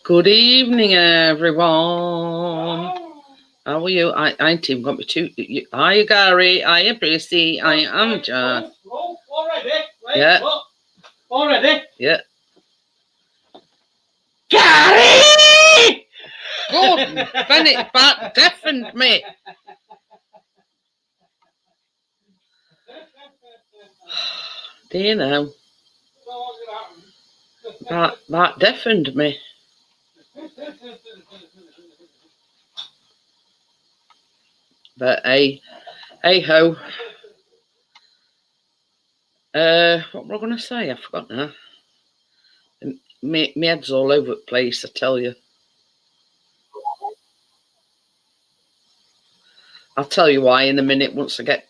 Good evening, everyone. How are you? I ain't even got me two. Hiya, Gary. Hiya, Brissy. I am John. Already? Wait, Yeah. what? Already? Yeah. Gary! Good. Bennett back deafened me. Do you know? That deafened me. But hey ho. What were I going to say? I forgot now. My head's all over the place, I tell you. I'll tell you why in a minute once I get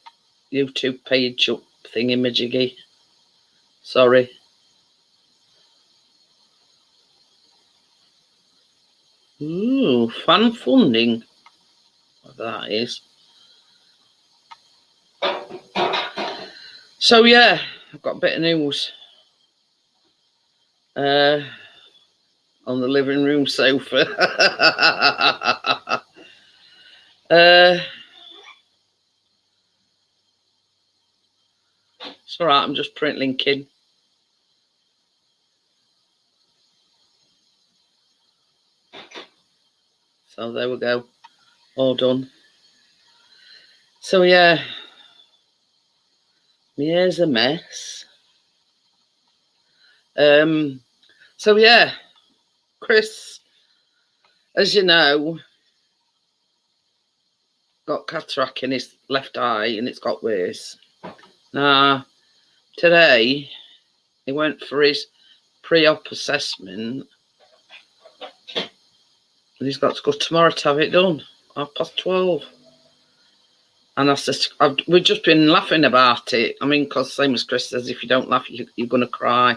YouTube page up thingy-majiggy. Sorry. Ooh, fan funding. What that is. So yeah, I've got a bit of news. On the living room sofa. It's all right, I'm just print linking. So there we go, all done. So yeah, my hair's a mess. So yeah, Chris, as you know, got cataract in his left eye and it's got worse. Now, today, he went for his pre-op assessment and he's got to go tomorrow to have it done, 12:30. And I said, we've just been laughing about it. I mean, because same as Chris says, if you don't laugh, you're going to cry.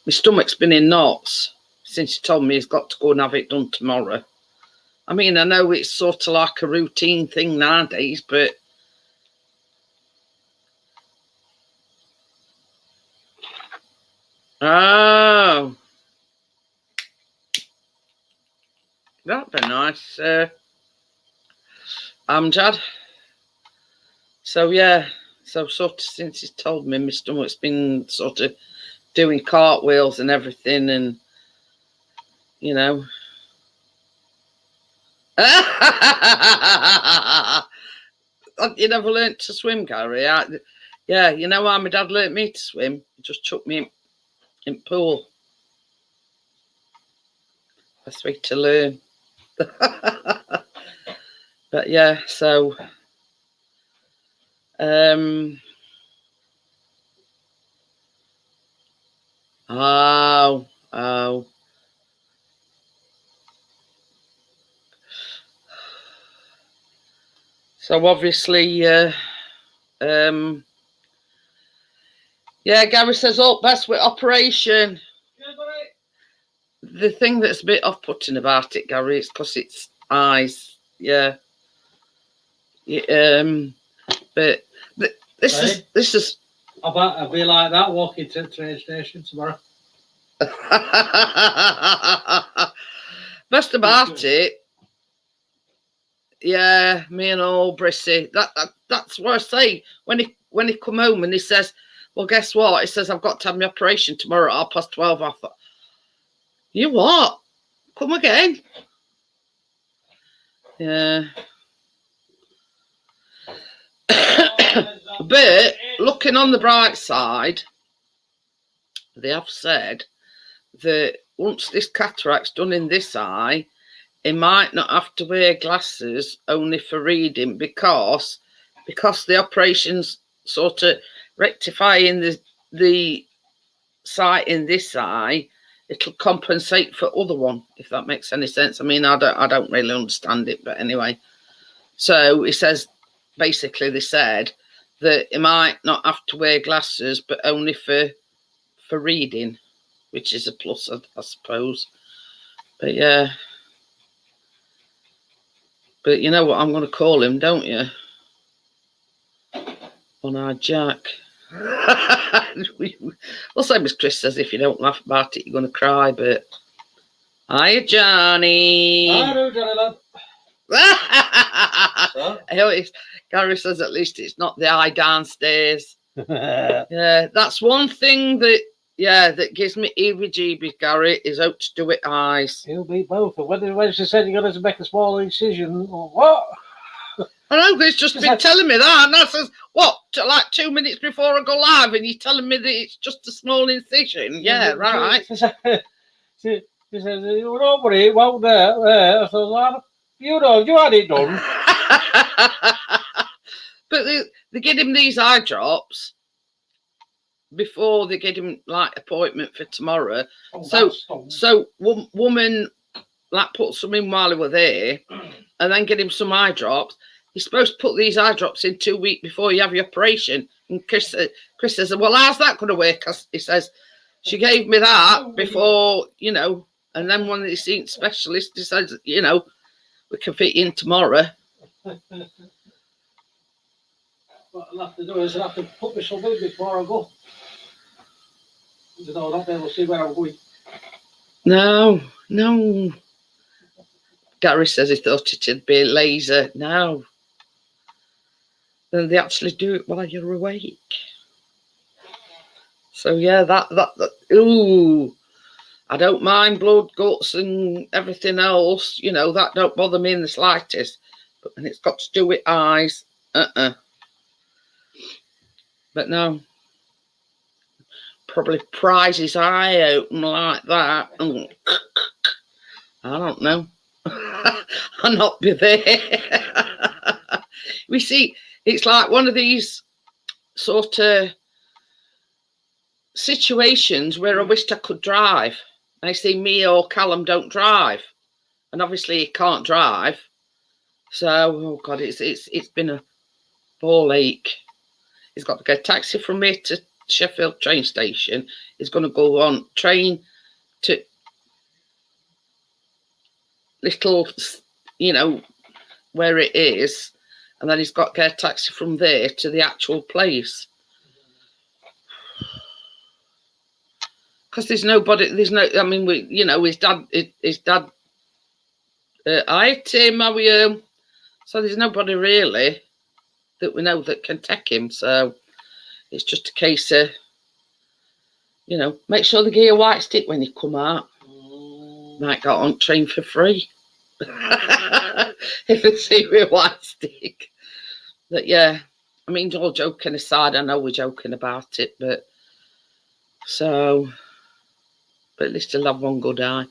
My stomach's been in knots since he told me he's got to go and have it done tomorrow. I mean, I know it's sort of like a routine thing nowadays, but oh, that'd be nice. Amjad. So yeah, so sort of since he's told me, my stomach's been sort of doing cartwheels and everything, and you know. You never learnt to swim, Gary? Yeah, you know how my dad learnt me to swim? He just chucked me in pool. Best way to learn. But yeah, so oh. So obviously, yeah, Gary says, oh, best with operation. The thing that's a bit off-putting about it, Gary, is because it's eyes, yeah. But this is. I'll be like that walking to the train station tomorrow. Best about it, yeah, me and old Brissy. That's what I say when he come home and he says, well, guess what? He says, I've got to have my operation tomorrow at 12:30. I thought, you what? Come again? Yeah. But looking on the bright side, they have said that once this cataract's done in this eye, he might not have to wear glasses only for reading because the operation's sort of rectifying the sight in this eye, it'll compensate for other one, if that makes any sense. I mean, I don't really understand it, but anyway. So he says, basically they said that he might not have to wear glasses, but only for reading, which is a plus, I suppose. But yeah. But you know what I'm going to call him, don't you? One-eyed Jack. Well, same as Chris says, if you don't laugh about it, you're going to cry. But Hiya, Johnny. Hello, Johnny lad. Gary says at least it's not the eye downstairs. Yeah, that's one thing that gives me heebie-jeebies, Gary, is out to do it eyes. He'll beat both. When she said you're going to make a small incision, what? I know, he's just been telling me that, and I says, what, like 2 minutes before I go live, and you're telling me that it's just a small incision? Yeah, right. She says, don't worry, it won't there. I said, you had it done. But they get him these eye drops before they get him like appointment for tomorrow. So woman like put some in while he were there, and then get him some eye drops. You're supposed to put these eye drops in 2 weeks before you have your operation. And Chris says, well, how's that going to work? He says, she gave me that before, and then when they seen specialist, he says, we can fit you in tomorrow. What I'll have to do is I'll have to put myself in before I go. I'll not be able to see where I'm going. No. Gary says he thought it'd be a laser. No. Then they actually do it while you're awake. So yeah, that ooh, I don't mind blood, guts, and everything else. That don't bother me in the slightest. But when it's got to do with eyes, But no, probably pries his eye open like that. And I don't know. I'll not be there. We see, it's like one of these sort of situations where I wished I could drive. I see me or Callum don't drive, and obviously he can't drive. So, oh God, it's been a ball ache. He's got to get a taxi from here to Sheffield train station. He's going to go on train to little, where it is. And then he's got to get a taxi from there to the actual place. Because his dad, hi Tim, how are you? So there's nobody really that we know that can take him. So it's just a case of, make sure they give you a white stick when you come out. Might go on train for free. If they see me a white stick. But yeah, all joking aside, I know we're joking about it, but at least he'll have one good eye.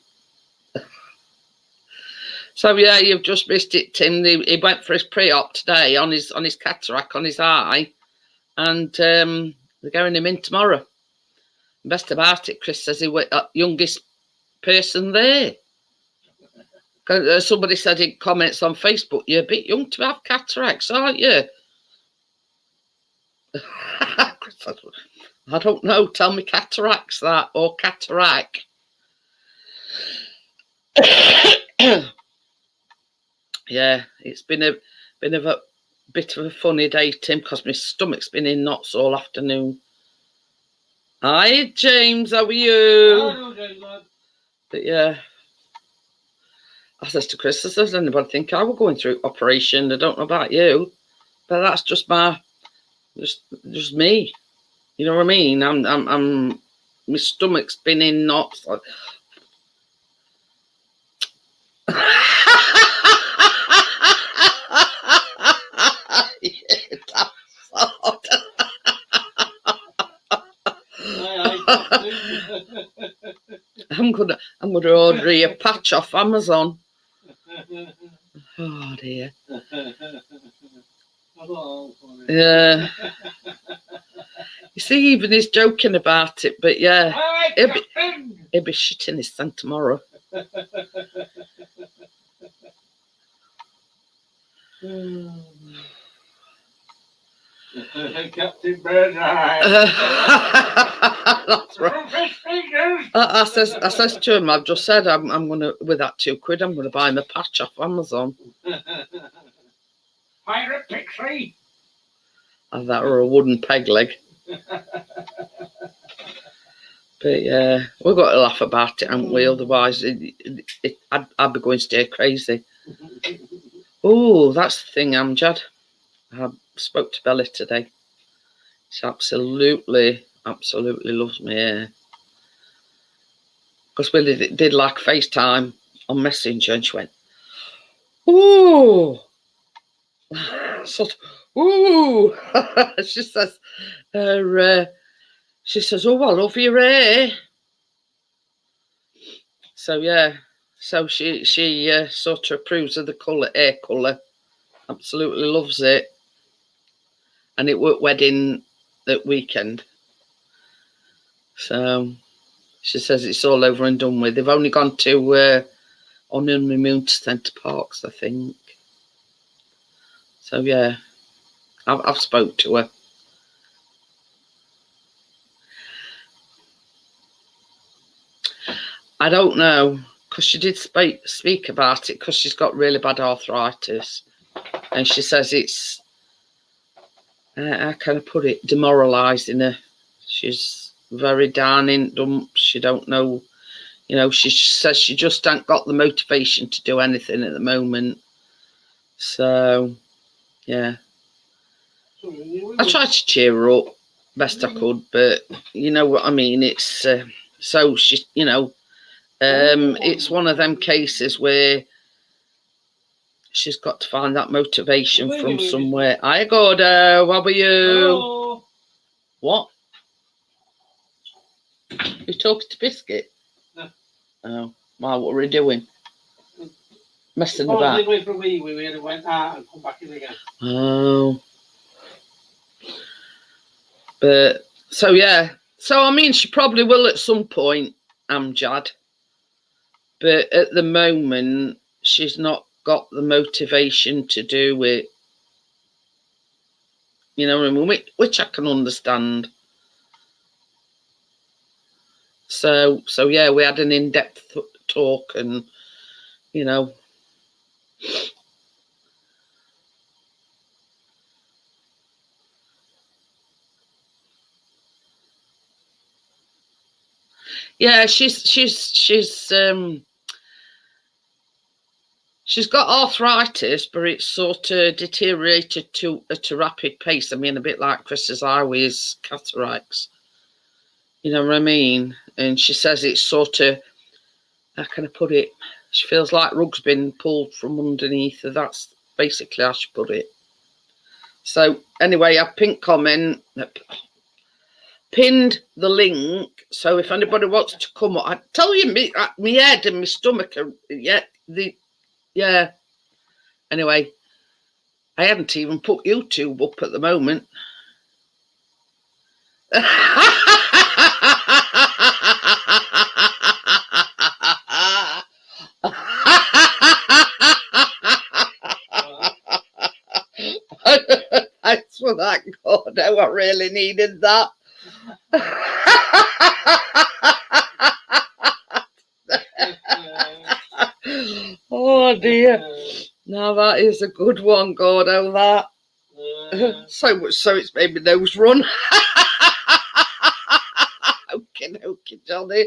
So yeah, you've just missed it, Tim. He went for his pre-op today on his cataract on his eye, and they're going him in tomorrow. Best about it, Chris says he was the youngest person there. Somebody said in comments on Facebook, you're a bit young to have cataracts, aren't you? I don't know. Tell me cataracts that or cataract. Yeah, it's been a bit of a funny day, Tim, because my stomach's been in knots all afternoon. Hi, James. How are you? Hello, James, lad. But yeah, I says to Chris, does anybody think I was going through operation? I don't know about you, but that's just just me. You know what I mean? My stomach's been in knots. I'm gonna order a patch off Amazon. Oh dear. Yeah. You see, even he's joking about it, but yeah, he'll be shitting his stand tomorrow. Captain Birdeye. That's right. I says to him, I've just said I'm gonna, with that £2, I'm gonna buy him a patch off Amazon. Pirate Pixie. And that or a wooden peg leg. But yeah, we've got to laugh about it, haven't we? Otherwise, I'd be going stir crazy. Oh, that's the thing, Amjad. I spoke to Bella today. She absolutely loves me. Yeah. Because we did like FaceTime on Messenger, and she went, ooh, sort of, ooh. She says, oh, I love your hair. So yeah, so she sort of approves of the hair colour. Absolutely loves it. And it worked wedding that weekend. So she says it's all over and done with. They've only gone to on honeymoon to Centre Parks, I think. So yeah, I've spoke to her. I don't know, because she did speak about it, because she's got really bad arthritis, and she says it's, how can I put it, demoralising her. She's very down in dumps. She don't know, you know, she says she just ain't got the motivation to do anything at the moment. So, yeah. I tried to cheer her up best I could, but you know what I mean. It's so she, you know, it's one of them cases where she's got to find that motivation from somewhere. Hi, Gordo. How are you? Hello. What? You talking to Biscuit? No. Oh, wow. What were we doing? Messing about. I went for a wee and went out and come back in again. Oh. But so yeah, so I mean, she probably will at some point, Amjad. But at the moment, she's not got the motivation to do it. You know what I mean? Which I can understand. So yeah, we had an in-depth talk, and you know. Yeah, she's got arthritis, but it's sort of deteriorated at a rapid pace. I mean, a bit like Chris's Highway's cataracts. You know what I mean? And she says it's sort of, how can I put it? She feels like rug's been pulled from underneath her. That's basically how she put it. So anyway, I pinned the link. So if anybody wants to come up, I tell you, me head and my stomach are, yeah. Anyway, I hadn't even put YouTube up at the moment. Thanks for that, Gordo. I really needed that. Oh dear. Now that is a good one, Gordo. That. So much so it's made my nose run. Okay, Johnny.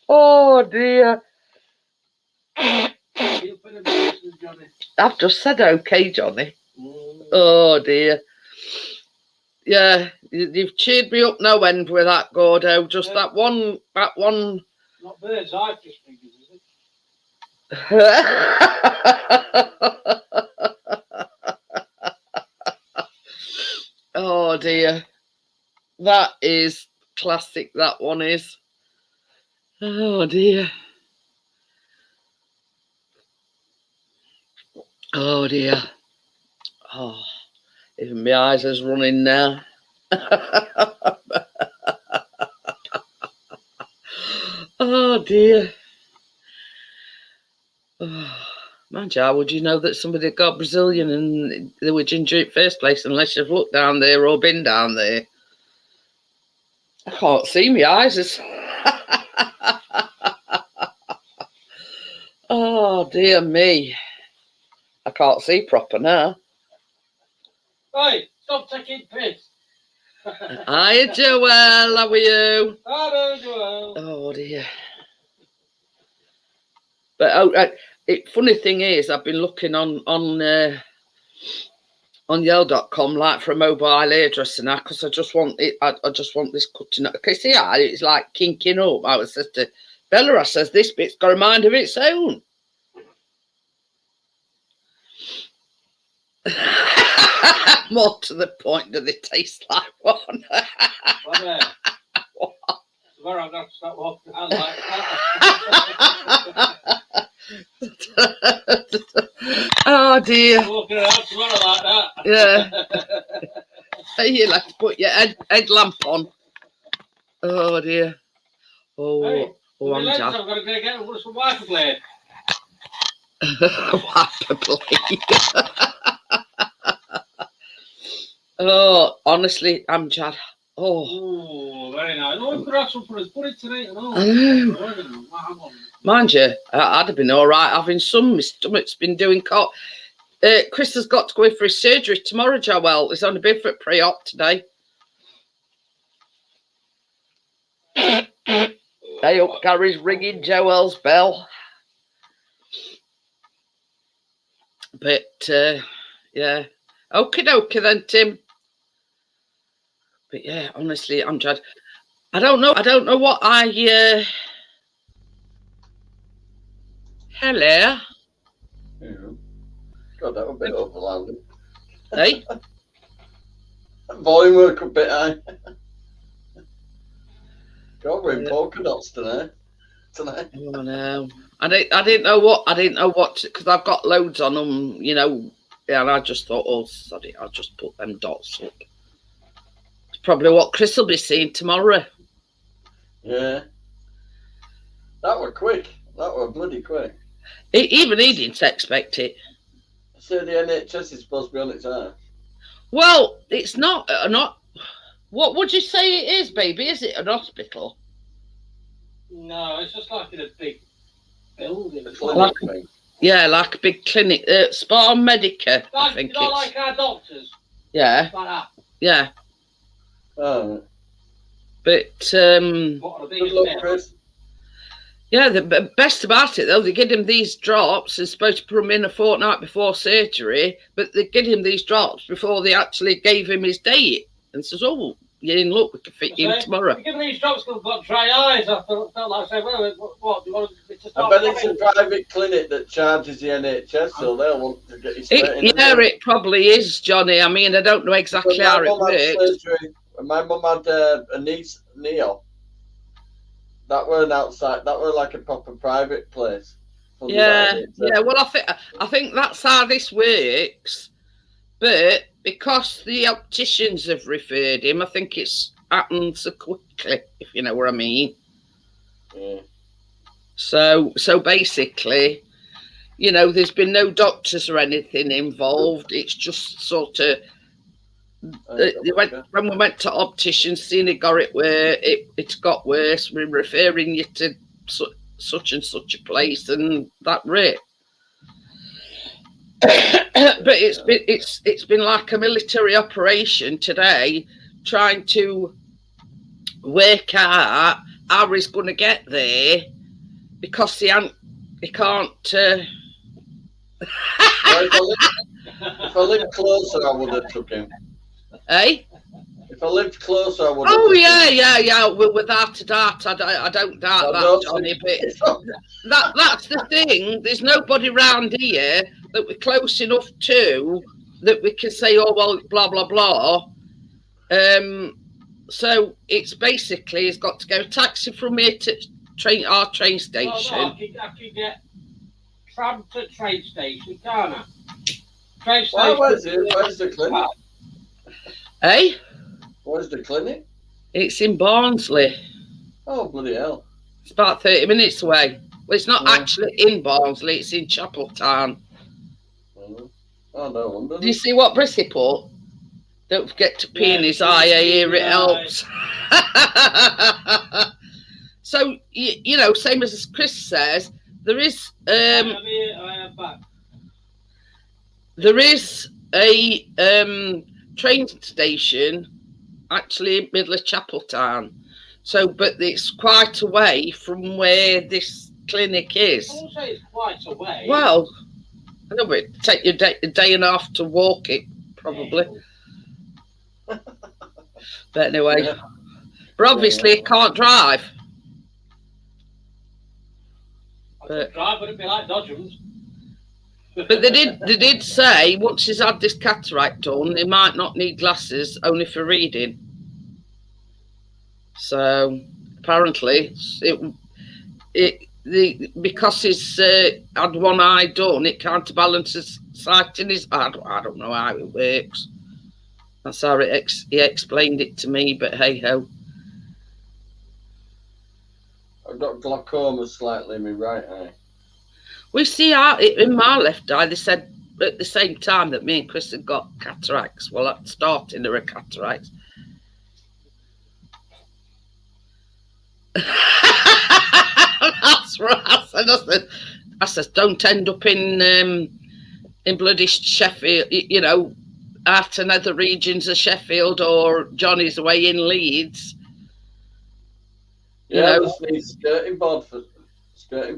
Oh dear. I've just said okay, Johnny. Oh dear. Yeah, you've cheered me up no end with that, Gordo. Just that one. Not bird's eye fish fingers, is it? Oh dear. That is classic, that one is. Oh dear. Oh dear. Oh, even my eyes is running now. Oh dear. Oh, Manja, would you know that somebody got Brazilian and they were ginger at first place unless you've looked down there or been down there? I can't see my eyes. Oh dear me. I can't see proper now. Hey, stop taking piss. Hiya, Joel. How are you? Hello, Joel. Oh dear. But funny thing is, I've been looking on Yale.com like for a mobile hairdresser now because I just want it. I just want this cutting up. Okay, see, it's like kinking up. I was said to Bella, I says this bit's got a mind of its own. More to the point, do they taste like one? Tomorrow I'm going to start walking around like that. Oh dear. Walking around tomorrow like that. Yeah. You'll have to put your headlamp on. Oh dear. Oh, Hey, oh, I'm I'm jazzed. going to get some wiper blade. Wiper blade. Oh, honestly, I'm jazzed. Oh, very nice. Oh, we could have some for his buddy tonight. I know. Mind you, I'd have been all right having some. My stomach's been doing cough. Chris has got to go in for his surgery tomorrow, Joel. He's only been for pre-op today. Hey up, Gary's ringing Joel's bell. But, yeah. Okie dokie then, Tim. But yeah, honestly, I'm dread. I don't know what I hello. Yeah. God, that would be overloud. Hey? Volume work a bit high. God, we're in polka dots tonight. Oh no. I didn't know what because I've got loads on them, you know, and I just thought, oh sorry, I'll just put them dots up. It's probably what Chris will be seeing tomorrow. Yeah. That were quick. That were bloody quick. Even he didn't expect it. I say the NHS is supposed to be on its ass. Well, it's not. What would you say it is, baby? Is it an hospital? No, it's just like in a big building. It's like a thing. Yeah, like a big clinic. Spa Medica, I think you know, it's. like our doctors. Yeah. Like that. Yeah. Oh. But What are the Good biggest luck, bits? Chris. yeah, the best about it though, they give him these drops and supposed to put him in a fortnight before surgery, but they give him these drops before they actually gave him his date and says, "Oh, you're in luck, we can fit you in tomorrow." You're giving these drops because I've got dry eyes. I felt like saying, well, what do you want to I bet it's a private clinic that charges the NHS, so they'll want to get you straight in. Yeah, it probably is, Johnny. I mean, I don't know exactly how it works. When my mum had a niece, Neo, that were an outside, that were like a proper private place. Yeah, yeah. Well, I think that's how this works, but because the opticians have referred him, I think it's happened so quickly, if you know what I mean. Yeah. So basically, you know, there's been no doctors or anything involved. It's just sort of when we went to opticians, seeing it got it where it got worse. We're referring you to such and such a place, and that rate. But it's been like a military operation today, trying to work out how he's going to get there because he can't. If I lived closer, I would have took him. Eh? If I lived closer, I would have. Oh yeah. Without a doubt, I don't doubt that, Johnny. But that's the thing. There's nobody round here that we're close enough to that we can say, oh well, blah blah blah. So it's basically he's got to go taxi from here to our train station. I can get tram to train station, can't I? Train station. Where's the clinic? Eh? Where's the clinic? It's in Barnsley. Oh, bloody hell. It's about 30 minutes away. Well, it's not actually in Barnsley, it's in Chapeltown. Oh, no wonder. Do you see what Brissy put? Don't forget to pee in his eye, I hear it helps. So, you know, same as Chris says, there is there is a train station actually middle of Chapeltown. So, but it's quite away from where this clinic is. I won't say it's quite away. Well, I know, but it'd take you a day and a half to walk it, probably. But anyway, Yeah. but obviously you can't drive. I could drive, but it'd be like Dodgems. But they did say once he's had this cataract done, he might not need glasses, only for reading. So apparently, because he's had one eye done, it counterbalances sight in his eye. I don't know how it works. That's how he explained it to me. But hey ho. I've got glaucoma slightly in my right eye. We see in my left eye. They said at the same time that me and Chris had got cataracts. Well, at starting there were cataracts. That's right. I said, don't end up in bloody Sheffield, you know, out in other regions of Sheffield, or Johnny's away in Leeds. Yeah, You know, just need skirting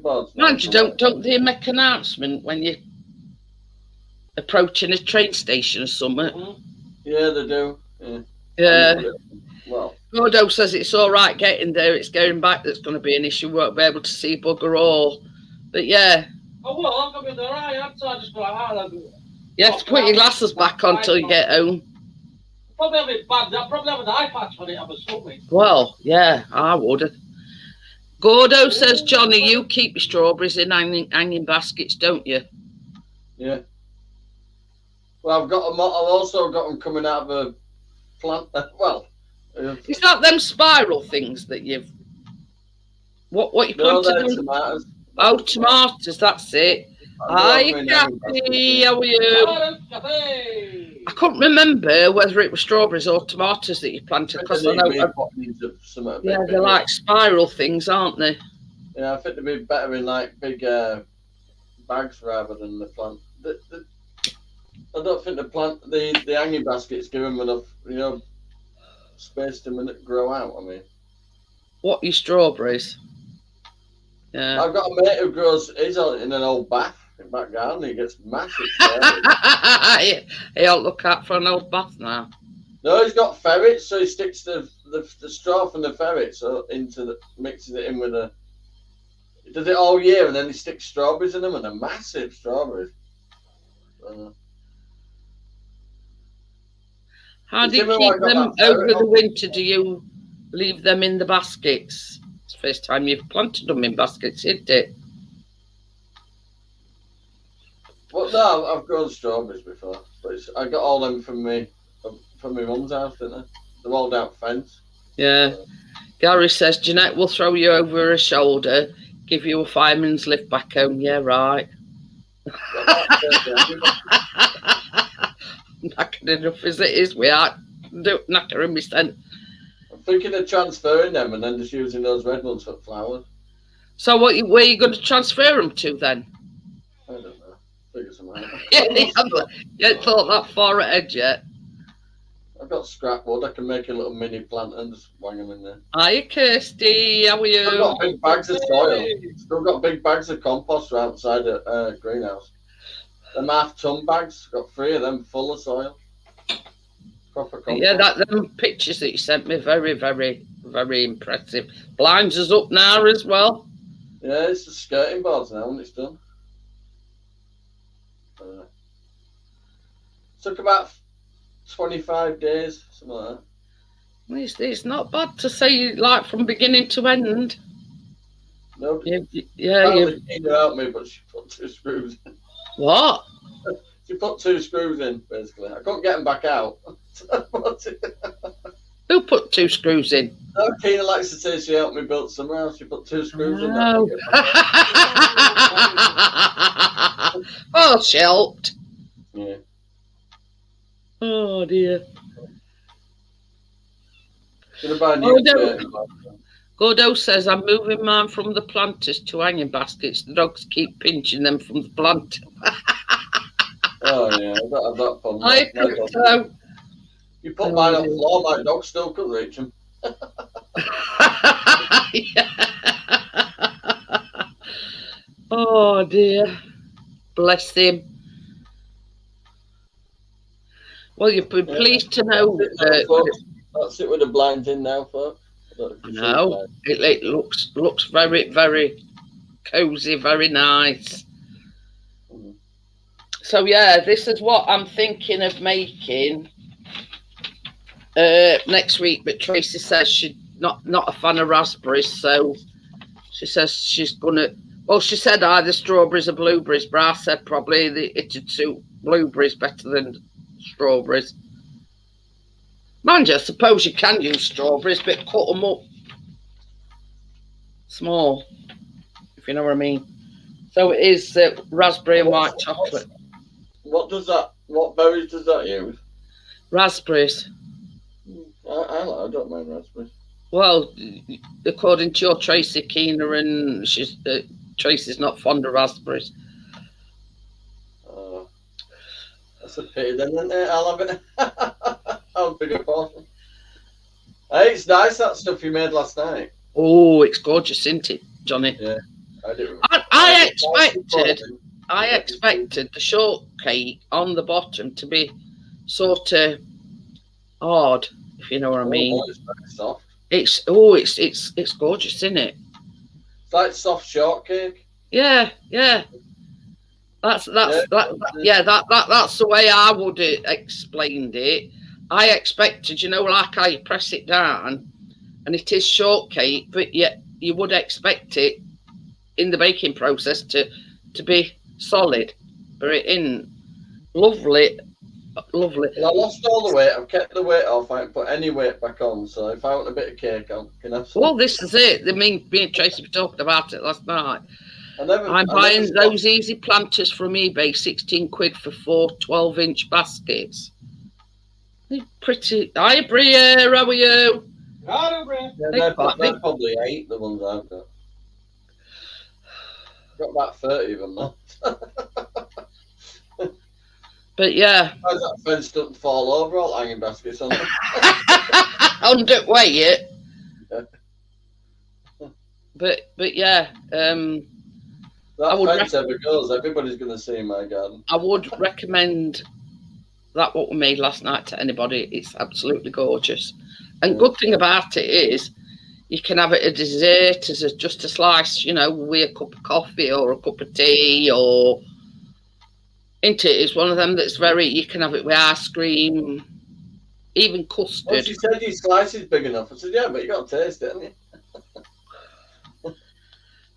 boards. mind you, don't they make an announcement when you're approaching a train station or something? Mm-hmm. Yeah, they do. Yeah. Yeah. Well, Gordo says it's all right getting there. It's going back that's going to be an issue. Won't be able to see bugger all. But yeah, Oh, well, I'm going to be there. I am, so I just go out. you have to put your glasses back on till you get home. Probably have it bad. I'll probably have an eye patch on it. I'm assuming. Well, yeah, I would. Gordo says, Johnny, you keep your strawberries in hanging baskets, don't you? yeah. Well, I've also got them coming out of a plant. Well, Is that them spiral things that you've... What you no, planted? they're tomatoes. Oh, tomatoes, that's it. Hi, Kathy, how are you? Hello, Cafe. I couldn't remember whether it was strawberries or tomatoes that you planted, because I know... Yeah, they're like spiral things, aren't they? Yeah, I think they'd be better in like big bags rather than the plant. I don't think the hanging baskets give them enough, you know, space to grow out. I mean, What, your strawberries? Yeah. I've got a mate who grows his in an old bath in back garden. He gets massive. He'll look out for an old bath now. No, he's got ferrets, so he sticks the straw from the ferrets mixes it in with a. He does it all year, and then he sticks strawberries in them, and they're massive strawberries. How do you keep them over the winter? Do you leave them in the baskets? It's the first time you've planted them in baskets, isn't it? Well, no, I've grown strawberries before, but I got all them from my mum's house, didn't I? They're all down fence. Yeah. Gary says Jeanette will throw you over her shoulder, give you a fireman's lift back home. Yeah, right. Knackered enough as it is, we are knackering me sent. I'm thinking of transferring them and then just using those red ones for flowers. So where are you going to transfer them to then? I don't know. Figure something out. You haven't thought that far ahead yet. I've got scrap wood. I can make a little mini plant and just wang them in there. Hiya, Kirsty. How are you? I've got big bags of soil. Still got big bags of compost outside the greenhouse. Them half-ton bags. Got 3 of them full of soil. Proper compost. Yeah, them pictures that you sent me, very, very, very impressive. Blinds us up now as well. Yeah, it's the skirting boards now when it's done. Took about 25 days, something like that. It's not bad to say, like, from beginning to end. No, Yeah. She helped me, but she put 2 screws in. What? She put 2 screws in, basically. I couldn't get them back out. Who put 2 screws in? No, Tina likes to say she helped me build somewhere else. She put 2 screws in. Oh, oh, she helped. Yeah. Oh, dear. Gonna buy a new Gordo says, I'm moving mine from the planters to hanging baskets. The dogs keep pinching them from the planter. Oh, yeah. I've got that problem. I think so. You put mine on the floor, my dog still couldn't reach them. Oh dear. Bless him. Well, you'd be pleased to know That's it with the blinds in now, folks. No, it looks very, very cosy, very nice. So yeah, this is what I'm thinking of making next week. But Tracy says she's not a fan of raspberries, so she says she's gonna. Well, she said either strawberries or blueberries, but I said probably it'd suit blueberries better than strawberries. Mind you, I suppose you can use strawberries, but cut them up small, if you know what I mean. So it is raspberry and white chocolate. What berries does that use? Raspberries. I don't mind raspberries. Well, according to your Tracy Keener, and Tracy's not fond of raspberries. That's a pity then, isn't it? I'll have it. I'll have a bigger portion. Hey, it's nice, that stuff you made last night. Oh, it's gorgeous, isn't it, Johnny? Yeah, I do. I expected the shortcake on the bottom to be sort of hard, if you know what I mean. It's very soft. It's gorgeous, isn't it? It's like soft shortcake. Yeah. That's the way I would have explained it. I expected, like how you press it down, and it is shortcake, but yet you would expect it in the baking process to be solid, but it isn't. Lovely. Well, I lost all the weight. I've kept the weight off. I haven't put any weight back on. So if I want a bit of cake, I can have some. Well, this is it. Me and Tracy were talking about it last night. I'm buying those easy planters from eBay, 16 quid for 4 12-inch baskets. They're pretty. Hi, Bria. How are you? Hello, Bria. They're probably 8, the ones I've got. Got about 30 of them now. But yeah. How's that fence doesn't fall over, all hanging baskets on them? Underweight it. But yeah. That fence ever goes, everybody's going to see my garden. I would recommend that what we made last night to anybody. It's absolutely gorgeous. And good thing about it is you can have it a dessert as just a slice, with a cup of coffee or a cup of tea, or into it. It's one of them that's you can have it with ice cream, even custard. Well, she said your slice is big enough. I said, yeah, but you got to taste it, haven't you?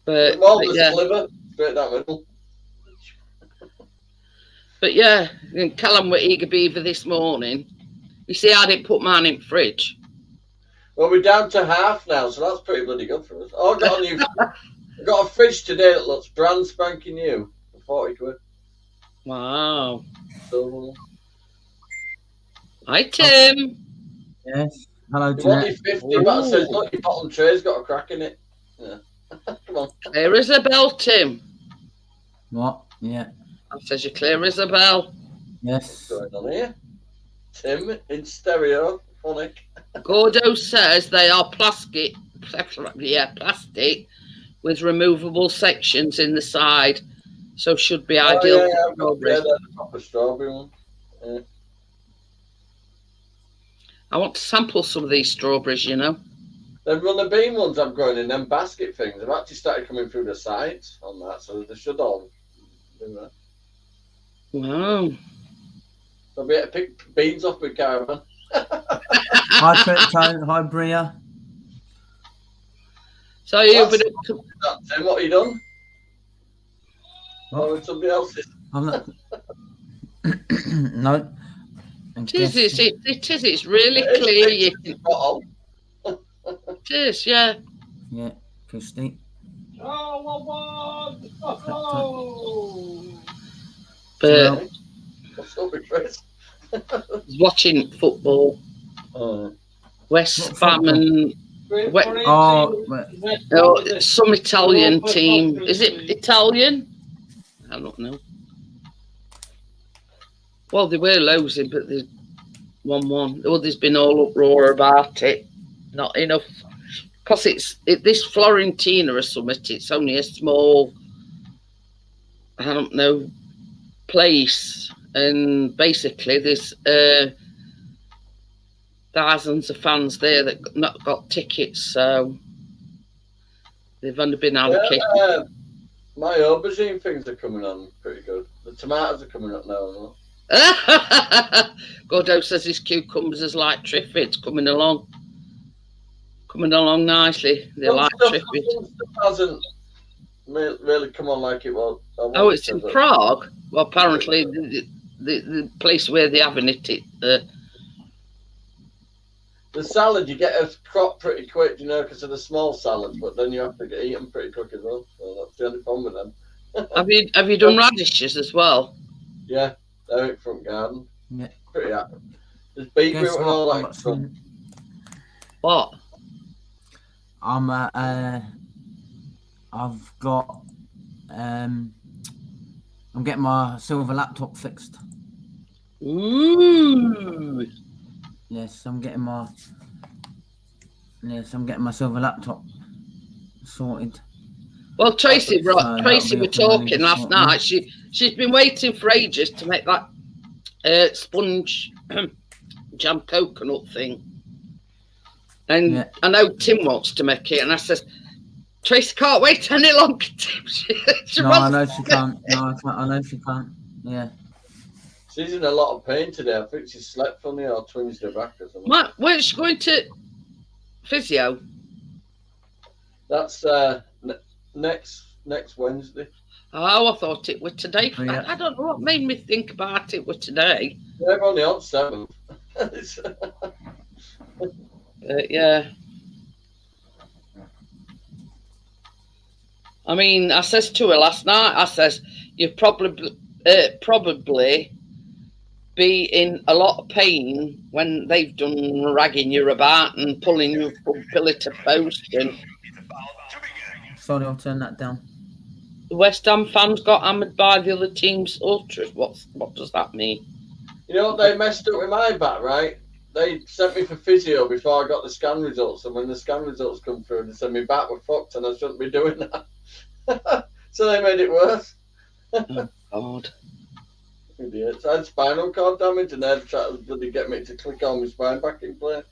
But yeah. Sliver, straight down the middle. But yeah, and Callum were eager beaver this morning. You see, I didn't put mine in the fridge. Well, we're down to half now, so that's pretty bloody good for us. Oh, I got a fridge today that looks brand spanking new for 40 quid. Wow. So, hi, Tim. Yes. Hello, Tim. You want your 50, but it says, look, your bottom tray's got a crack in it. Yeah. Come on. Clear as a bell, Tim. What? Yeah. That says you're clear as a bell. Yes. What's going on here? Tim in stereo, phonic. Gordo says they are plastic with removable sections in the side, so should be ideal for strawberries. That's a proper strawberry one. Yeah. I want to sample some of these strawberries, Them runner bean ones I'm growing in them basket things, they've actually started coming through the sides on that, so they should all do that. Wow. I'll be able to pick beans off with caravan. Hi, Trent. Hi, Bria. So you've been Tim, what have you done? What? Oh, somebody else's. I'm not. No. It is. It's really clear. It is, yeah. Yeah, Christy. Oh. But What's up with Chris? watching football. West Ham and some Italian team. Is it Italian? I don't know. Well, they were losing, but 1-1. Oh, there's been all uproar about it. Not enough. Because this Florentina or something, it's only a small, I don't know, place. And basically there's thousands of fans there that not got tickets, so they've only been allocated. My aubergine things are coming on pretty good. The tomatoes are coming up now. Gordo says his cucumbers is like triffids coming along nicely. They're like triffids. Stuff hasn't really come on like it was. Oh, it's in Prague. Well, apparently the place where they're having it. The salad, you get a crop pretty quick, you know, because of the small salads, but then you have to eat them pretty quick as well. So that's the only problem with them. Have you done radishes as well? Yeah, they're in front garden. Yeah. Pretty happy. There's beetroot and all that. What? I've got I'm getting my silver laptop fixed. Ooh. Yes, I'm getting my silver laptop sorted. Well, Tracy So Tracy that'll were be up and talking running last shortly. night. She's been waiting for ages to make that sponge jam coconut thing. And Yeah. I know Tim wants to make it, and I says, Tracy can't wait any longer, Tim. She No, I wants- know she can't. No, I know she can't. Yeah. She's in a lot of pain today. I think she slept funny or twinged her back or something. Where's she going to physio? That's next Wednesday. Oh, I thought it was today. Oh, yeah. I don't know what made me think about it was today. They're only on 7th. Yeah. I mean, I says to her last night, I says, you probably be in a lot of pain when they've done ragging you about and pulling you from pillar to post. And Sorry, I'll turn that down. the West Ham fans got hammered by the other team's ultras. What does that mean? You know what they messed up with my back, right? They sent me for physio before I got the scan results, and when the scan results come through, they said my back were fucked and I shouldn't be doing that. So they made it worse. Oh, God. Idiots. I had spinal cord damage and they're trying to bloody get me to click on my spine back in place.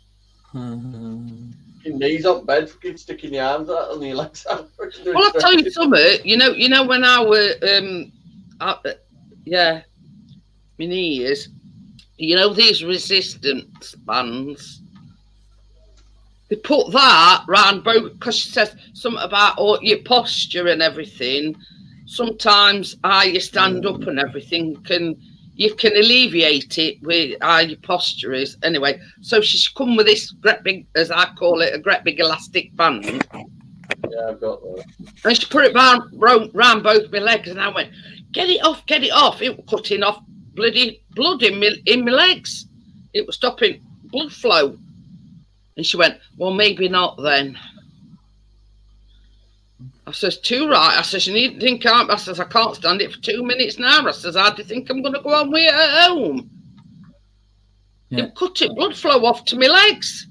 Your knees on bed, fucking sticking your arms out and your legs out. Well, I'll tell you something. You know when I were my knees. You know these resistance bands. They put that round both because she says something about your posture and everything. Sometimes how you stand up and everything you can alleviate it with how your posture is. Anyway, so she's come with this great big, as I call it, a great big elastic band. Yeah, I've got that. And she put it round both my legs, and I went, get it off. It was cutting off bloody blood in my legs. It was stopping blood flow. And she went, well, maybe not then. I says, too right. I says, you need to think out. I says, I can't stand it for 2 minutes now. I says, how do you think I'm going to go on with it at home? Yeah. It cut it blood flow off to my legs.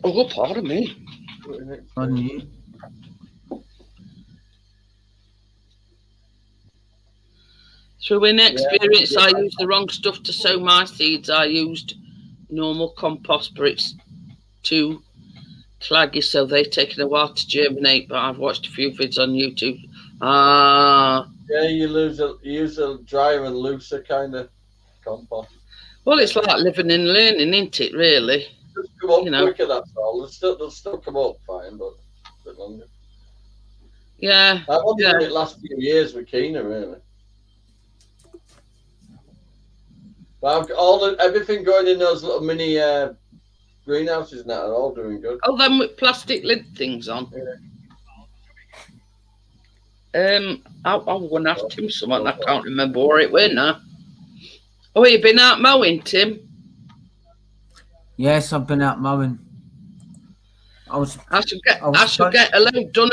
Oh, pardon me. On you. Through inexperience, I used the wrong stuff to sow my seeds. I used normal compost, but it's too claggy, so they've taken a while to germinate. But I've watched a few vids on YouTube. Yeah, you use a drier and looser kind of compost. Well, it's like living and learning, isn't it, really? Just come up You know. quicker, that's all. They'll still come up fine, but a bit longer. Yeah. I've only Yeah. done it last few years with Keena, really. But I've got everything going in those little mini greenhouses now are all doing good. Oh, them with plastic lid things on. I was going to ask Tim something. I can't remember where it went now. Oh, you been out mowing, Tim? Yes, I've been out mowing. I should get a load done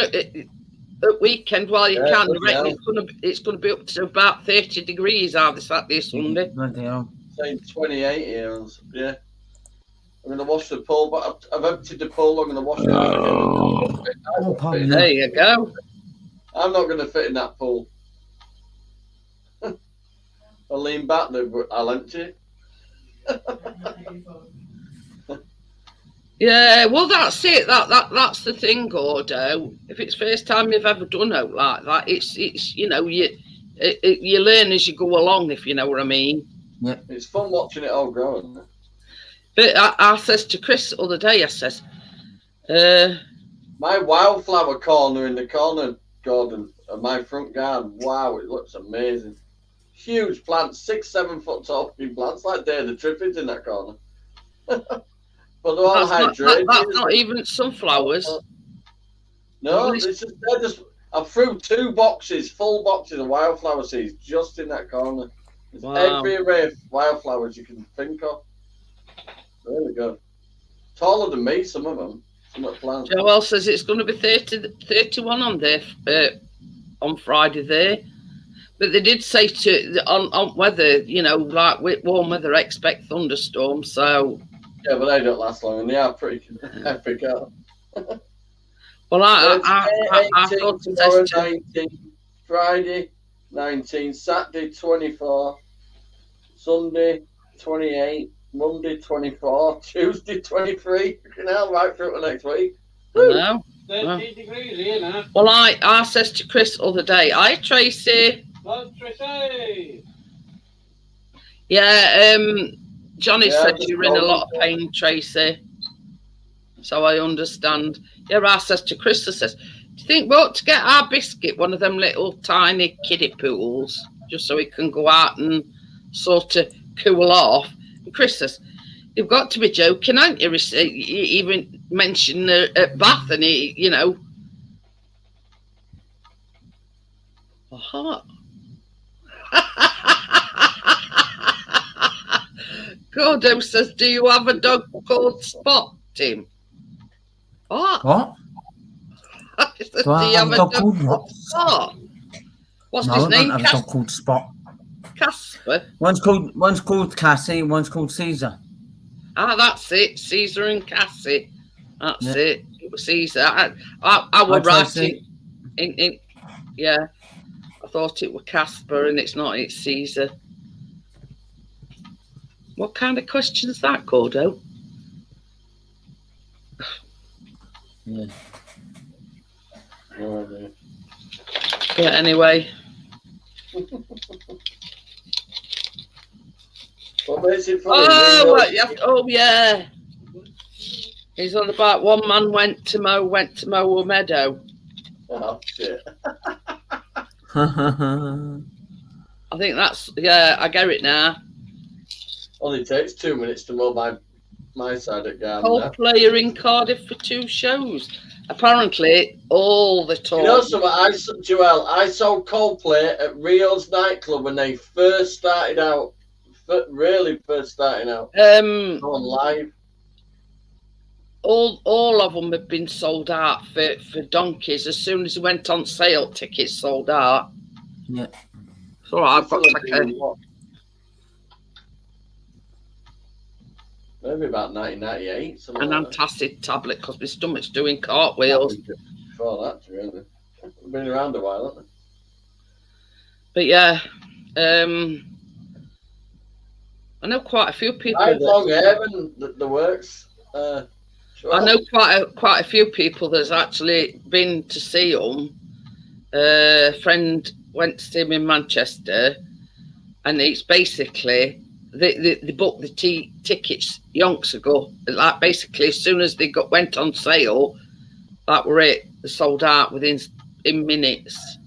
at weekend while you Yeah, can. I bloody reckon hell. it's gonna be up to about 30 degrees either Saturday or Sunday. Bloody hell. Saying 28 here. Yeah. I'm going to wash the pool, but I've emptied the pool. I'm going to wash it out again. Oh, pardon There me. you go. I'm not going to fit in that pool. I'll lean back, I'll empty it. Yeah, well, that's it. That's the thing, Gordo. If it's first time you've ever done out like that, it's you know you learn as you go along, if you know what I mean. Yeah. It's fun watching it all grow, isn't it? But I says to Chris the other day, I says, My wildflower corner in the corner, Gordon, of my front garden. Wow, it looks amazing. Huge plants, 6-7 foot tall plants, like they're the Triffids in that corner. But they're all that's hydrangeas. not even sunflowers. No, they're just. I threw 2 boxes, full boxes of wildflower seeds just in that corner. There's Wow. every array of wildflowers you can think of. Really good. Taller than me, some of them. Some of the plants. Joel says it's going to be 31 on there on Friday there. But they did say on weather, you know, like with warm weather, expect thunderstorms. So. Yeah, but they don't last long, and they are pretty epic. Well, I 18, thought tomorrow 19, Friday 19, Saturday 24, Sunday 28, Monday 24, Tuesday 23. You know, right through the next week. No. 13 degrees here now. Well, I says to Chris the other day, hi Tracy. Hello, Tracy. Yeah, Johnny Yeah, said just you're in a roll lot of on. pain, Tracy. So I understand. Yeah, I says to Chris, I says, do you think we ought to get our biscuit one of them little tiny kiddie pools, just so he can go out and sort of cool off? And Chris says, you've got to be joking, aren't you? You even mentioned at Bath, and he, you know. What? Gordo says, do you have a dog called Spot, Tim? What? What? He says, Do I have a dog called what? Spot? What's No, his I name? don't have a dog called Spot. Casper? One's called Cassie, one's called Caesar. Ah, that's it. Caesar and Cassie. That's Yeah. it. It was Caesar. I was Tracy. right in, yeah. I thought it was Casper, and it's not. It's Caesar. What kind of question is that, Gordo? Yeah. No idea. Yeah, anyway. What makes it funny? Oh, yeah. He's on about one man went to mow a meadow. Oh, shit. I think that's, yeah, I get it now. Only takes 2 minutes to mow my side of garden. Whole Now. player in Cardiff for 2 shows. Apparently, all the time. You know something, Joel, I saw Coldplay at Rio's nightclub when they first started out. Really first starting out. On live. All of them have been sold out for donkeys. As soon as it went on sale, tickets sold out. Yeah. So I've got like maybe about 1998. an Like antacid tablet because my stomach's doing cartwheels. Before that, really. They've been around a while, haven't they? But yeah, I know quite a few people. I had long hair and the works. I know quite a few people that's actually been to see them. A friend went to see him in Manchester, and it's basically they booked the tickets yonks ago. Like basically, as soon as they went on sale, that were it. They sold out in minutes.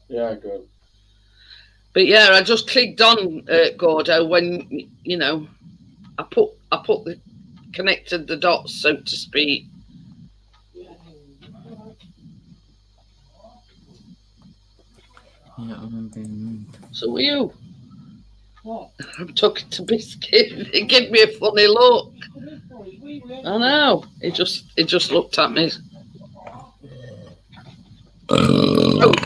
Yeah, good. But yeah, I just clicked on Gordo when you know I put connected the dots, so to speak. Yeah, So are you? What? I'm talking to Biscuit. He gave me a funny look. I know. He just looked at me.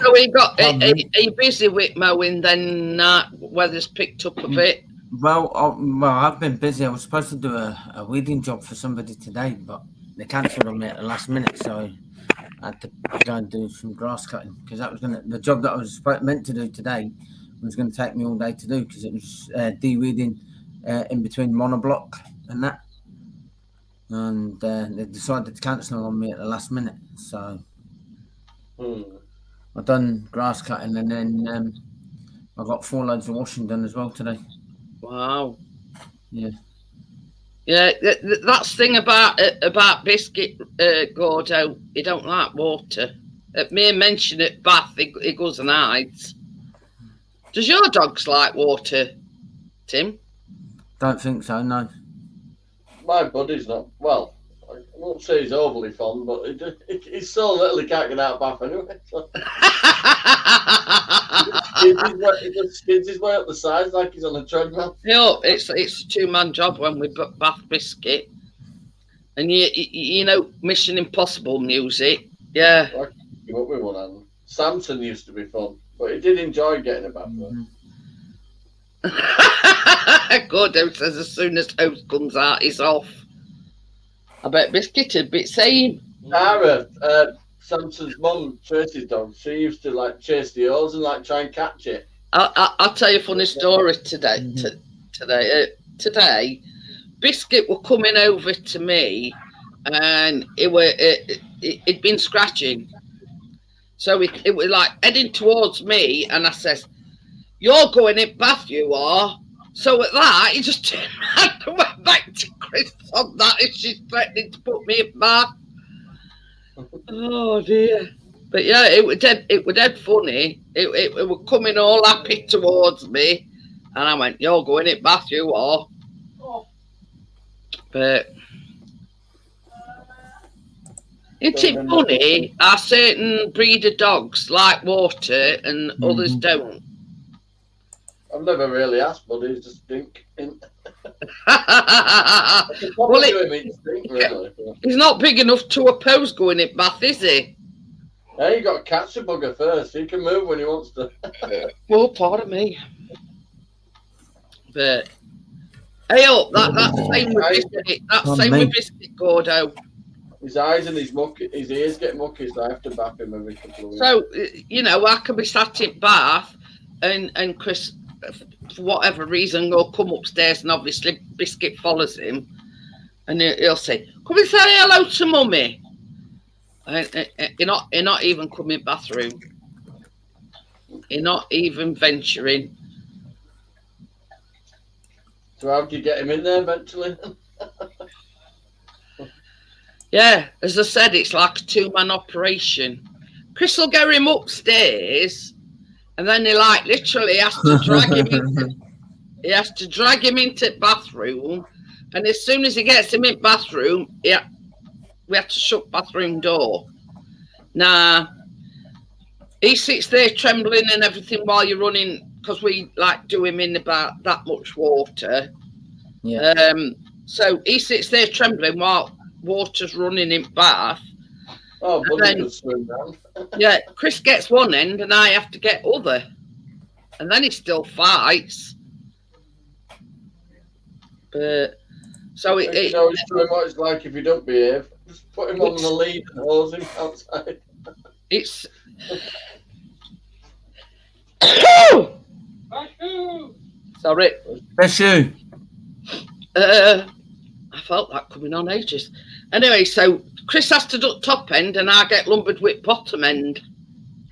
So we got. Are Pardon? you busy with mowing then? Weather's picked up a bit. Well, I've been busy. I was supposed to do a weeding job for somebody today, but they cancelled on me at the last minute, so I had to go and do some grass cutting because that was the job that I was meant to do today was going to take me all day to do because it was de-weeding in between monoblock and that, and they decided to cancel on me at the last minute, so I've done grass cutting and then I got 4 loads of washing done as well today. Wow. Yeah. Yeah, that's the thing about Biscuit, Gordo. He don't like water. At me mention it, bath, he goes and hides. Does your dogs like water, Tim? Don't think so, no. My buddy's not. Well, I won't say he's overly fond, but he's so little he can't get out of bath anyway. So. He just skids his way up the sides like he's on a treadmill. No, it's a 2-man job when we bath Biscuit, and you know Mission Impossible music. Yeah. I came up with one hand. Samson used to be fun, but he did enjoy getting a bath. Gordo says as soon as Host comes out, he's off. I bet Biscuit would be same. Tara, Samson's mum, Tracy's dog, she used to like chase the hose and like try and catch it. I'll tell you a funny story today. Today, Biscuit were coming over to me, and it'd been scratching. So it was like heading towards me, and I says, "You're going in bath, you are." So at that, he just turned around and went back to Chris on that, and she's threatening to put me in bath. Oh dear! But yeah, it was dead funny. It was coming all happy towards me, and I went, "You're going in bath, you are." But isn't it funny how certain breed of dogs like water and others don't? I've never really asked, but he's just stinking. Well, he's not big enough to oppose going in bath, is he? Yeah, you got to catch the bugger first. He can move when he wants to. Well, pardon me. But hey, up that's same with Biscuit. That's same with Biscuit, Gordo. His eyes and his ears get mucky, so I have to bath him every couple of weeks. So I can be sat in bath, and Chris, for whatever reason, will come upstairs, and obviously Biscuit follows him, and he'll say, "Come and say hello to Mummy." And you're not even coming bathroom. You're not even venturing. So how do you get him in there eventually? Yeah, as I said, it's like a 2-man operation. Chris will get him upstairs, and then he literally has to drag him into. He has to drag him into the bathroom, and as soon as he gets him in bathroom, we have to shut bathroom door. Nah, he sits there trembling and everything while you're running, because we do him in about that much water. Yeah. So he sits there trembling while water's running in bath. Oh, Buddy could swim down. Yeah, Chris gets one end and I have to get other, and then he still fights. But so you know what it's like if you don't behave. Just put him on the lead and hose him outside. It's sorry. Bless you. I felt that coming on ages. Anyway, so Chris has to duck top end and I get lumbered with bottom end.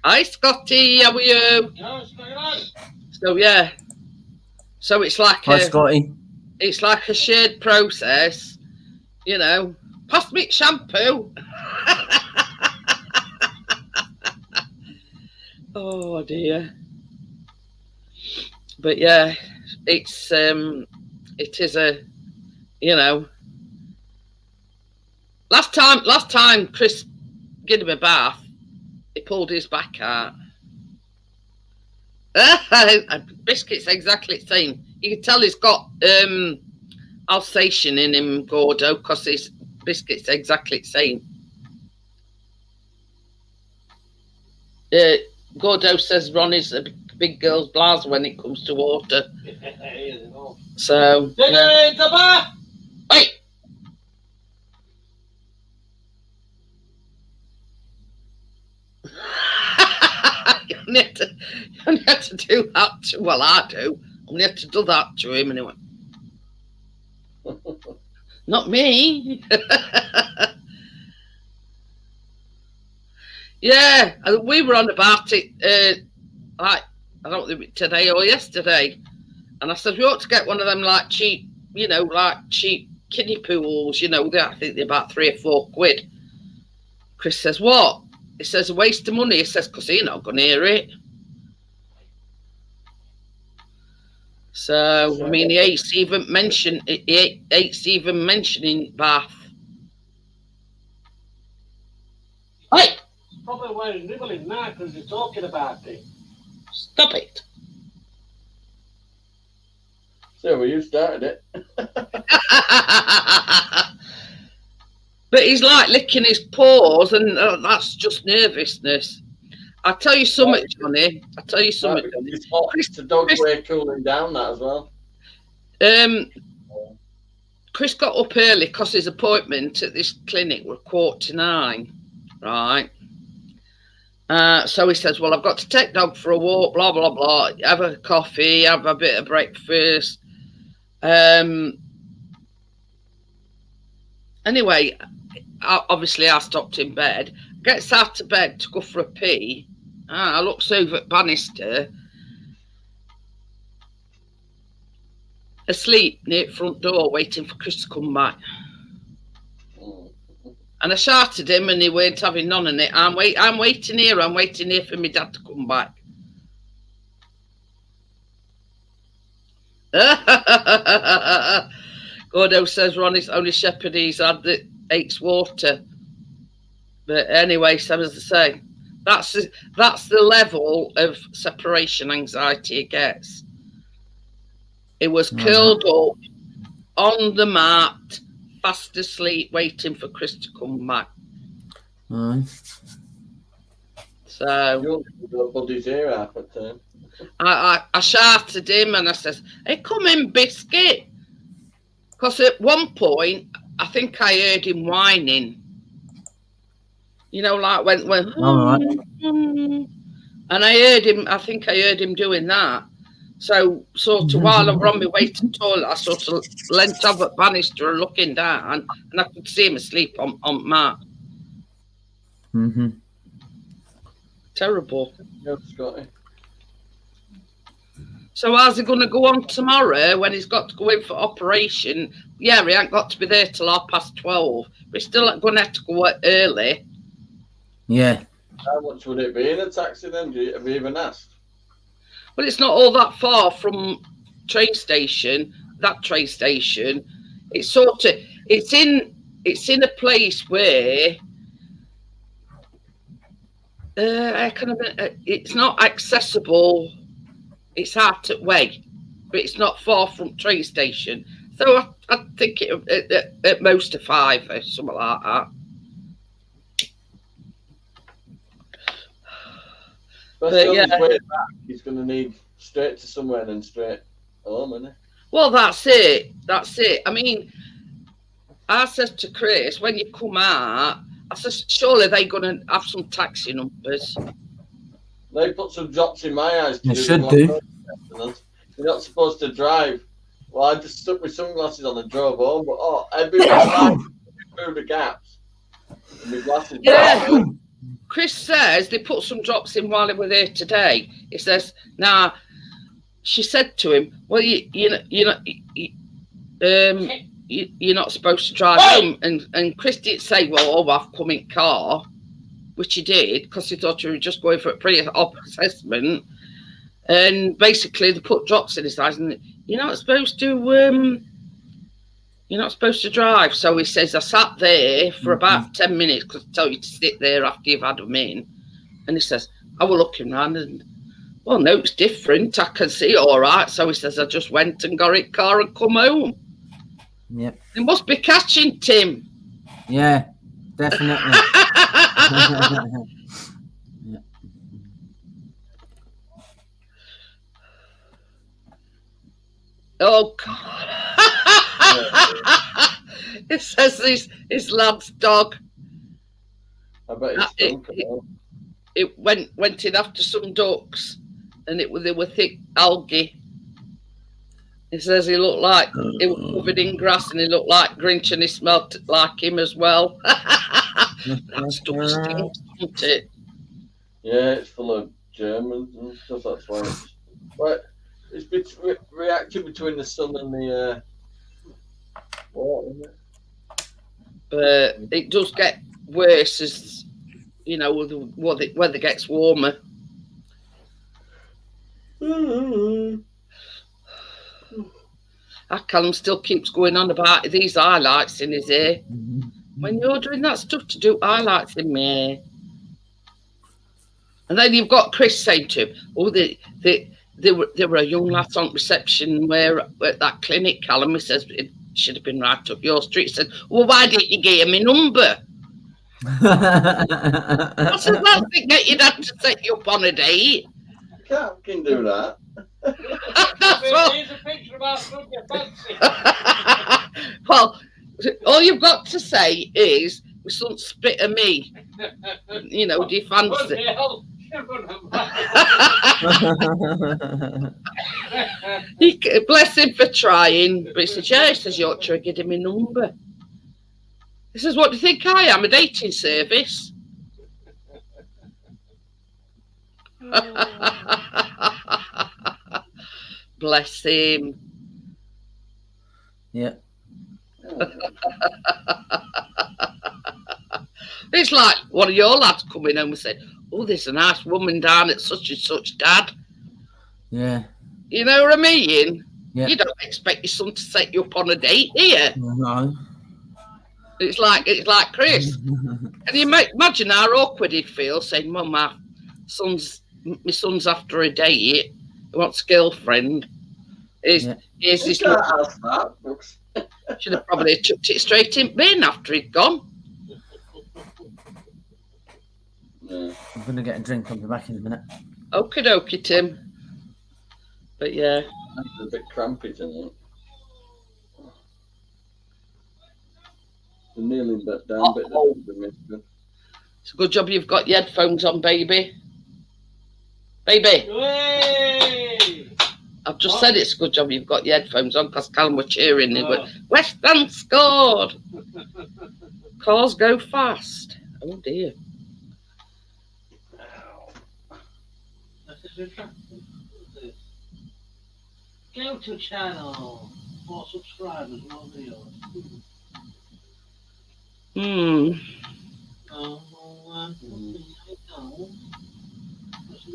Hi Scotty, how are you? So yeah. So it's like Hi Scotty. It's like a shared process, Pass me shampoo. Oh dear. But yeah, it is a, last time Chris gave him a bath, he pulled his back out. Biscuit's exactly the same. You can tell he's got Alsatian in him, Gordo, because his Biscuit's exactly the same. Gordo says Ronnie's a big girl's blouse when it comes to water. So. Yeah. Hey! You only had to do that to, well, I do. I only had to do that to him and he went, not me. Yeah, we were on about it, like, I don't think today or yesterday. And I said, we ought to get one of them, like, cheap, you know, like cheap kiddie pools, you know, I think they're about £3 or £4. Chris says, what? He says, a waste of money. He says, because he's not going to hear it. So, I mean, he hates even mentioning bath. Hey! Probably why he's nibbling now because you're talking about it. Stop it. So, well, you started it. But he's like licking his paws, and that's just nervousness. I'll tell you something, Johnny. I'll tell you something. It's hot. The dog's way cooling down that as well. Chris got up early because his appointment at this clinic was 8:45, right? So he says, well, I've got to take dog for a walk, blah, blah, blah, have a coffee, have a bit of breakfast. Anyway, obviously I stopped in bed, gets out of bed to go for a pee. I looks over at Bannister, asleep near the front door, waiting for Chris to come back. And I shouted him and he weren't having none of it. I'm waiting here for my dad to come back. Gordo says Ronnie's only shepherd he's had that hates water. But anyway, so as I say, that's the level of separation anxiety it gets. It was curled up on the mat, fast asleep, waiting for Chris to come back. So Buddy's ear half at time. I shouted him and I says, hey, come in, biscuit. Because at one point, I think I heard him whining. You know, like when and I think I heard him doing that. So sort of while I was on my way to the toilet, I sort of leant over at Bannister and looking down, and I could see him asleep on mat. Terrible. Yep, Scotty. So how's he going to go on tomorrow when he's got to go in for operation? Yeah, he ain't got to be there till 12:30, but he's still going to have to go early. Yeah. How much would it be in a taxi then? Have you even asked? Well, it's not all that far from train station. That train station, it's sort of it's in a place where it's not accessible. It's out of way, but it's not far from train station. So I think it at most a £5 or something like that. But yeah, way back, he's going to need straight to somewhere and then straight home, isn't he? Well, that's it. That's it. I mean, I said to Chris, when you come out, I said, surely they're going to have some taxi numbers. They put some drops in my eyes. They should do. You're not supposed to drive. Well, I just stuck my sunglasses on and drove home, but everyone through the gaps. And my glasses. Yeah. Chris says they put some drops in while they were there today. He says, now, she said to him, well, you're not supposed to drive home. And Chris did say, well, I've come in car, which he did, because he thought he was just going for a pre-op assessment. And basically, they put drops in his eyes, and you're not supposed to drive. So he says, I sat there for about 10 minutes because I tell you to sit there after you've had them in. And he says, I was looking around and, well, no, it's different. I can see all right. So he says, I just went and got in car and come home. Yep. They must be catching Tim. Yeah, definitely. Oh God! It says his lad's dog. I bet it's stunk. It went in after some ducks, and they were thick algae. He says he looked like he was covered in grass, and he looked like Grinch, and he smelled like him as well. That stuff stinks, doesn't it? Yeah, it's full of Germans and stuff. That's why it's reacting between the sun and the water, isn't it? But it does get worse as you know the weather gets warmer. Callum still keeps going on about these highlights in his ear. When you're doing that stuff to do highlights in my ear. And then you've got Chris saying to him, oh, there were a young lad on reception where at that clinic, Callum, he says it should have been right up your street. He said, well, why didn't you give him my number? I said, well, I think that you'd have to set you up on a date. Can do that. Here's a picture about something fancy. Well, all you've got to say is, we shouldn't spit at me. You know, do you fancy? Bless him for trying. But he says, yeah, he says, you ought to give him my number. He says, what do you think I am, a dating service? Bless him. Yeah. It's like one of your lads coming home and said, oh, there's a nice woman down at such and such, Dad. Yeah. You know what I mean? Yeah. You don't expect your son to set you up on a date here. No. It's like Chris. Can you imagine how awkward he'd feel saying, Mum, my son's after a date. He wants a girlfriend. Here's this should have probably chucked it straight in bin after he'd gone. Yeah. I'm going to get a drink. I'll be back in a minute. Okie dokie, Tim. But yeah. That's a bit crampy tonight. The kneeling bit down bit. It's a good job you've got your headphones on, baby. Baby. Hey! I've just said it's a good job you've got your headphones on because Callum were cheering. He went, West Ham scored. Cars go fast. Oh dear. Go to channel. 4 subscribers, 1 video. We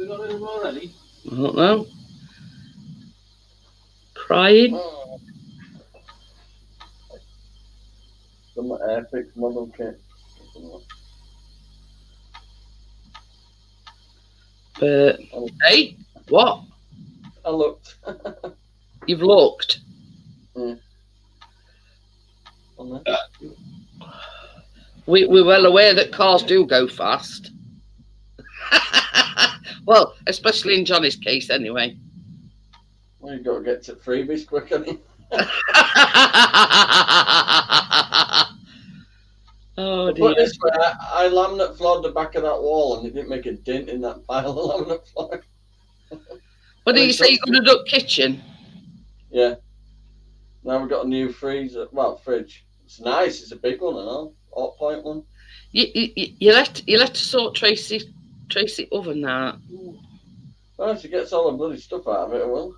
got rid of them already? I don't know. Crying. Some Airfix model kit. But hey, what? I looked. You've looked. We're well aware that cars do go fast. Well, especially in Johnny's case, anyway. Well, you've got to get to freebies quick, haven't you? Oh dear. Put it this way, I laminate floored the back of that wall and it didn't make a dent in that pile of laminate floor. What did you say you're going to do kitchen? Yeah. Now we've got a new freezer, fridge. It's nice, it's a big one and all, 0.1. You let to sort Tracy oven that. Well, if she gets all the bloody stuff out of it, I will.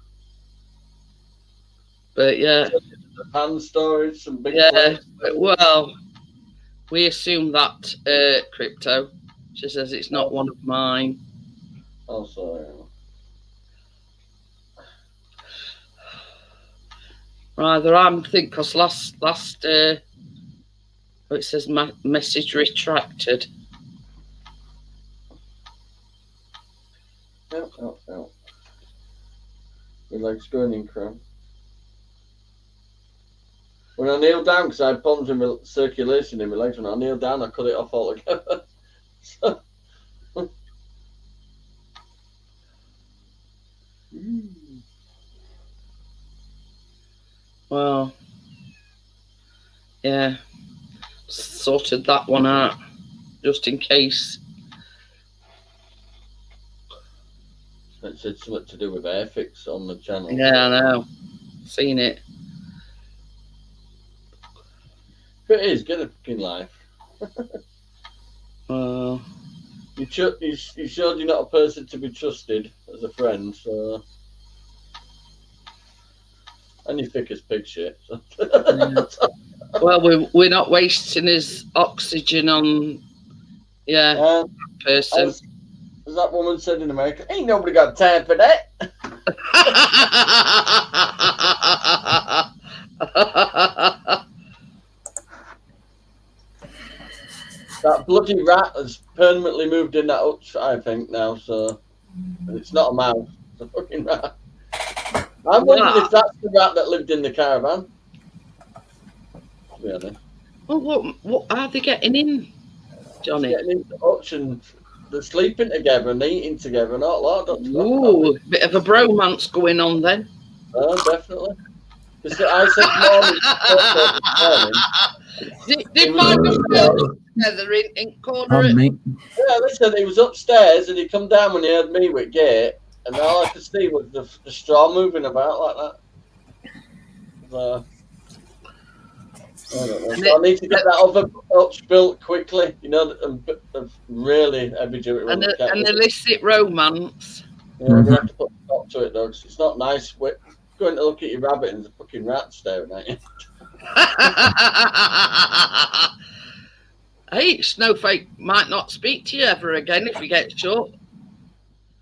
But yeah. The pan storage, some big plates. Well, we assume that Crypto. She says it's not one of mine. Oh, sorry. Rather, I'm thinking because last it says message retracted. No. My leg's going in cramp. When I kneel down, because I had problems with my circulation in my legs, when I kneel down, I cut it off altogether. So. Well, yeah, sorted that one out just in case. It said something to do with Airfix on the channel. Yeah, I know. Seen it. If it is, get a fucking life. Well, You showed you're not a person to be trusted as a friend, so. And you're thick as pig shit. So. yeah. Well, we're not wasting his oxygen on, person. As that woman said in America, ain't nobody got time for that. That bloody rat has permanently moved in that hutch, I think, now, so. And it's not a mouse, it's a fucking rat. I'm wondering if that's the rat that lived in the caravan. To be honest. Well, what are they getting in, Johnny? Getting into the hutch and they're sleeping together and eating together and all that. Ooh, bit of a bromance going on then. Oh, definitely. Because I said morning. Did Michael together in corner? Yeah, listen, he was upstairs and he come down when he heard me with gate, and all I could see was the straw moving about like that. So, I don't know. So I need to get that other hutch built quickly, you know, and really heavy duty. An illicit romance. Yeah, we have to put a stop to it, though, 'cause it's not nice going to look at your rabbit and there's a fucking rat staring at you. Hey, Snowflake might not speak to you ever again if you get shot.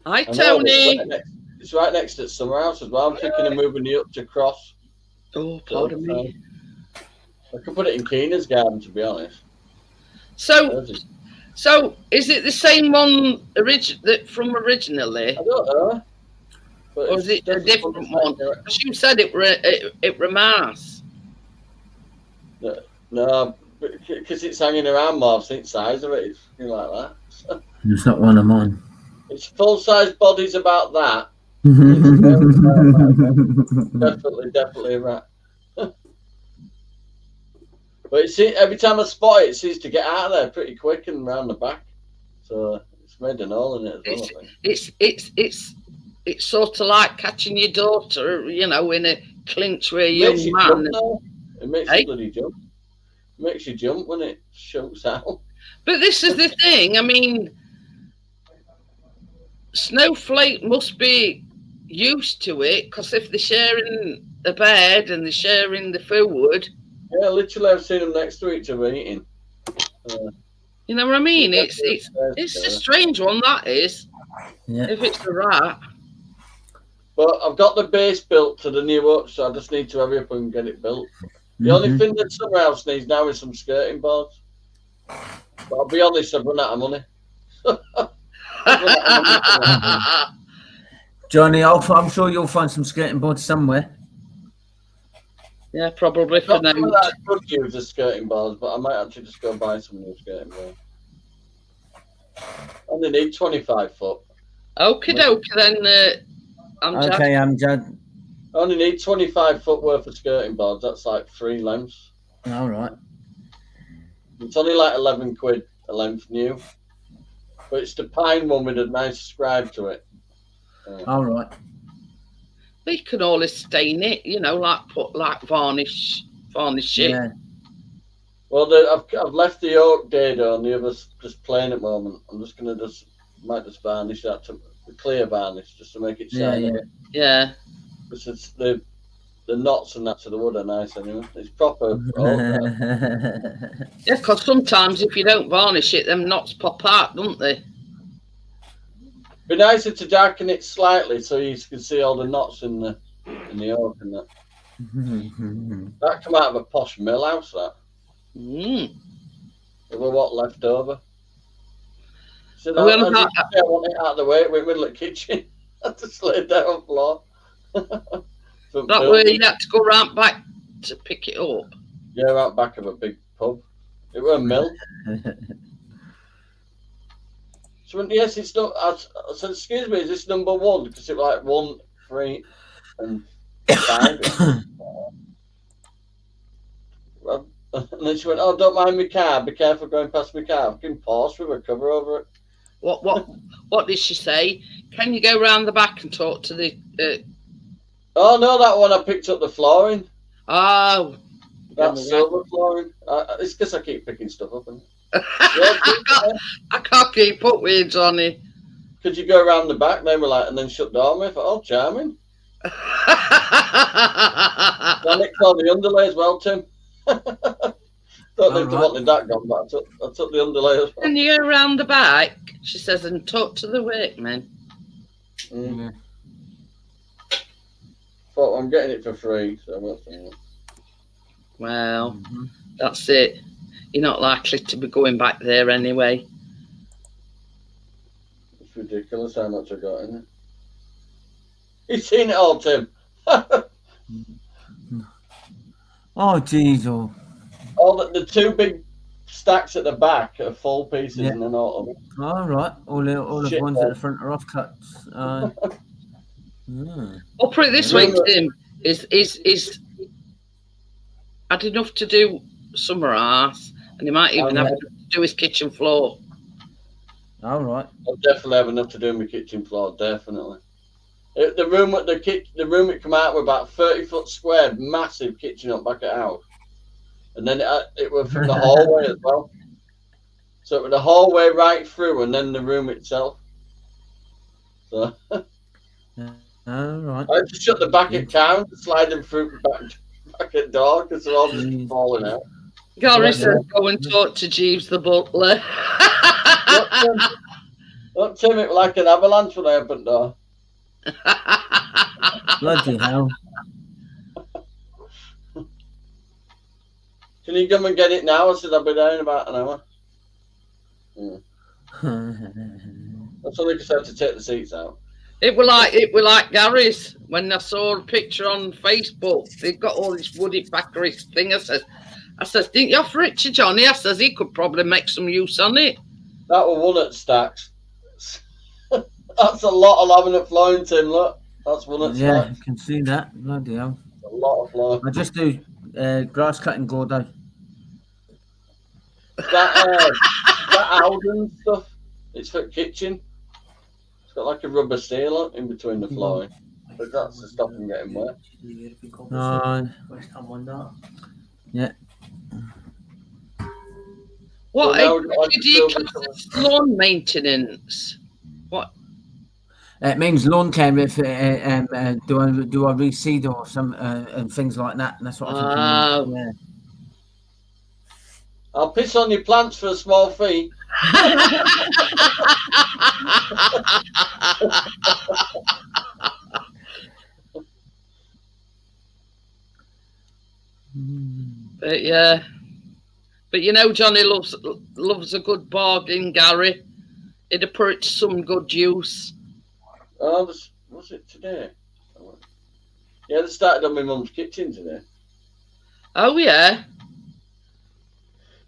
Hi, Know, Tony. It's right next to the summer house as well. I'm thinking of moving you up to Cross. Oh, pardon me. I could put it in Keenan's garden, to be honest. So is it the same one from originally? I don't know. But Or is it a different one? Because you said it were Mars. No, because it's hanging around more. I've seen the size of it. It's like that. So, It's not one of mine. its full-size body's about that. Definitely a rat. But you see, every time I spot it, it seems to get out of there pretty quick and round the back. So it's made an hole in it as well, I think. It's sort of like catching your daughter, you know, in a clinch with a young man. It makes you bloody jump. It makes you jump when it shoots out. But this is the thing. I mean, Snowflake must be used to it, because if they're sharing a bed and they're sharing the food. Yeah, literally, I've seen them next to each other eating. You know what I mean? It's a strange one, that is. Yeah. If it's a rat. But I've got the base built to the new hutch, so I just need to hurry up and get it built. The only thing that summer house needs now is some skirting boards. But I'll be honest, I've run out of money. Johnny, I'm sure you'll find some skating boards somewhere. Yeah, probably for now. I could use the skirting boards, but I might actually just go buy some new skirting boards. I only need 25 foot. Okie dokie then, Amjad. Okay, Amjad. I only need 25 foot worth of skirting boards. That's like 3 lengths. All right. It's only like 11 quid a length new. But it's the pine one with a nice scribe to it. All right. We can always stain it, you know, put varnish it. Yeah. Well, I've left the oak dado and the others just plain at the moment. I'm just gonna might just varnish that to the clear varnish just to make it shiny. Yeah. Because the knots and that to the wood are nice anyway. It's proper. Yeah, because sometimes if you don't varnish it, them knots pop out, don't they? Be nicer to darken it slightly so you can see all the knots in the oak and that. That come out of a posh mill house, that. There were what left over. So I want it out of the way. We're in the middle of the kitchen. I just laid down on the floor. That way you had to go round back to pick it up. Yeah, right back of a big pub. It were a mill. So yes, it's not. I said, excuse me, is this number 1? Because it was like 1, 3, and 5. And then she went, "Oh, don't mind my car. Be careful going past my car." Fucking Porsche with a cover over it. What did she say? Can you go round the back and talk to the? Oh no, that one I picked up the flooring. Oh, That's silver flooring. It's because I keep picking stuff up. And I can't keep up with you, Johnny. could you go around the back? They were like, and then shut down me. I thought, oh, charming. Panic on the underlay as well, Tim. Don't think to wanting that gone, but I took the underlay as well. Can you go round the back? She says, and talk to the workmen. Mm. Thought I'm getting it for free, so what's that? Well, that's it. You're not likely to be going back there anyway. It's ridiculous how much I got in it. You've seen it all, Tim. Oh, jeez. Oh. All the two big stacks at the back are full pieces, and then all of them. All right. All the Shit, ones at the front are off cuts. I'll put it this way, Tim. Is had enough to do summer arse, and he might even have enough to do his kitchen floor. All right. I'll definitely have enough to do my kitchen floor. Definitely. The room it come out with about 30-foot square, massive kitchen up back at house, and then it was from the hallway as well. So it was the hallway right through, and then the room itself. So All right. I had to shut the back at car and slide them through the back at door because they're all just falling out. Gary says, "Go and talk to Jeeves the butler." Look, Tim, it was like an avalanche when I opened the door. Bloody hell. Can you come and get it now? I said I'll be there in about an hour. That's only because I had to take the seats out. It were like Gary's when I saw a picture on Facebook. They've got all this woody factory thing. I says, didn't you offer it to Johnny? I says he could probably make some use on it. That was one at Stacks. That's a lot of laminate flooring, Tim. Look, that's one at Stacks. Yeah, you can see that. Bloody hell. A lot of floor. I just do grass cutting Gordo. That Alden stuff. It's for kitchen. It's got like a rubber seal in between the flooring, but that's to stop them getting wet. Yeah. What So now do you class as lawn maintenance? What? It means lawn care if do I reseed or some and things like that. And that's what I think. Yeah. I'll piss on your plants for a small fee. But yeah, but you know, Johnny loves a good bargain, Gary. He'd have put it to some good use. Oh, was it today? Yeah, they started on my mum's kitchen today. Oh yeah.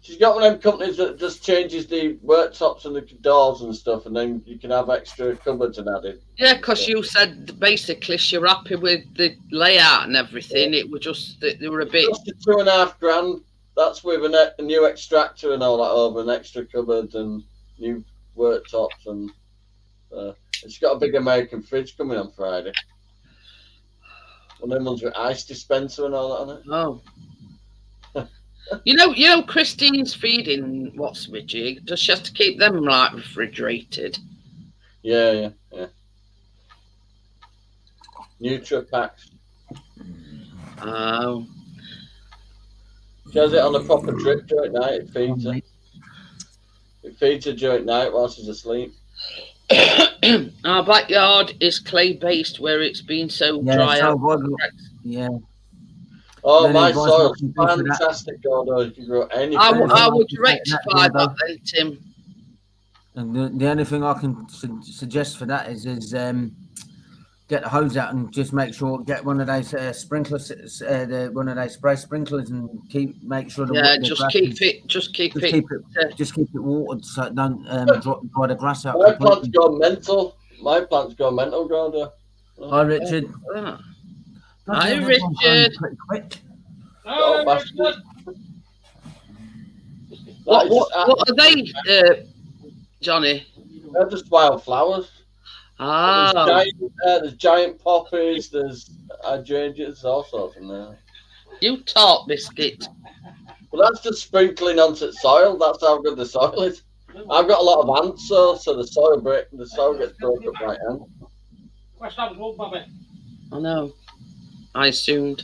She's got one of them companies that just changes the worktops and the doors and stuff, and then you can have extra cupboards and added. Yeah, because you said basically you're happy with the layout and everything. It was just that they were a bit. Just $2.5 grand. That's with a new extractor and all that over, and extra cupboards and new worktops, and she's got a big American fridge coming on Friday. One of them ones with ice dispenser and all that on it. Oh. You know, Christine's feeding what's with jig. Does she have to keep them like refrigerated? Yeah. Nutra packs. Oh. She has it on a proper drip during night. It feeds her. It feeds her during night while she's asleep. Our backyard is clay based, where it's been so dry. Yeah. Oh, Then my it was soil's nothing good for fantastic, Gordo. You can grow anything. I would rectify that then, Tim. And the only thing I can suggest for that is get the hose out and just make sure get one of those sprinklers, one of those spray sprinklers, and make sure. Just keep it watered so it don't dry the grass out. My plant's gone mental. Gordo. Hi, Richard. Hi, Richard. Pretty quick. Oh, Richard. What are they, Johnny? They're just wild flowers. Ah, There's giant poppies, there's hydrangeas, all sorts in there. you talk, Biscuit. Well, that's just sprinkling onto the soil. That's how good the soil is. I've got a lot of ants, so the soil gets broken up by ants. What's that one, Bobby? I know. I assumed.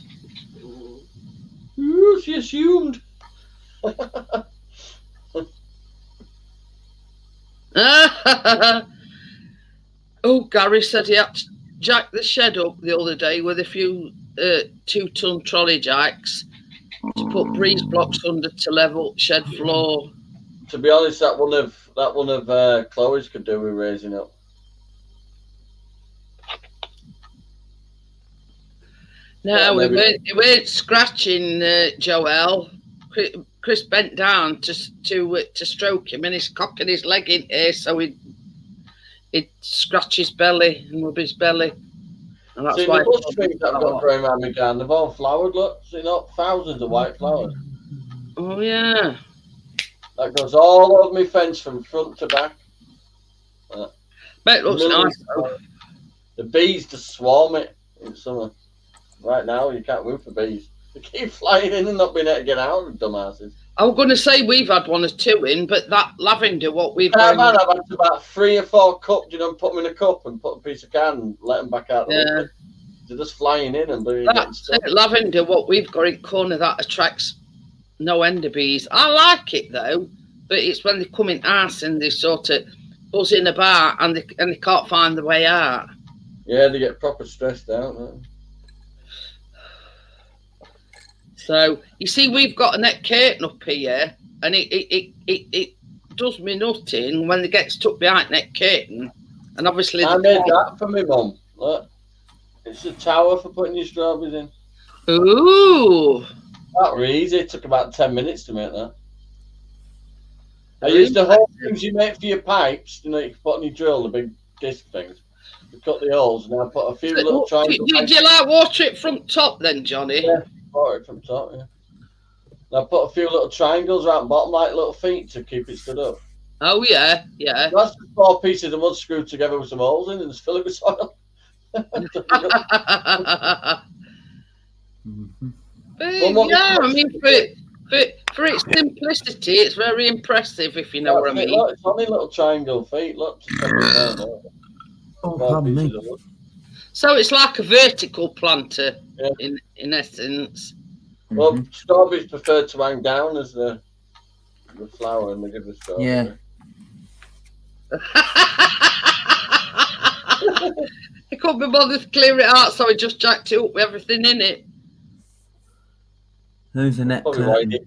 Ooh, she assumed. Oh, Gary said he had to jack the shed up the other day with a few 2-ton trolley jacks to put breeze blocks under to level shed floor. To be honest, that one of Chloe's could do with raising up. No, Well, we weren't scratching, Joel. Chris bent down to stroke him, and he's cocking his leg in here, so he'd scratch his belly and rub his belly. And that's See, why the bush trees that I've got growing around my garden, they've all flowered, look. See, not thousands of white flowers. Oh, yeah. That goes all over my fence from front to back. Bet it looks nice, though. The bees just swarm it in summer. Right now, you can't move for bees. They keep flying in and not being able to get out, dumbasses. I was going to say we've had 1 or 2 in, but that lavender, what we've I've done. had about 3 or 4 cups, you know, put them in a cup and put a piece of can and let them back out. Yeah. They're just flying in and doing Lavender, what we've got in corner, that attracts no end of bees. I like it though, but it's when they come in arse and they sort of buzzing about and they can't find the way out. Yeah, they get proper stressed out. Don't they? So you see, we've got a net curtain up here, and it does me nothing when they get stuck behind net curtain, and obviously I made that for my mum. Look, it's a tower for putting your strawberries in. Ooh, That was easy. It took about 10 minutes to make that. I used the whole things you make for your pipes. You know, you can put on your drill, the big disc things. You cut the holes, and I put a few little triangles. Did you like water it from top then, Johnny? Yeah. It from top, yeah. And I put a few little triangles around the bottom, like little feet, to keep it stood up. Oh yeah, yeah. That's just 4 pieces of mud screwed together with some holes in and just fill it with soil. But, yeah, I mean, for its simplicity, it's very impressive, if you know what I mean. Look, it's only little triangle feet. Look, pardon me. So it's like a vertical planter, yeah. in essence. Well, strawberries prefer to hang down as the flower, and they give the strawberry. Yeah. He couldn't be bothered to clear it out, so he just jacked it up with everything in it. Who's the net Probably why curtain?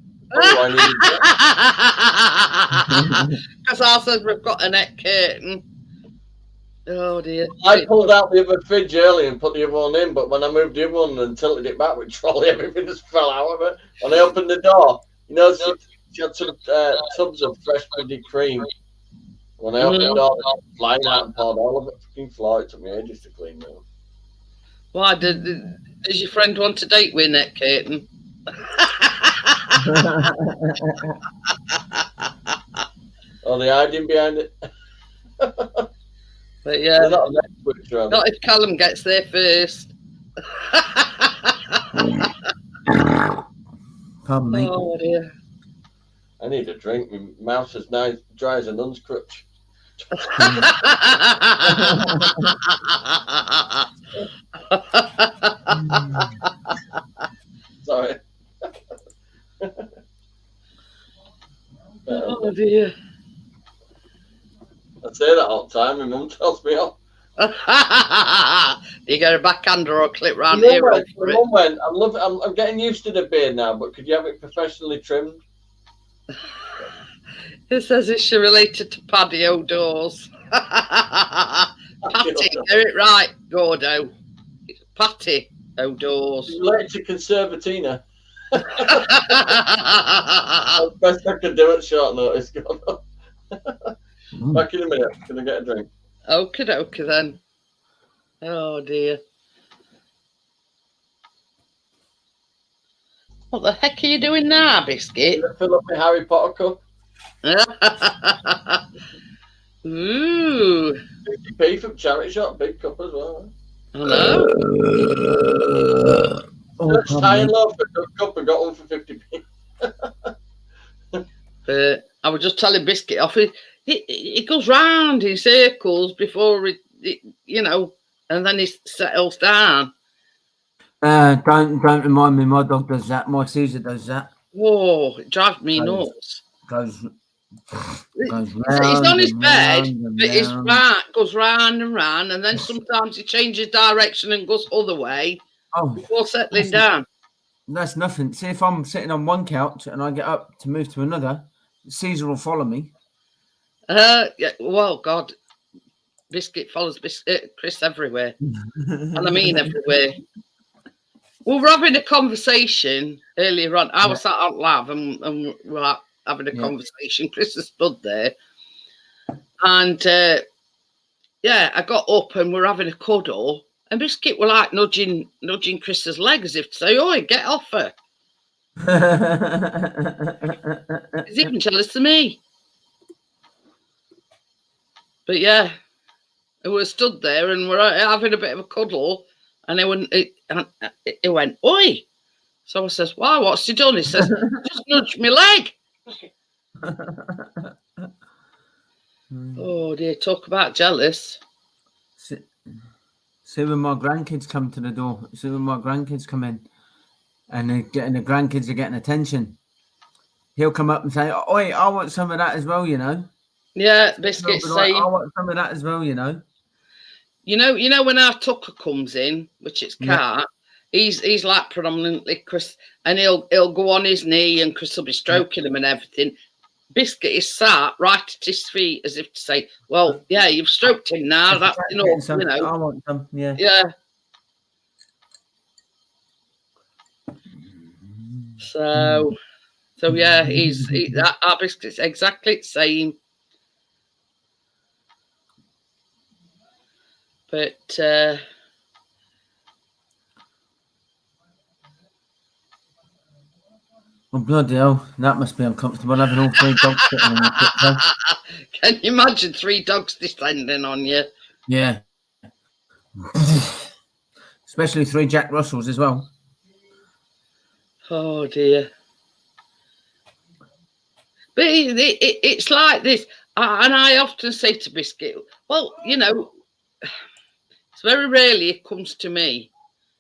Because I said we've got a net curtain. Oh dear. I pulled out the other fridge early and put the other one in, but when I moved the other one and tilted it back with trolley, everything just fell out of it. When I opened the door, you know, she had some tubs of fresh bloody cream. When I opened the door, it was flying out and poured all of it. Fucking floor. It took me ages to clean them. Why does your friend want to date with net curtain? Oh, the hiding behind it. But yeah, not if Callum gets there first. Pardon me. Oh dear. I need a drink. My mouth's as nice, dry as a nun's crutch. Sorry. Oh dear. I say that all the time. My mum tells me off. You get a backhander or a clip round My here. mum went, I'm getting used to the beard now, but could you have it professionally trimmed? It says is she related to Paddy O'Doors? Patty, get it right, Gordo. It's Patty O'Doors. She's related to Conservatina. That's the best I could do at short notice. Back in a minute. Can I get a drink? Okie dokie then. Oh dear. What the heck are you doing now, Biscuit? Fill up my Harry Potter cup. Ooh, 50p from charity shop, big cup as well. I know. Searched pardon high me. and low for a cup and got one for 50p. But I was just telling Biscuit off. It goes round in circles before it, you know, and then it settles down. Don't remind me. My dog does that. My Caesar does that. Whoa, it drives me Goes- nuts. Goes He's round on his and bed, round and but his round. goes round and round, and then sometimes he changes direction and goes other way Oh, before settling down. that's nothing. See, if I'm sitting on one couch and I get up to move to another, Caesar will follow me. Yeah, well, God, Biscuit follows Chris everywhere, and I mean everywhere. We were having a conversation earlier on. I was sat out loud and we were having a conversation. Chris has stood there. And I got up and we're having a cuddle. And Biscuit were like nudging Chris's leg as if to say, "Oi, get off her." He's even jealous of me. But yeah, we were stood there and we're having a bit of a cuddle. And it went, "Oi." So I says, "Why? What's he done?" He says, "Just nudged my leg." Oh dear, talk about jealous. See when my grandkids come to the door. See when my grandkids come in, and the grandkids are getting attention. He'll come up and say, "Oi, I want some of that as well," you know. Yeah, Biscuit's saying, "I want some of that as well," you know. You know when our Tucker comes in, which it's Cat, he's like predominantly Chris, and he'll go on his knee and Chris will be stroking him and everything. Biscuit is sat right at his feet as if to say, "Well, yeah, you've stroked him now. That's enough." You know. I want some. Yeah. Yeah. So yeah, our Biscuit's exactly the same. But oh bloody hell, that must be uncomfortable having all three dogs sitting on your tiptoe. Can you imagine 3 dogs descending on you? Yeah. Especially 3 Jack Russells as well. Oh dear. But it's like this, and I often say to Biscuit, "Well, you know, it's very rarely it comes to me.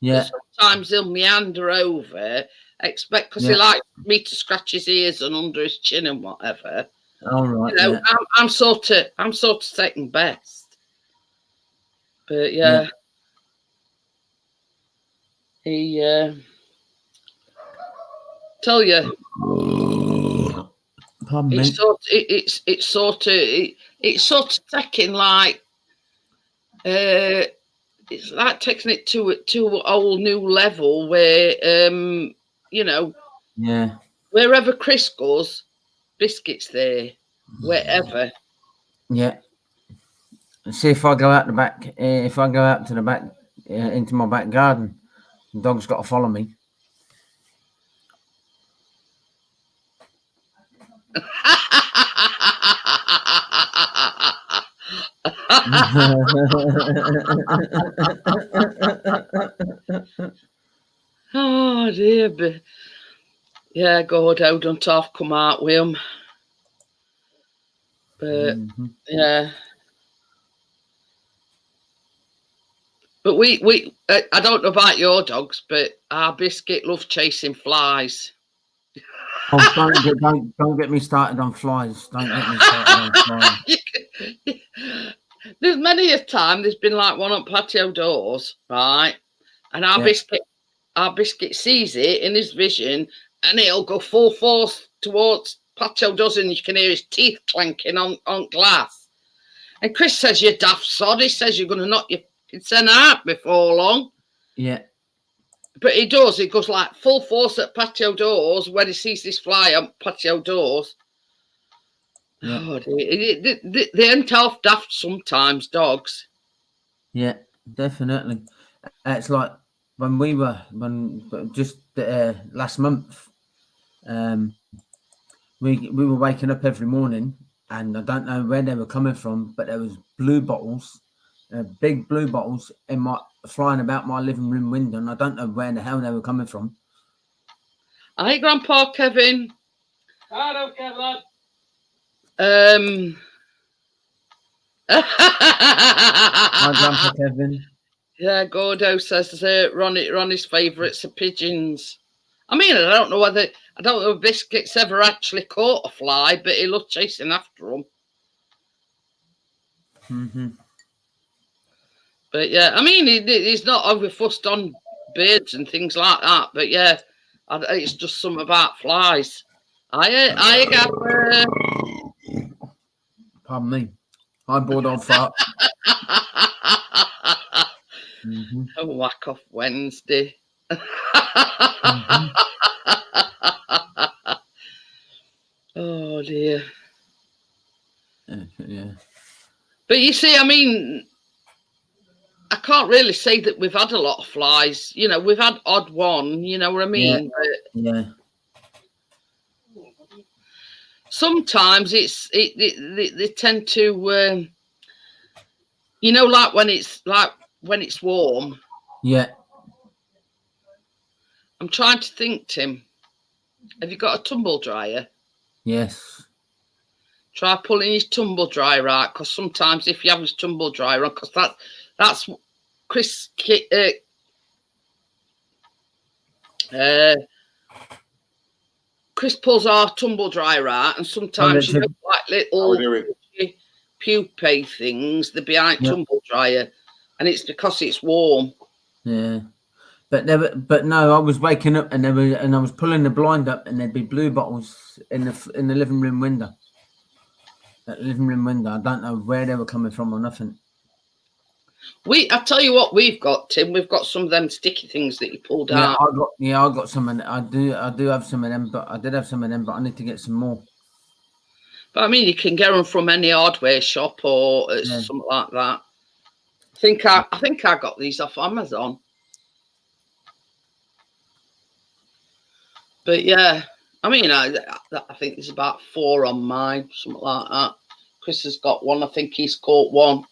Yeah. Sometimes he'll meander over, because he likes me to scratch his ears and under his chin and whatever. All right. You know, I'm sort of second best. But yeah. He tell you, it's sort of taking like it's like taking it to a whole new level where you know, wherever Chris goes, Biscuit's there, wherever. Yeah. See, if I go out the back, if I go out to the back into my back garden, the dog's got to follow me. Oh dear, but yeah, God, how don't I've come out with him. But yeah. But we I don't know about your dogs, but our Biscuit loves chasing flies. Oh, don't get me started on flies. Don't get me started on flies. There's many a time there's been like one on patio doors, right? And our Biscuit sees it in his vision, and he'll go full force towards patio doors, and you can hear his teeth clanking on glass. And Chris says, "You daft sod." He says, "You're going to knock your consent out before long." Yeah. But he does. He goes like full force at patio doors when he sees this fly on patio doors. Yeah. Oh, they ain't half daft sometimes, dogs. Yeah, definitely. It's like when just last month, we were waking up every morning, and I don't know where they were coming from, but there was blue bottles, big blue bottles flying about my living room window, and I don't know where the hell they were coming from. Hi, Grandpa Kevin. Hello, Kevin. My Grandpa Kevin. Yeah, Gordo says Ronnie's favourites are pigeons. I mean, I don't know if Biscuit's ever actually caught a fly, but he loves chasing after them. Mm-hmm. But yeah, I mean, he's not overfussed on birds and things like that. But yeah, it's just something about flies. I gather. Pardon me. I bored old fart. Mm-hmm. A whack off Wednesday. Mm-hmm. Oh dear. Yeah. But you see, I mean, I can't really say that we've had a lot of flies. You know, we've had odd one. You know what I mean? Yeah. Sometimes they tend to, you know, like when it's warm. Yeah. I'm trying to think, Tim. Have you got a tumble dryer? Yes. Try pulling your tumble dryer out, because sometimes if you have a tumble dryer on, because that's Chris. Chris pulls our tumble dryer out, and sometimes you know, like little pupae things, they're behind tumble dryer, and it's because it's warm. Yeah. But no, I was waking up and I was pulling the blind up, and there'd be blue bottles in the living room window. That living room window. I don't know where they were coming from or nothing. I tell you what, we've got, Tim. We've got some of them sticky things that you pulled out. I got some, and I do have some of them. But I did have some of them, but I need to get some more. But I mean, you can get them from any hardware shop or something like that. I think I got these off Amazon. But yeah, I mean, I think there's about 4 on mine, something like that. Chris has got one. I think he's caught one.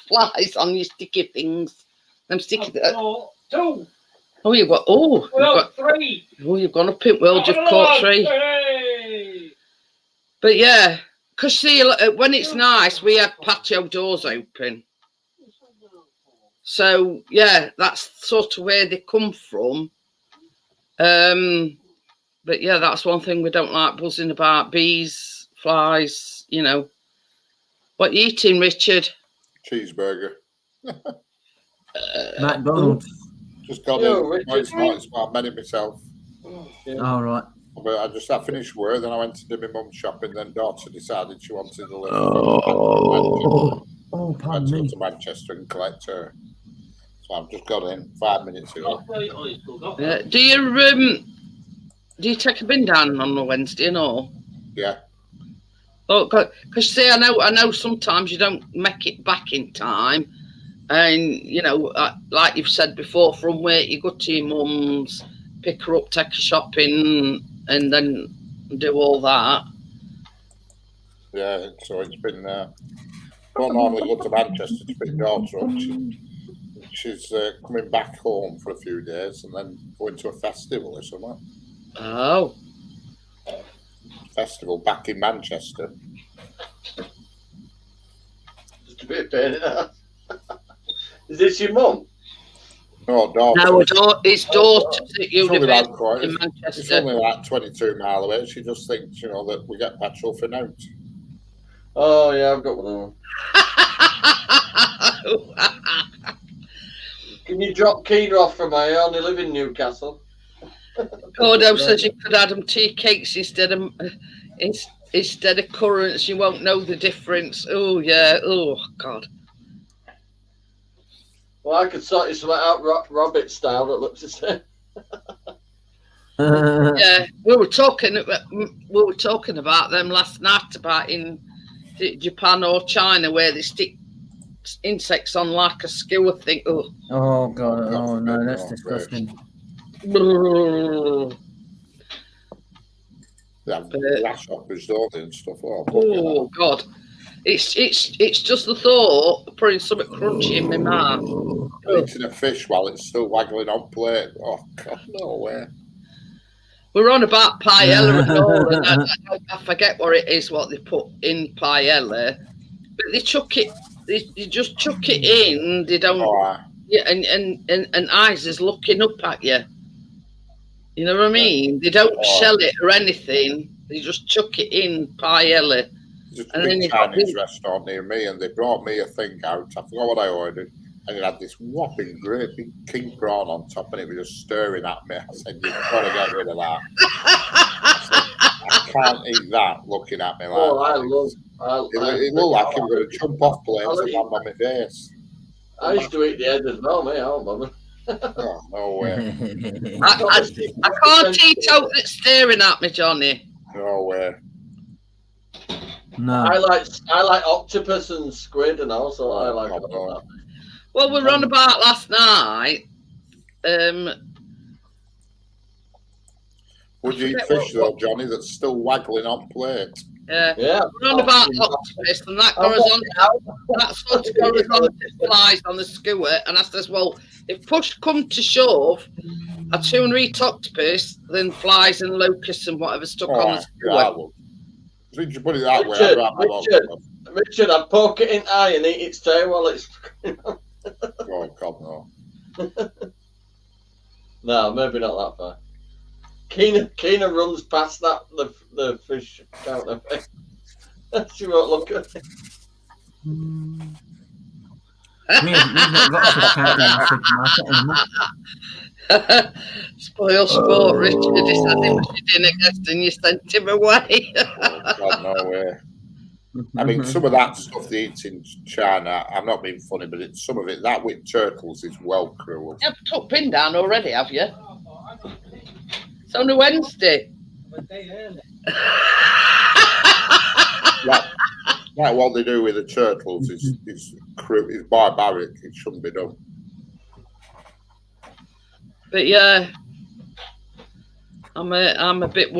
Flies on your sticky things. Them sticky. 2. Oh, you've got. Oh, well, 3. Oh, you've gone up it. Well, you've caught 3. Hey. But yeah, because see, when it's nice, we have patio doors open. So yeah, that's sort of where they come from. But yeah, that's one thing we don't like buzzing about: bees, flies. You know, what you eating, Richard? Cheeseburger. McDonald's. Just got it. It's not many myself. All right. But I finished work, then I went to do my mum's shopping. Then daughter decided she wanted to live. Pardon me. Go to Manchester and collect her. So I've just got in 5 minutes ago. Do you take a bin down on a Wednesday and all? Yeah. Oh, because see, I know sometimes you don't make it back in time, and you know, like you've said before, from where you go to your mum's, pick her up, take her shopping, and then do all that. Yeah, so it's been. I don't normally go to Manchester to pick daughter up. She's coming back home for a few days and then going to a festival or something. Oh. Festival back in Manchester. Just a bit of pain in the ass. Is this your mum? No, daughter. No, it's daughter at university in Manchester. It's only like 22 miles away. She just thinks, you know, that we get petrol for now. Oh, yeah, I've got one of them. Can you drop Keena off for me? I only live in Newcastle. Gordo says you could add them tea cakes instead of currants. You won't know the difference. Oh, yeah. Oh, God. Well, I could sort you something out Robert style that looks the same. Yeah, we were talking about them last night, about in Japan or China where they stick insects on like a skewer thing. Oh God! Oh no, that's disgusting. They have grasshoppers, don't they, and stuff. Oh God, it's just the thought of putting something crunchy in my mouth. Eating a fish while it's still waggling on plate. Oh God, no way. We're on about paella and all, and I forget what it is, what they put in paella, but they chuck it. They just chuck it in. They don't. Yeah, and eyes is looking up at you. You know what I mean? They don't shell it or anything. They just chuck it in paella. There's a big Chinese restaurant near me, and they brought me a thing out. I forgot what I ordered, and it had this whopping great big king prawn on top, and it was just staring at me. I said, "You've got to get rid of that." I can't eat that looking at me like that. It looked like it was going to jump off planes and land on my face. I used to eat the head as well, mate. I don't bother. Oh, no way. I can't eat out that's staring at me, Johnny. No way. No. I like octopus and squid, and also I like all that. Well, we were on about last night. Would you eat fish though, Johnny, that's still waggling on plate? Yeah. We're on about octopus, and that horizontal flies on the skewer. And I says, well, if push come to shove, I'd sooner eat octopus than flies and locusts and whatever stuck on the skewer. Since you put it that way, Richard, I'd poke it in eye and eat its tail while it's. Oh God, no. No, maybe not that far. Keena runs past the fish counter. She won't look at it. We've not got fish counter in the supermarket anymore. Spoil sport, Richard. He said he was your dinner guest and you sent him away. Oh God, no way. I mean, some of that stuff they eat in China, I'm not being funny, but some of it, that with turtles is well cruel. You've took pin down already, have you? It's only Wednesday. Like what they do with the turtles is barbaric. It shouldn't be done. But yeah, I'm a bit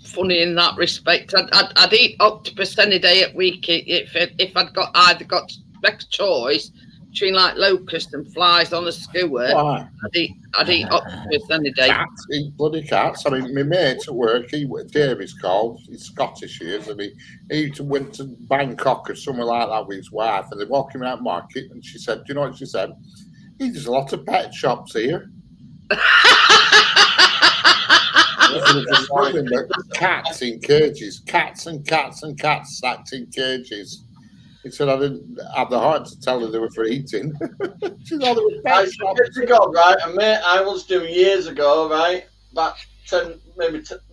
funny in that respect. I'd eat octopus any day at week if I'd either got next choice between like locusts and flies on a skewer. Why? I'd eat octopus any day. Cats, eat bloody cats. I mean, my mate at work, Davy's called, he's Scottish, he is, and he went to Bangkok or somewhere like that with his wife, and they're walking around market, and she said, do you know what she said? There's a lot of pet shops here. Cats in cages, cats stacked in cages. He said, I didn't have the heart to tell her they were for eating. She thought they were pet shops. Years ago, right, and mate, I was doing years ago, right, about 10,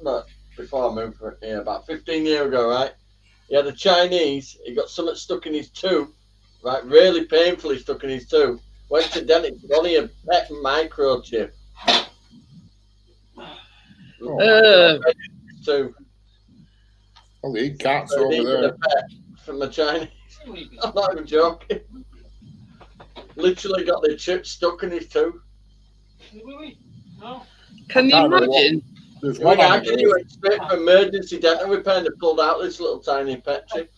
no, before I moved here, about 15 years ago, right, he had a Chinese, he got something stuck in his tooth, right, really painfully stuck in his tooth, went to dentist, only a pet microchip. Too. Well, they eat cats over there. From the Chinese. I'm not even joking. Literally got the chip stuck in his tooth. Can you imagine? How can you expect for emergency dental repair and they pulled out this little tiny pet chip?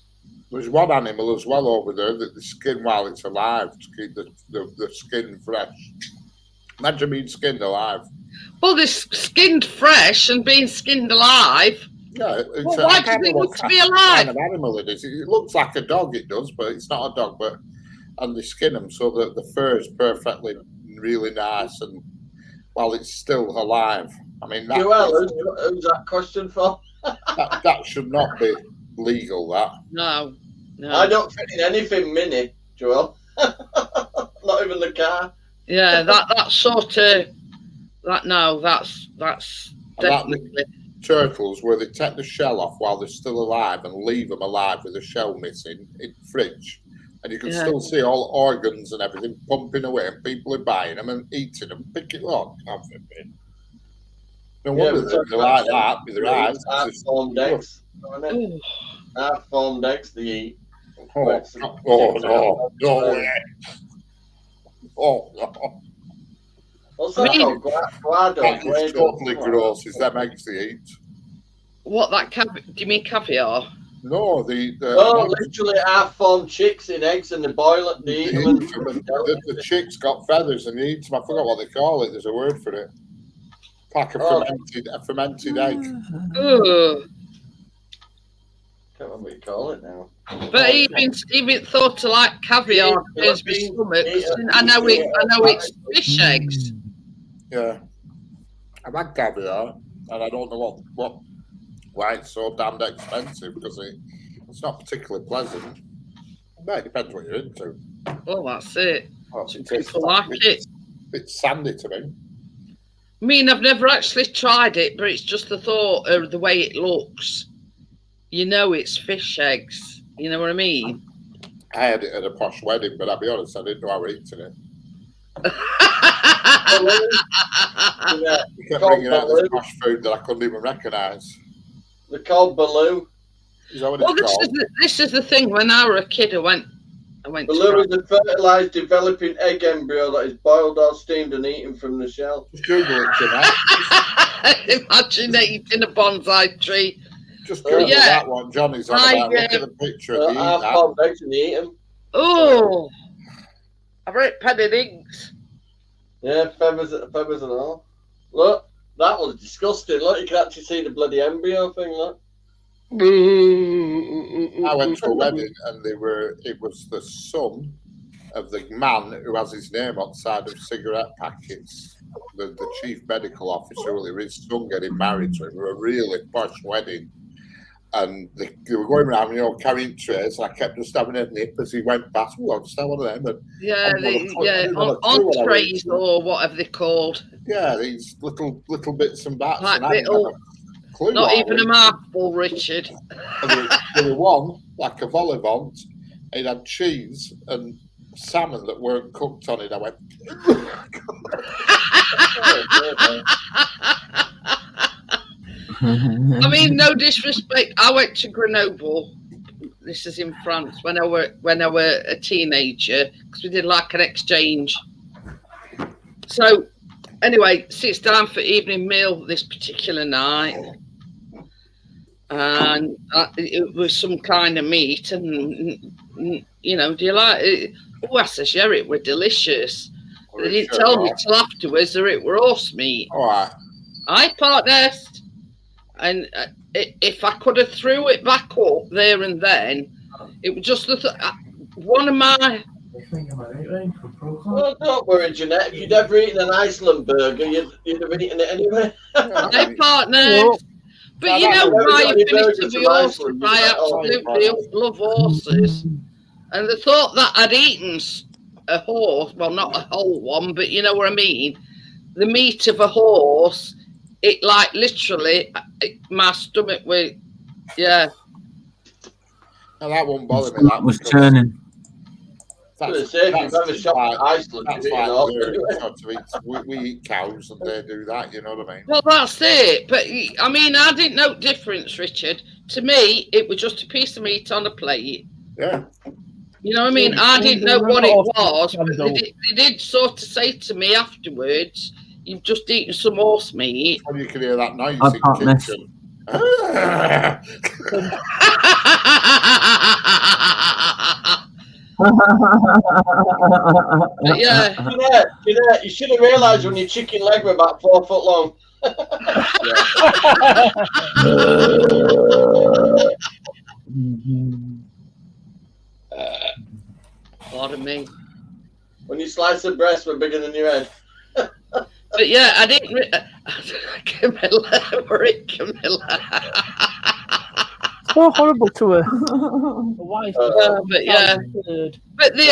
There's one animal as well over there that the skin while it's alive to keep the skin fresh. Imagine being skinned alive. Well, they're skinned fresh and being skinned alive. Yeah, why do they want to be alive? Kind of animal it is. It looks like a dog, it does, but it's not a dog. And they skin them so that the fur is perfectly, really nice, and while it's still alive. I mean, who's that question for? that should not be legal. That no. I don't fit in anything mini, Joel. Not even the car. Yeah, that's sort of that. No, that's definitely. Turtles where they take the shell off while they're still alive and leave them alive with the shell missing in the fridge, and you can still see all organs and everything pumping away, and people are buying them and eating them, picking up. No wonder they're like that with their eyes. Half-formed eggs. Half-formed eggs they eat. No. Oh no. What's that called? That is totally gross. Is them eggs they eat? What that do you mean caviar? No, the literally half-formed chicks in eggs, and they boil it. They eat them. the chicks got feathers and they eat them. I forgot what they call it. There's a word for it. Like a fermented egg. Ugh. Can't remember what you call it now. But even thought to like caviar turns my stomach. I know it's fish eggs. Yeah, I've had caviar, and I don't know why it's so damned expensive, because it's not particularly pleasant. But it depends what you're into. Well, that's it. Well, Some people like it. It's sandy to me. I mean, I've never actually tried it, but it's just the thought of the way it looks. You know, it's fish eggs. You know what I mean? I had it at a posh wedding, but I'll be honest, I didn't know I was eating it. You kept bringing out this posh food that I couldn't even recognise. They're called baloo. Is that what it's called? This is the thing. When I was a kid, I went. Baloo is a fertilised developing egg embryo that is boiled or steamed and eaten from the shell. Just Google it tonight. Imagine eating a bonsai tree. Just Google that one. Johnny's on about. Look at the picture of the half-formed eggs and they eat them. Oh, I've read pen and inks. Yeah, feathers and all. Look, that was disgusting. Look, you can actually see the bloody embryo thing. Look. I went to a wedding and it was the son of the man who has his name on the side of cigarette packets. The chief medical officer, his son getting married to him. It was a really posh wedding. And they were going around, carrying trays, and I kept just having a nip as he went past. Oh, I'll just have one of them. And entrees or whatever they're called. Yeah, these little bits and bats. Like and little, not even a mouthful, Richard. And there was one, like a vol au vent, it had cheese and salmon that weren't cooked on it. I went, I mean, no disrespect. I went to Grenoble. This is in France when I were a teenager, because we did like an exchange. So anyway, sits down for evening meal this particular night, and it was some kind of meat, and do you like it? Oh, I says, yeah, it were delicious. They didn't tell me till afterwards that it were horse meat. All right. I partners. And if I could have threw it back up there and then, it was just one of my. Well, don't worry, Jeanette. If you'd ever eaten an Iceland burger, you'd have eaten it anyway. My partner. But you know why you finished with the horses? I absolutely love horses. And the thought that I'd eaten a horse, well, not a whole one, but you know what I mean? The meat of a horse. It like literally, my stomach was, yeah. No, that won't bother me. That was turning. That's we eat cows and they do that. You know what I mean? Well, that's it. But I mean, I didn't know the difference, Richard. To me, it was just a piece of meat on a plate. Yeah. You know what I mean? I didn't know what it was, but they did sort of say to me afterwards, "You've just eaten some horse meat." Well, you can hear that noise in the kitchen. Yeah. You should have realised when your chicken leg were about 4 foot long. Pardon me. When you slice the breast, were bigger than your head. But yeah, I didn't. Camilla. So horrible to her. Wife. But yeah. But they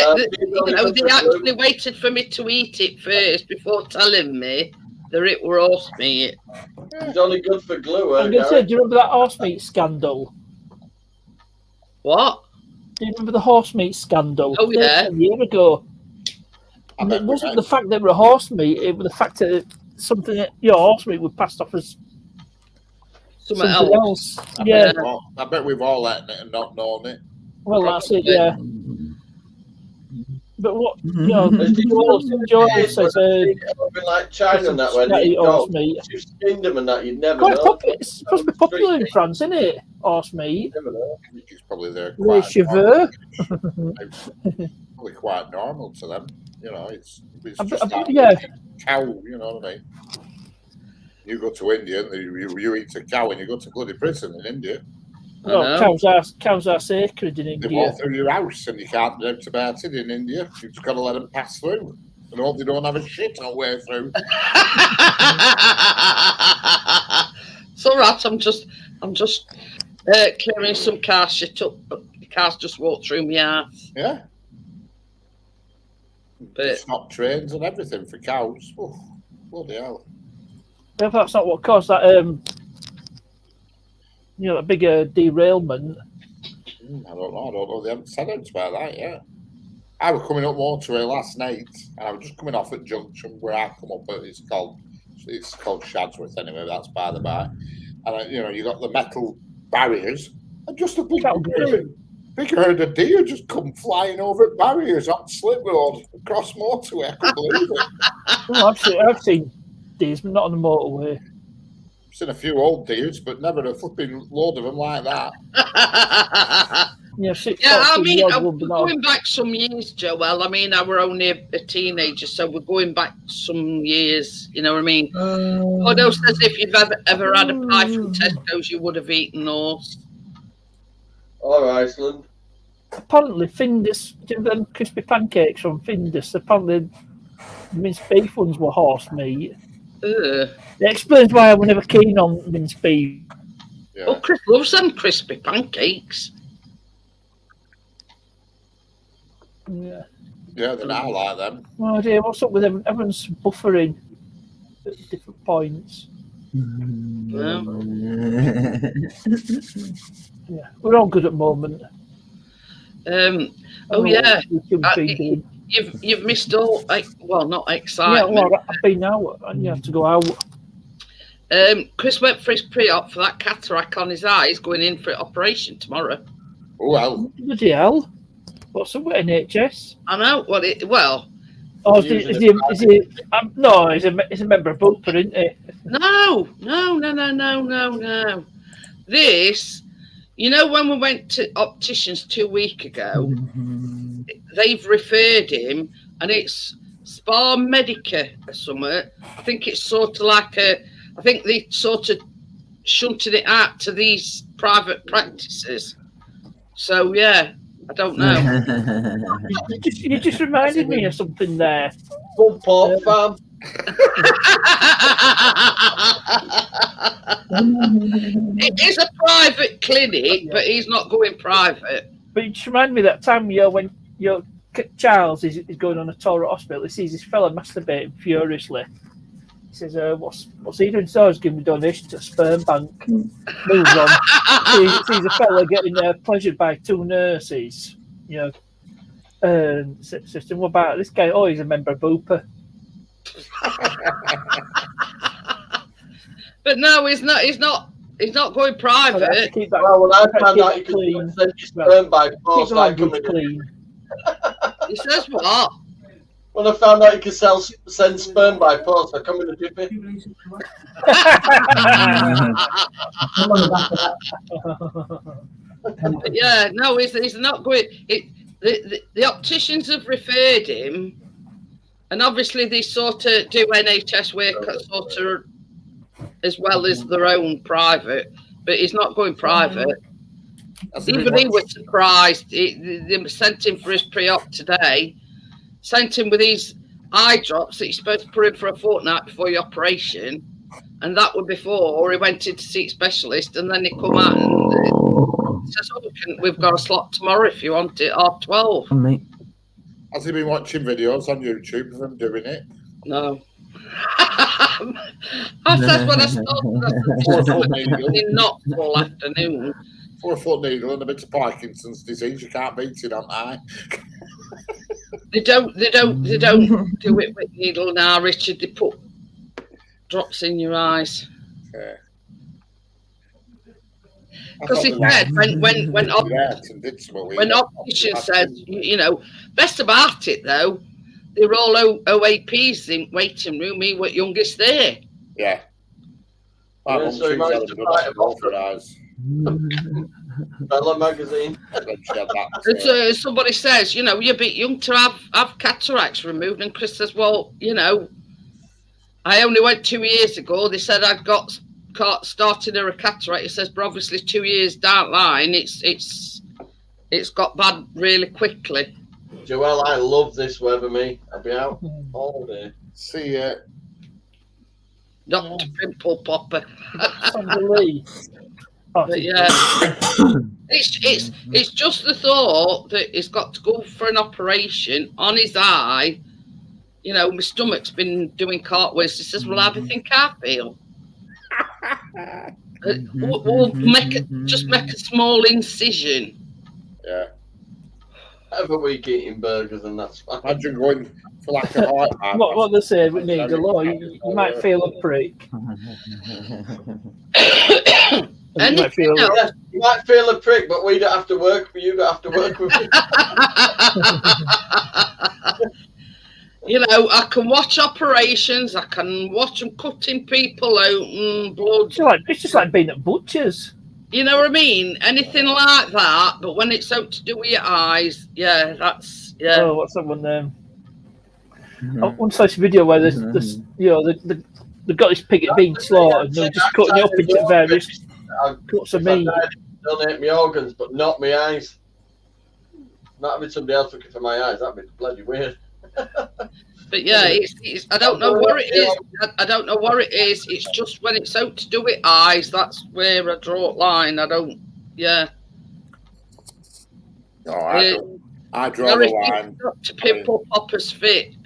actually waited for me to eat it first before telling me that it were horse meat. It's only good for glue. I'm going to say, do you remember that horse meat scandal? What? Do you remember the horse meat scandal? Oh, yeah. A year ago. And it wasn't the fact that it were horse meat, it was the fact that horse meat was passed off as something else. Yeah. I bet we've all eaten it and not known it. Well, that's it, yeah. But what, you know, Joel says, like China and that, when you go, you skinned them and that, you'd never know. It's supposed to be popular in France, isn't it? Horse meat. I think it's probably there. Les cheveux. Probably quite normal to them. You know, it's just cow, you know what I mean? You go to India and you eat a cow and you go to bloody prison in India. No, cows are sacred in India. They walk through your house and you can't do anything about it in India. You've just got to let them pass through. And hope they don't have a shit all the way through. It's all right. I'm just clearing some car shit up. The cars just walked through my house. Yeah. But stop trains and everything for cows. Oh, bloody hell. If that's not what caused that, you know, a bigger derailment. I don't know. They haven't said anything about that yet. I was coming up motorway last night, and I was just coming off at junction where I come up. It's called Shadsworth anyway. That's by the by. And you know, you got the metal barriers, and just a big herd of deer just come flying over at barriers on slip road across motorway. I couldn't believe it. Oh, I've seen deers, but not on the motorway. I've seen a few old deers, but never a flipping load of them like that. I mean, going back some years, Joel. I mean, I were only a teenager, so we're going back some years. You know what I mean? Although says if you've ever had a pie from Tesco's, you would have eaten those. Or Iceland. Apparently, Findus, them crispy pancakes from Findus, apparently minced beef ones were horse meat. It explains why I was never keen on minced beef. Yeah. Oh, Chris loves them crispy pancakes. Yeah, they're not like them. Oh dear, what's up with them? Everyone's buffering at different points. Yeah, we're all good at the moment. You've missed all. Well, not excitement. Yeah, well, I've been out, and you have to go out. Chris went for his pre-op for that cataract on his eye. He's going in for an operation tomorrow. Oh well. Bloody hell! What's up with NHS? I know. Well, Oh, is he? No, he's a member of Booper, isn't he? No. This, you know, when we went to opticians 2 weeks ago, they've referred him, and it's Spa Medica or something. I think it's sort of like I think they sort of shunted it out to these private practices. So yeah. I don't know. you just reminded me of something there. Good pork farm. It is a private clinic, but he's not going private. But it just reminded me that time when Charles is going on a tour at hospital, he sees this fella masturbating furiously. He says, what's he doing? So he's giving a donation to a sperm bank. Moves on. He sees a fella getting pleasured by two nurses, you know. And says to him, what about this guy? Oh, he's a member of Booper. But no, he's not going private. Well, when I found out you could send your sperm by post, I come clean. He says what? When I found out you could send sperm by post, I come in a jiffy. Yeah, no, he's not going. The opticians have referred him, and obviously they sort of do NHS work sort of as well as their own private, but he's not going private. Even he was surprised. They sent him for his pre-op today. Sent him with these eye drops that you're supposed to put in for a fortnight before your operation, and that was before he went in to see a specialist, and then he come out and says, "Oh, we've got a slot tomorrow if you want it, 12:30." Has he been watching videos on YouTube of him doing it? No. I says when I started, not all afternoon. 4-foot needle and a bit of Parkinson's disease. You can't beat it on eye. They don't do it with needle now, Richard. They put drops in your eyes. Yeah. Because he said when optician says, you know, best about it though, they were all OAPs in waiting room. He was youngest there. Yeah. Yeah, so he managed to fight a both for eyes. Bella magazine. So somebody says, you know, you're a bit young to have cataracts removed, and Chris says, well, you know, I only went 2 years ago. They said I'd got started a cataract. He says, but obviously 2 years down the line, it's got bad really quickly. Joelle, I love this weather, me. I'll be out all day. See ya. Dr. Pimple Popper. Sandra Lee. But yeah, it's just the thought that he's got to go for an operation on his eye. You know, my stomach's been doing cartwheels. He says, well, how do you think I feel? We'll make a small incision. Yeah. Have a week eating burgers and that's fine. Imagine going for like a heart attack. What they say with needle, you might feel a prick. And you might feel a prick, but we don't have to work. You don't have to work with me. You know, I can watch operations. I can watch them cutting people out, blood. It's just like being at butchers. You know what I mean? Anything like that. But when it's out to do with your eyes, yeah, that's yeah. Oh, what's that one? I once saw this video where there's you know, they've got this pig at being slaughtered, and they're just cutting it up into various cuts of meat. Donate my organs, but not my eyes. Not having somebody else looking for my eyes. That'd be bloody weird. But yeah, it's I don't know where it is. I don't know where it is. It's just when it's out to do with eyes, that's where I draw a line. I don't. Yeah. No, I draw the line. To Pimple Popper's fit.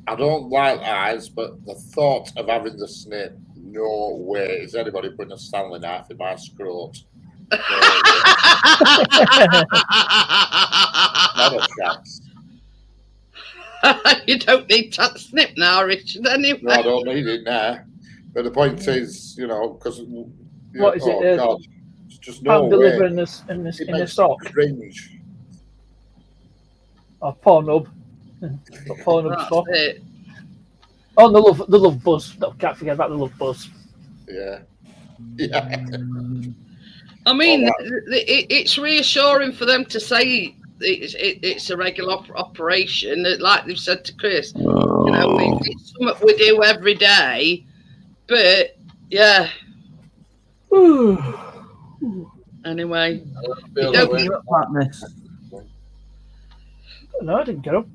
I don't like eyes, but the thought of having the snip, no way is anybody putting a Stanley knife in my scrot. Not a chance. You don't need that snip now, Richard, anyway. No, I don't need it now. But the point is, you know, because what is it? God, it's just no way. Deliver in a sock. Cringe. Or Pornhub. Pornhub sock. It. Oh, the love buzz. Can't forget about the love buzz. Yeah. Yeah. I mean, it's reassuring for them to say it's a regular operation. Like they've said to Chris, you know, it's something we do every day. But yeah. Anyway, you don't up like this. No, I didn't get up.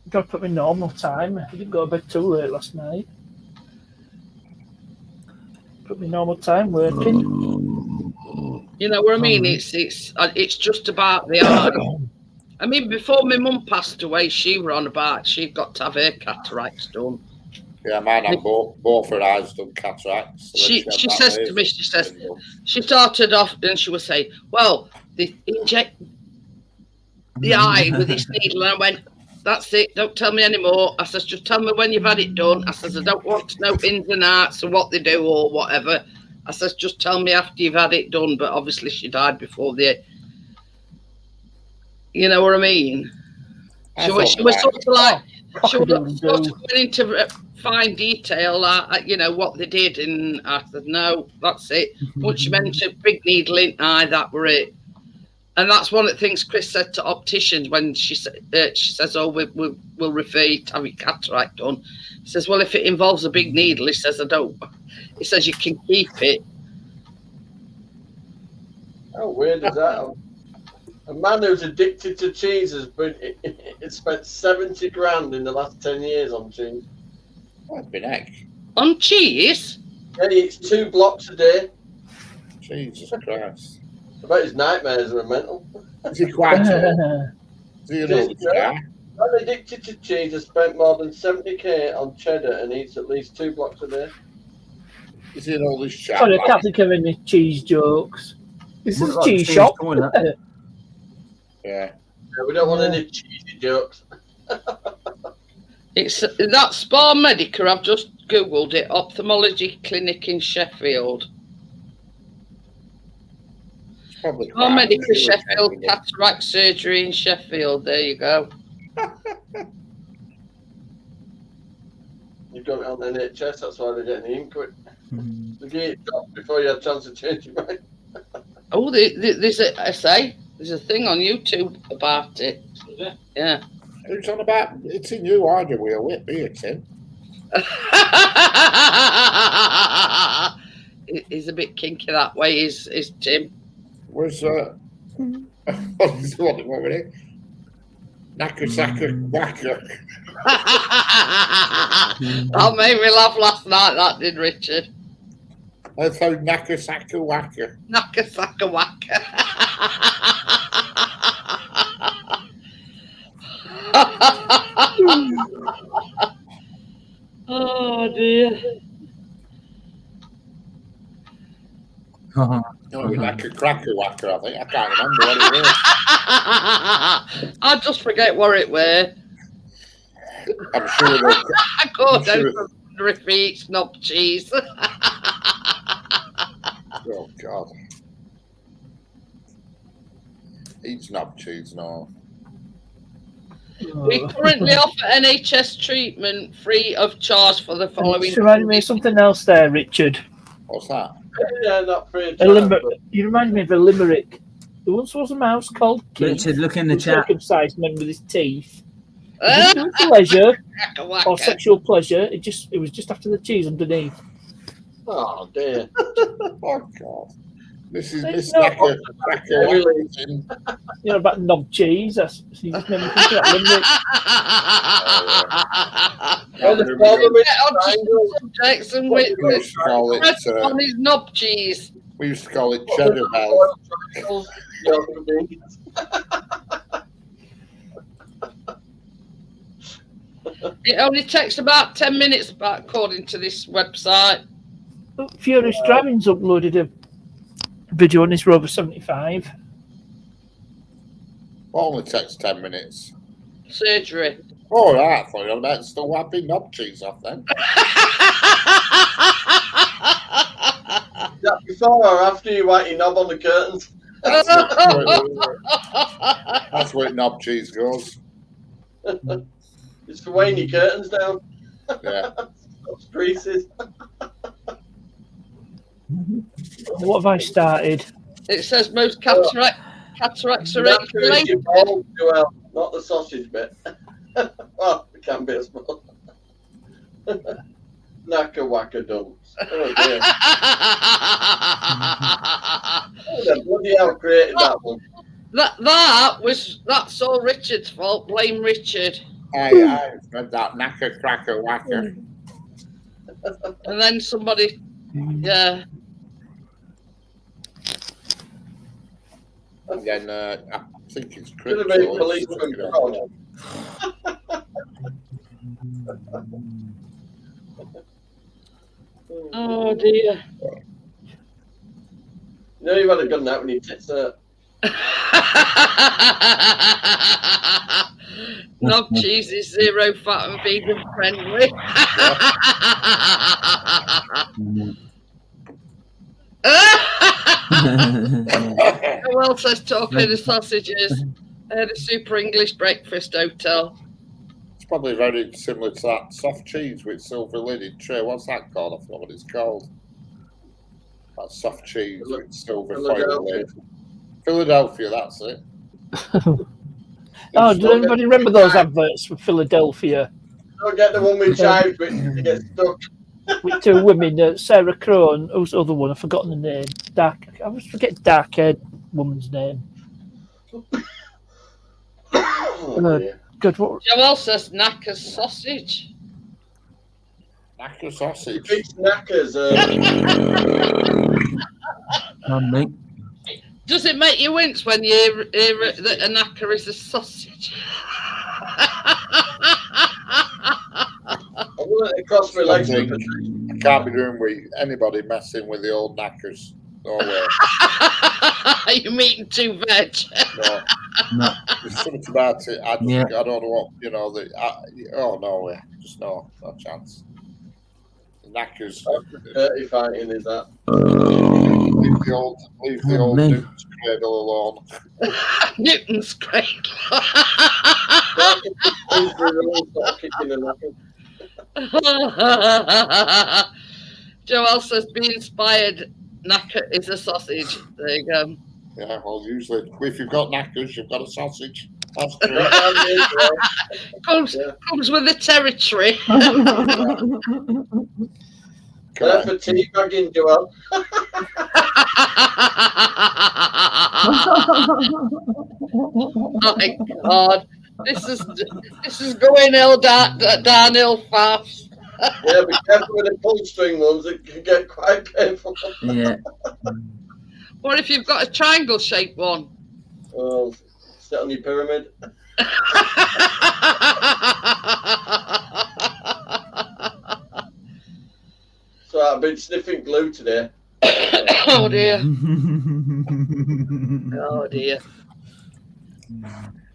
Got to put my normal time. I didn't go to bed too late last night. Put my normal time working. You know what I mean? It's just about the eye. I mean, before my mum passed away, she were on about she'd got to have her cataracts done. Yeah, mine had both her eyes done cataracts. So she says to me, she started off and she would say, well, they inject the eye with this needle. And I went, that's it, don't tell me anymore. I says, just tell me when you've had it done. I says, I don't want to know ins and outs and what they do or whatever. I says, just tell me after you've had it done. But obviously she died before you know what I mean? She was sort of like, she was sort of going into fine detail, you know, what they did. And I said, no, that's it. Once you mentioned big needle in eye, that were it. And that's one of the things Chris said to opticians when she says, oh, we'll refer you to have your cataract done. He says, well, if it involves a big needle, he says, I don't. He says, you can keep it. How weird is that? A man who's addicted to cheese has spent 70 grand in the last 10 years on cheese. What the heck? On cheese? Yeah, he eats 2 blocks a day. Jesus Christ. I bet his nightmares are mental. Is he quite tall? Do you know this guy? Man addicted to cheese has spent more than 70k on cheddar and eats at least 2 blocks a day. Is he in all this chat? Sorry, I can't think of any cheese jokes. This is a cheese shop. Yeah. We don't want any cheesy jokes. It's that Spa Medica. I've just googled it. Ophthalmology clinic in Sheffield. Probably Oh, quite Medical a few Sheffield, attended it. cataract surgery in Sheffield. There you go. You've got it on the NHS, that's why they're getting the ink quick. Mhm. They get it dropped before you had a chance to change your mind. Oh, there's a essay. There's a thing on YouTube about it. Is it? Yeah. It's on about, it's in you, I do, we'll whip here, Tim. He's a bit kinky that way, is Tim. Was, what is the one over there? Nakasaka Waka. That made me laugh last night, that did, Richard. I thought Nakasaka Waka. Nakasaka waka. Oh dear. No, it was Naka Cracker Waka, I think. I can't remember what it was. I just forget what it were. I'm sure they'll, I go I'm down sure- for repeat snob cheese. oh God. Eat knob cheese, no. We currently offer NHS treatment free of charge for the following. It's reminding me of something else there, Richard. What's that? Yeah, not free of A charge, limerick. but You remind me of a limerick. There once was a mouse called Keith, Richard, look in the who chat. circumcised men with his teeth. Ah, It didn't do it for leisure waka waka. or sexual pleasure. It was just after the cheese underneath. oh dear. Oh God. This is It's Miss not- Naka Cracker Really? Waka. You know about knob cheese. That's you just made me think of that limerick. Well, the We problem is Get on to subjects and with used to call it, on his knob cheese. we used to call it cheddar bell. It only takes about 10 minutes, according to this website. Furious Driving's uploaded a video on his Rover 75. Only takes 10 minutes. Surgery. Oh, right. I thought you were about still wiping knob cheese off then. Is that before or after you wipe your knob on the curtains? That's where knob cheese goes. It's for weighing your curtains down. Yeah. Those creases. What have I started? It says most cataracts are That's related. involved, Joel, not the sausage bit. Well, it can be as well. Naka waka dumps. Oh dear. Who the bloody hell created that one? That's all Richard's fault. Blame Richard. I read that Naka Cracker Waka. And then somebody, yeah. And then I think it's Could have crypto. made policeman proud. Oh dear. You know you've had a good night when you tits hurt. Knob cheese is 0 fat and vegan friendly. Well says talking of sausages. I had a super English breakfast hotel. It's probably very similar to that soft cheese with silver lidded tray. What's that called? I forgot what it's called. That soft cheese with silver foil lid. Philadelphia, that's it. Oh, does anybody remember those adverts for Philadelphia Don't get the one with chives which you get stuck. with two women, Sarah Crow and who's the other one? I've forgotten the name. I always forget dark-haired woman's name. Oh, dear. God, what? Joel says Knacker's sausage. Knacker sausage. Big knackers. Mate. Does it make you wince when you hear that a knacker is a sausage? I wouldn't cross my legs. I can't be doing with anybody messing with the old knackers. No way. Are you meeting two veg? No. No. There's something about it. I Yeah. don't know what, oh, no way. Just no chance. Knackers. Dirty fighting is that? Leave the old man. Newton's cradle alone. Newton's cradle. Joel says, be inspired. Knacker is a sausage. There you go. Yeah, well, usually if you've got knackers, you've got a sausage. That's true. Comes with the territory. For teabagging, Joel. My God, this is going downhill fast. Yeah, be careful with the pull string ones. It can get quite painful. Yeah. What if you've got a triangle shaped one? Oh, sit on your pyramid. So I've been sniffing glue today. Oh dear. Oh dear.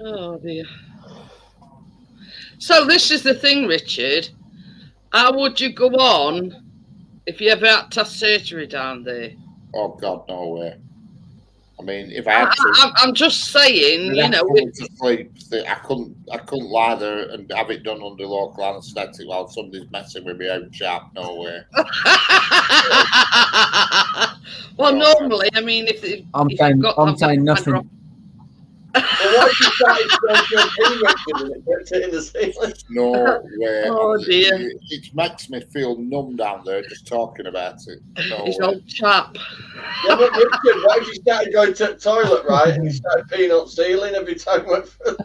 Oh dear. So this is the thing, Richard. How would you go on if you ever had to have surgery down there? Oh God, no way. I mean, if I had to, I'm just saying, you know, to sleep, I couldn't lie there and have it done under local anaesthetic while somebody's messing with me out sharp. No way. Well, normally, I mean, if I'm saying nothing. Well, what if you started going to a and it gets it in the ceiling? No way. Oh dear. It makes me feel numb down there just talking about it. No He's way. old chap. Yeah, but Richard, what if you started going to the toilet, right, and you started peeing on ceiling every time you went through?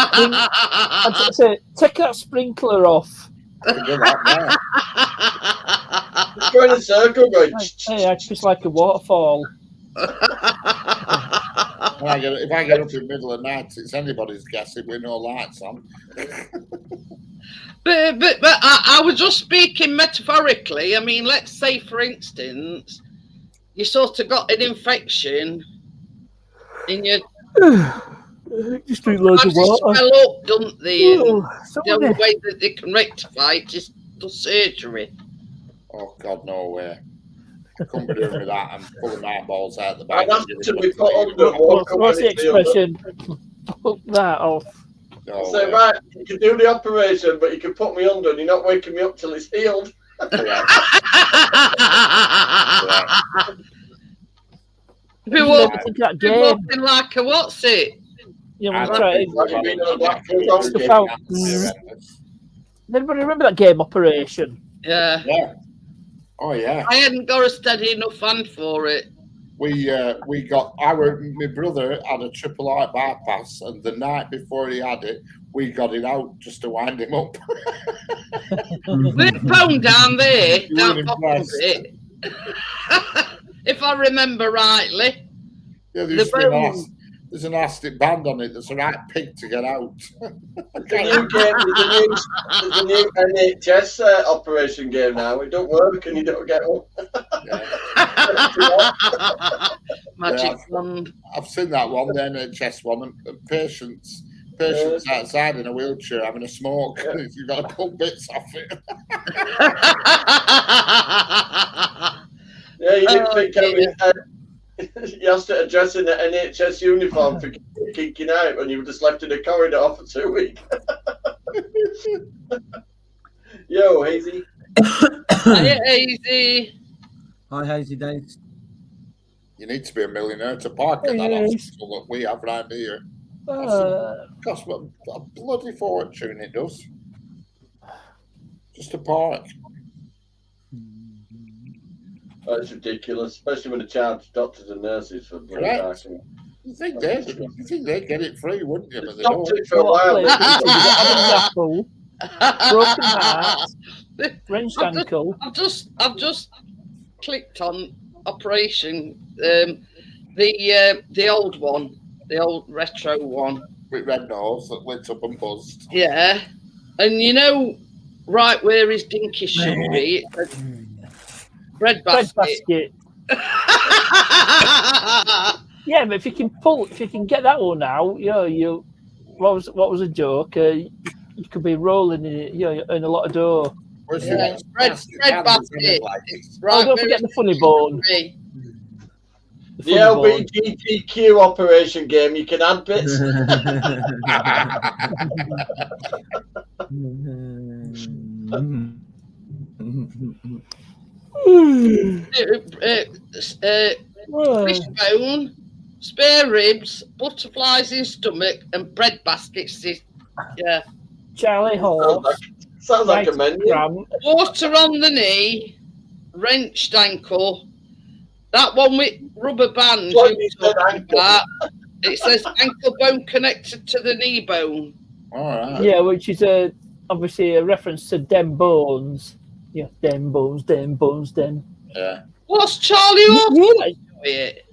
I'd say, take that sprinkler off. I can do that now. Just go in a circle, going. Hey, it's just like a waterfall. If I get up in the middle of the night, it's anybody's guessing with no lights on. But I was just speaking metaphorically. I mean, let's say, for instance, you sort of got an infection in your. Just drink loads of water. Swell up, don't they? And Oh, the only way that they can rectify it is the surgery. Oh God, no way. I couldn't be doing with that. I'm pulling my balls out the back. I'd have to be put under. What's the expression? Fuck that off. No So, way. right, you can do the operation, but you can put me under and you're not waking me up till it's healed. Yeah. Be Think that game. walking like a what's it? You know, I we don't tried. think we've got Being any on a black knackers. hole. Stuff out. Anybody remember that game, Operation? Yeah. Yeah. Oh yeah. I hadn't got a steady enough hand for it. We got my brother had a triple heart bypass, and the night before he had it, we got it out just to wind him up. With a phone down there, You down weren't opposite. If I remember rightly. Yeah, The bone. there's an elastic band on it that's a right pig to get out. There's a new NHS operation game now. It don't work and you don't get one. Magic wand. I've seen that one, the NHS one, and patients outside in a wheelchair having a smoke. Yeah. You've got to pull bits off it. Yeah, you didn't think dear. you asked to address in the NHS uniform for kicking out when you were just left in a corridor for 2 weeks. Yo, Hazy. Hiya, Easy. Hi, Hazy Days. You need to be a millionaire to park at that Yes. hospital that we have around here. Costs a bloody fortune, it does. Just to park. That's ridiculous, especially when they charge doctors and nurses for bloody Correct. parking. You think they'd get it free, wouldn't you? But they Stopped don't. it for a while. Apple, broken heart, wrenched ankle. I've just clicked on Operation, the old one, the old retro one. With red nose that lit up and buzzed. Yeah, and you know, right where his dinky should be, it says bread Bread basket. basket. Yeah, but if you can get that one out, what was a joke? You could be rolling in it, in a lot of dough. Where's Yeah, the bread basket. like It's Oh, right. don't forget the funny bone. Me. The The funny bone. LBGTQ operation game, you can add bits. Fishbone, spare ribs, butterflies in stomach, and bread baskets. Yeah. Charlie Horse. Sounds like a Right menu. cramp. Water on the knee, wrenched ankle. That one with rubber bands What you you said, talking ankle. about. It says ankle bone connected to the knee bone. All right. Yeah, which is obviously a reference to dem bones. Yeah, dem bones, dem bones, dem. Yeah. What's Charlie You Horse? like It?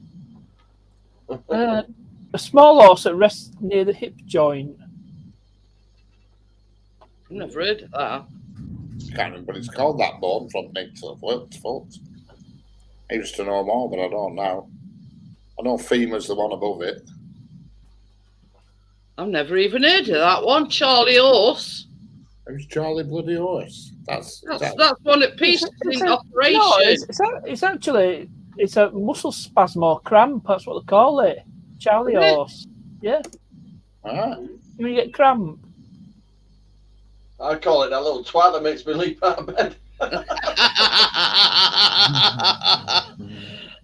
a small horse that rests near the hip joint. I've never heard of that. Can't remember what it's called, that bone from knee to foot. I used to know more, but I don't know. I know femur's the one above it. I've never even heard of that one. Charlie Horse. Who's Charlie Bloody Horse? That's one at Peace in operation. No, it's actually a muscle spasm or cramp. That's what they call it. Charlie Is it? horse. Yeah, ah. you get cramp. I call it that little twat that makes me leap out of bed.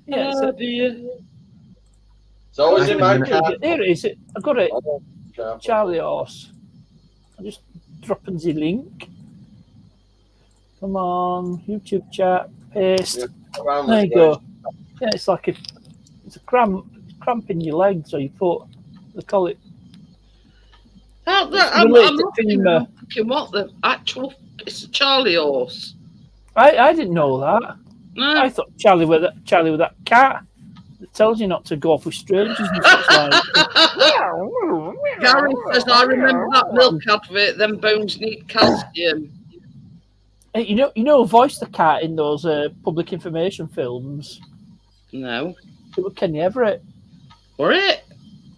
Yeah, Oh, dear. It's always in my car. There it is. I got it. Car. Charlie horse. I'm just dropping the link. Come on, YouTube chat, paste. Yeah, around There this you way. go. Yeah, it's like it's a cramp in your legs or your foot. They call it. I'm related to looking femur. what the actual. It's a Charlie Horse. I didn't know that. No. I thought Charlie with that cat that tells you not to go off with strangers and such like. Gary says, I remember that milk advert, them bones need calcium. Hey, you know who voiced the cat in those public information films? No. It was Kenny Everett. Were it?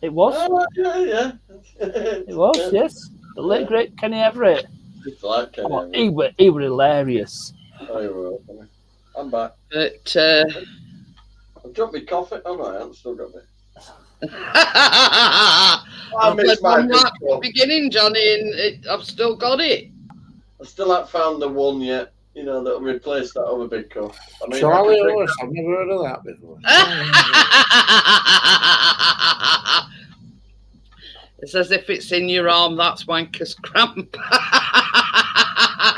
It was. Oh, yeah. It was, yes. The late great Kenny Everett. It's like Kenny Oh, Everett. he were hilarious. Oh, you were. I'm back. But I've dropped my coffee. Oh, no, I haven't still got it. I've missed had one my right big from the beginning, Johnny, and I've still got it. I still haven't found the one yet, that'll replace that other big cup. I mean, Charlie I could Horse, I've never heard of that before. It's as if it's in your arm. That's wanker's cramp.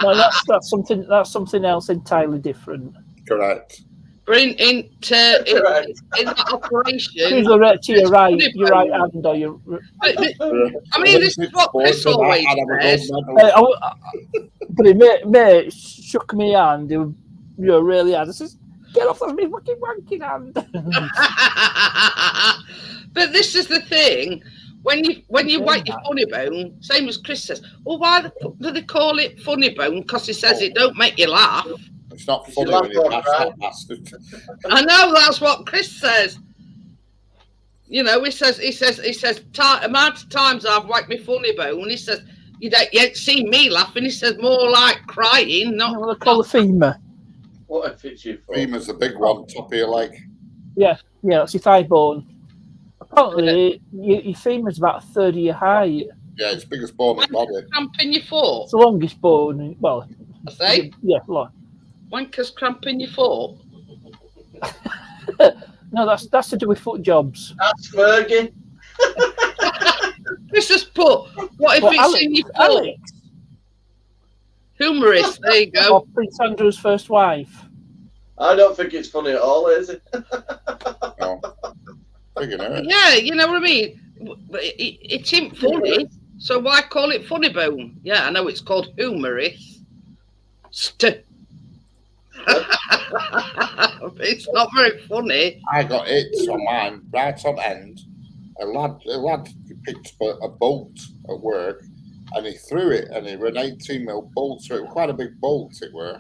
No, that's something else entirely different. Correct. But in that operation, Choose the right to your right hand or your. I mean, this is what Chris always says. But he mate shook me hand. He was really hard. I says, "Get off of me fucking wanking hand." But this is the thing. When you whack your funny bone, same as Chris says, well, why do they call it funny bone? Because he says it don't make you laugh. It's not funny when you laugh that bastard. I know that's what Chris says. He says, amount of times I've whacked my funny bone. He says, you ain't seen me laughing. He says, more like crying, not. What they call the femur. What if it's your fault? Femur's the big one, top of your leg. Yeah, that's your thigh bone. Apparently, your femur's about a third of your height. Yeah, it's the biggest bone in the body. Cramp in your foot. It's the longest bone. Well, I say. Yeah, like. Wanker's cramp in your foot. No, that's to do with foot jobs. That's Fergie. Let's just put, what if it's in your foot? Alex. Humorous, there you go. Or Prince Andrew's first wife. I don't think it's funny at all, is it? No. Big enough. Yeah, you know what I mean? But it ain't funny, so why call it funny bone? Yeah, I know it's called humorous. It's not very funny. I got hits on mine, right on end. A lad picked up a bolt at work, and he threw it, and it was an 18mm bolt, so it was quite a big bolt it were.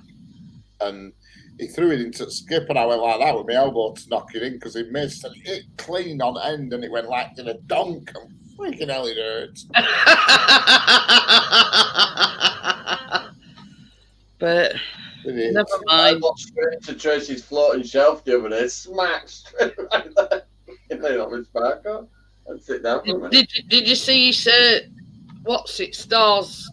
And he threw it into the skip, and I went like that with my elbow to knock it in because he missed, and it hit clean on end, and it went like in a donk, and freaking hell it hurt. But It is. never I mind. watched straight into Tracy's floating shelf the other day. Smack straight right there. You know, with sparkle. And sit down for a minute. Did you see what's it, Stars,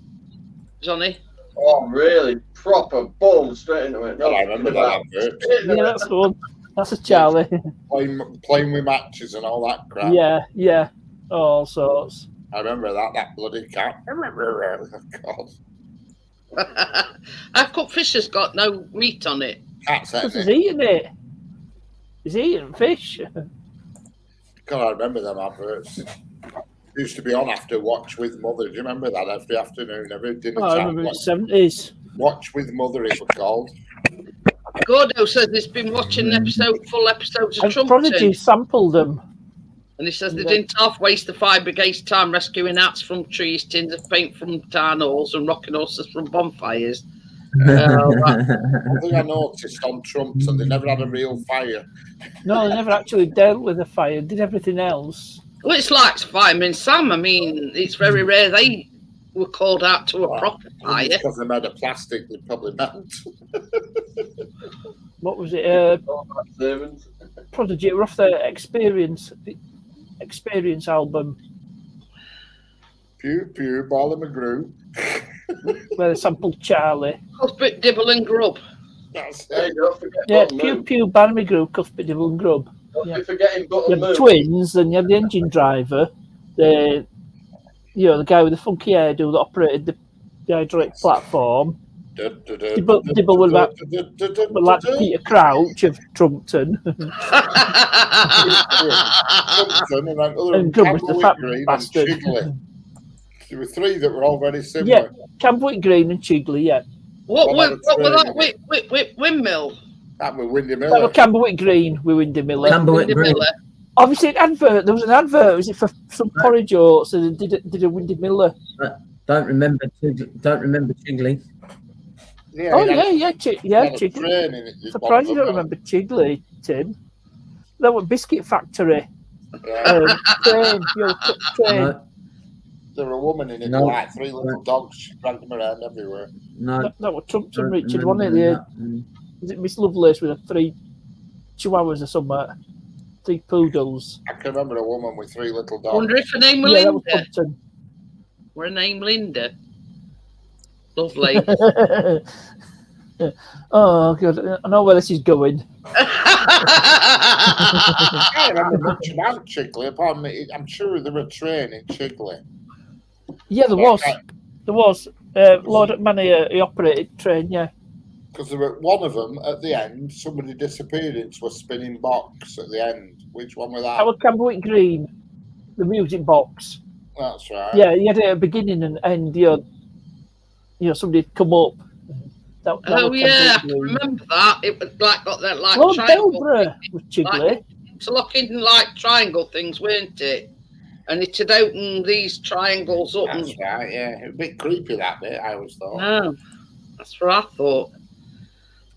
Johnny? Oh, really? Proper boom straight into it. Well, I remember that advert. Yeah, that's the one. That's a Charlie. Playing with matches and all that crap. Yeah. All sorts. I remember that bloody cat. God. How come fish has got no meat on it? Cat's Because he's it. eating it. He's eating fish. God, I remember them adverts. Used to be on after Watch with Mother. Do you remember that every afternoon, every dinner Oh, I time? remember in the 70s. Watch with Mother, it was called. Gordo says he's been watching full episodes of And Trumpton. Prodigy sampled them. And he says they didn't half waste the fire brigade's time rescuing hats from trees, tins of paint from town halls, and rocking horses from bonfires. One thing I noticed on Trumpton, they never had a real fire. No, they never actually dealt with the fire. Did everything else. Well, it's like Fireman Sam. I mean, it's very rare they were called out to a proper fire. Because they made of plastic, they probably melt. What was it? Servants. Prodigy. It were off the Experience album Pew, pew, Ball McGrew. where they sampled Charlie. Cuthbert, Dibble and Grub. That's Hey, it. don't forget Yeah, Button Pew Moon. Pew, Barnaby Group, Cuthbert, Dibble and Grub. Don't be forgetting You Button had the Moon. twins, then you had the engine driver, the guy with the funky hairdo that operated the hydraulic platform. Dibble was like Peter Crouch of Trumpton. And Grub was the fat bastard. There were three that were all very Yeah, similar. Camberwick Green and Chigley, yeah. What What was about that windmill? That was Windy That Miller. was Camberwick Green with Windy Miller. Camberwick Windy Green. Miller. Obviously, an advert. There was an advert. Was it for some porridge oats? So they did a Windy Miller. Don't remember Chigley. Yeah, Oh he had- yeah, he had a Chigley. train in it, this Surprised you one, don't remember Chigley, Tim. That was Biscuit Factory. Yeah. Train, train. No, There were a woman in it, No. like three little dogs. She dragged them around everywhere. no. That was Trumpton don't Richard, remember wasn't it? that. Was it Miss Lovelace with the 3 chihuahuas or something? 3 poodles. I can remember a woman with three little dogs. Wonder if her name was Yeah, that was Linda. Trumpton. Were her name Linda? Lovely. Oh god, I know where this is going. I don't remember much about Chigley, apart from it. I'm sure there were a train in Chigley. Yeah, there was. There was. Lord Manny, he operated train, yeah. Because there were one of them at the end, somebody disappeared into a spinning box at the end. Which one was That that? was Camberwick Green, the music box. That's right. Yeah, you had it at the beginning and end, you know, somebody'd come up. That Oh was yeah, I Camberwick can Green. remember that. It was like got that like Lord triangle, Delborough was Chigley. interlocking like triangle things, weren't it? And it had opened these triangles up. That's right, yeah. It was a bit creepy, that bit, I always thought. No, that's what I thought.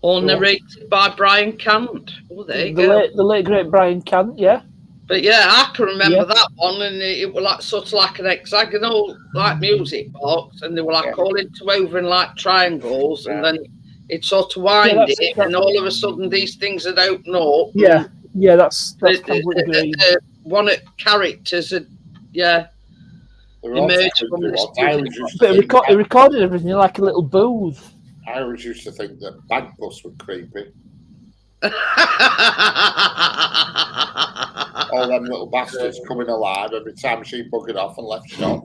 All narrated by Brian Cant. Oh, there you go. The late great Brian Cant, yeah. But yeah, I can remember Yeah. that one, and it was like sort of like an hexagonal like music box, and they were like all interwoven like triangles, and then it sort of wind that's- it, and all of a sudden these things had opened up. Yeah, that's The, Camberwick Green. one of the characters had, yeah, They were all emerged different from the ones. I always used to But think he recorded everything in like a little booth. I always used to think that Bagpuss were creepy. All them little bastards coming alive every time she buggered off and left shop.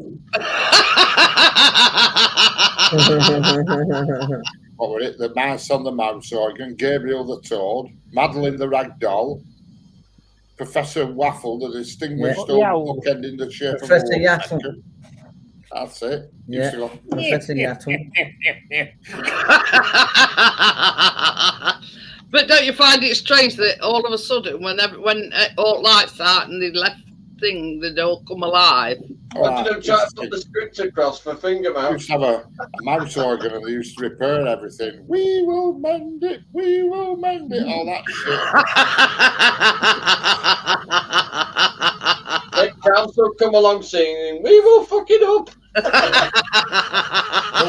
What were it? The Mouse on the Mouse Organ, Gabriel the Toad, Madeline the Rag Doll, Professor Waffle, the distinguished Yeah. old bookend in the shape Professor of a Yaffle. woodpecker. That's it. Yeah. Used to go, Professor Yaffle. But don't you find it strange that all of a sudden, when all lights out and the left thing, they'd all come alive? What did them try to put the script across for finger They used mouse? to have a mouse organ and they used to repair everything. We will mend it, we will mend it, all that shit. Then council come along singing, we will fuck it up. No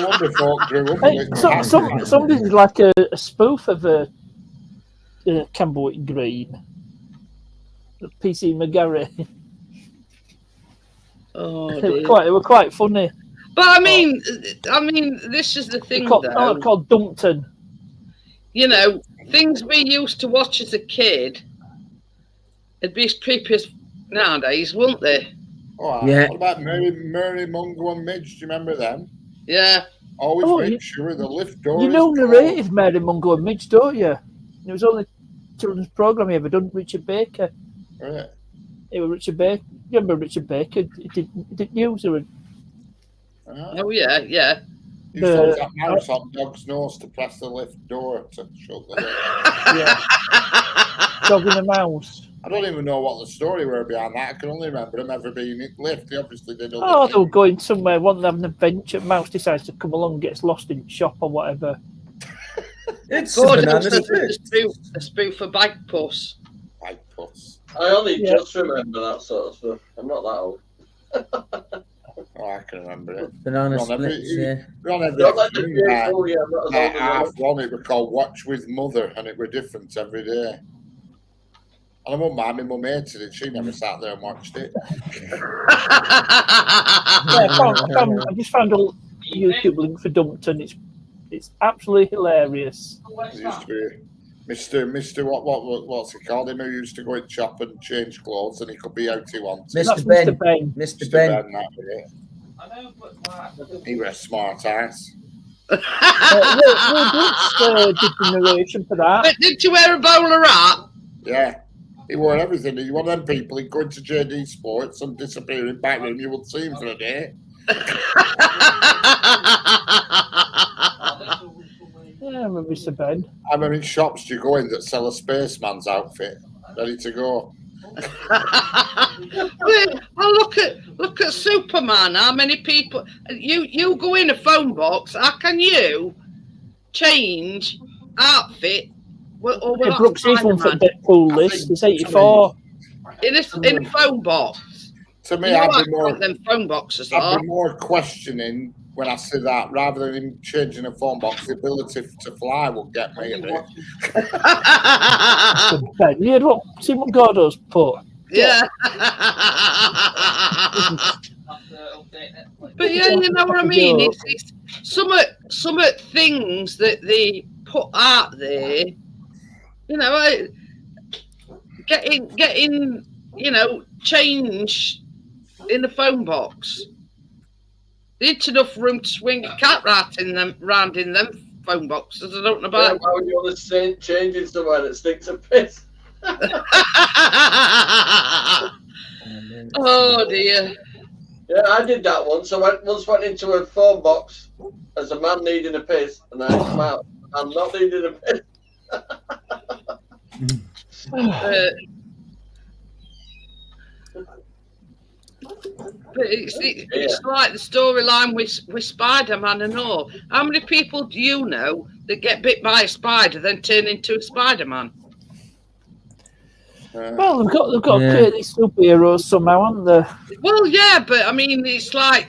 wonder folk grew up Hey, with it. somebody did like a spoof of Campbell Green. PC McGarry. Oh, They dear. were quite funny. But I mean, this is the thing, though. Called Dumpton. You know, things we used to watch as a kid, it'd be as creepy as nowadays, wouldn't they? Oh, Yeah. What about Mary Mungo and Midge? Do you remember them? Yeah. Always make sure the lift door You is know closed. narrated Mary Mungo and Midge, don't you? It was only children's programme he ever done. Richard Baker. Right. It was Richard Baker. You remember Richard Baker? He didn't use her. Oh, yeah, yeah. You used to hold that mouse on dog's nose to press the lift door to shut the lift. Yeah. Dog and a mouse. I don't even know what the story were behind that. I can only remember them ever being in lift. They obviously did. Oh, they were going somewhere, wanting to have an adventure. Mouse decides to come along, gets lost in shop or whatever. It's Gordon banana says split. a spoof for Bagpuss. Bagpuss. I only just remember that sort of stuff. I'm not that old. Oh, I can remember it. Banana We're on every- splits, yeah. We're on every Not like the afternoon, beautiful, yeah, not as old as half you. one, it was called Watch with Mother, and it were different every day. And I won't mind my mum hated it. She never sat there and watched it. Yeah, I just found a YouTube link for Dumpton. It's absolutely hilarious. It used to be Mr. What's he called? Him who used to go and shop and change clothes, and he could be out he wanted. That's Mr. Ben. Mr. Ben. Mr. Ben. That was it. He was a smart ass. Will did the narration for that. But did you wear a bowler hat? Yeah. He wore everything. He was one of them people. He'd go into JD Sports and disappear in back room. You wouldn't see him for a day. Yeah, I remember Mr. Ben. How many shops do you go in that sell a spaceman's outfit ready to go? Well, look at Superman. How many people? You go in a phone box. How can you change outfit? Yeah, Brooks is one for Deadpool list. It's 84. In a phone box. To me, You know I'd how be more. them phone boxes I'd are. be more questioning when I see that rather than him changing a phone box. The ability to fly will get me a bit. Ben, you had see what Gordo's put. Yeah. But yeah, you know what I mean. It's some things that they put out there. You know, getting change in the phone box. There's enough room to swing a cat round in them phone boxes. I don't know about. Yeah, why would you want to change it somewhere that stinks of piss? Oh dear. Yeah, I did that once. I once went into a phone box as a man needing a piss, and I come out. I'm not needing a piss. But it's like the storyline with Spider-Man and all. How many people do you know that get bit by a spider then turn into a Spider-Man? Well, they've got to create these superheroes somehow, haven't they? Well, yeah, but I mean, it's like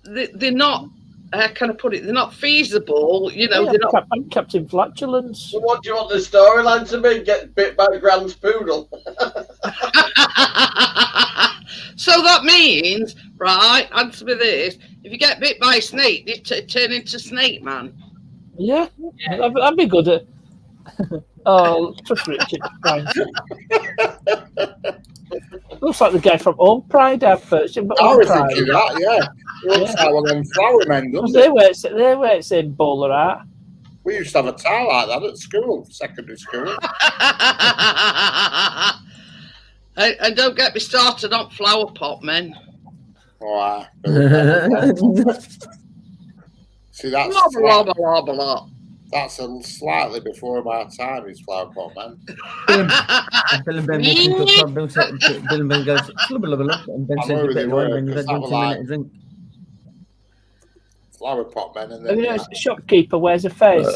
they're not. How can I put it? They're not feasible. You know, they're not. Captain Flatulence. So what do you want the storyline to be? Get bit by a Grand's poodle. So that means, right? Answer me this: if you get bit by a snake, you turn into Snake Man. Yeah, I'd be good at. Oh, trust Richard. Looks like the guy from Home Pride adverts. I was thinking that, yeah. Looks like one of them flower men, doesn't They it? wear the same bowler hat. We used to have a tie like that at school, secondary school. And don't get me started on flower pot men. Oh, see, that's Blah, blah, blah, blah, blah. that's a slightly before my time. Is flower pot man. Bill and Ben walk into a club, Bill and Ben goes, and Ben says, you better wine when you've had 1 minute to drink. Flower pot men, and Have then you noticed the shopkeeper wears a face?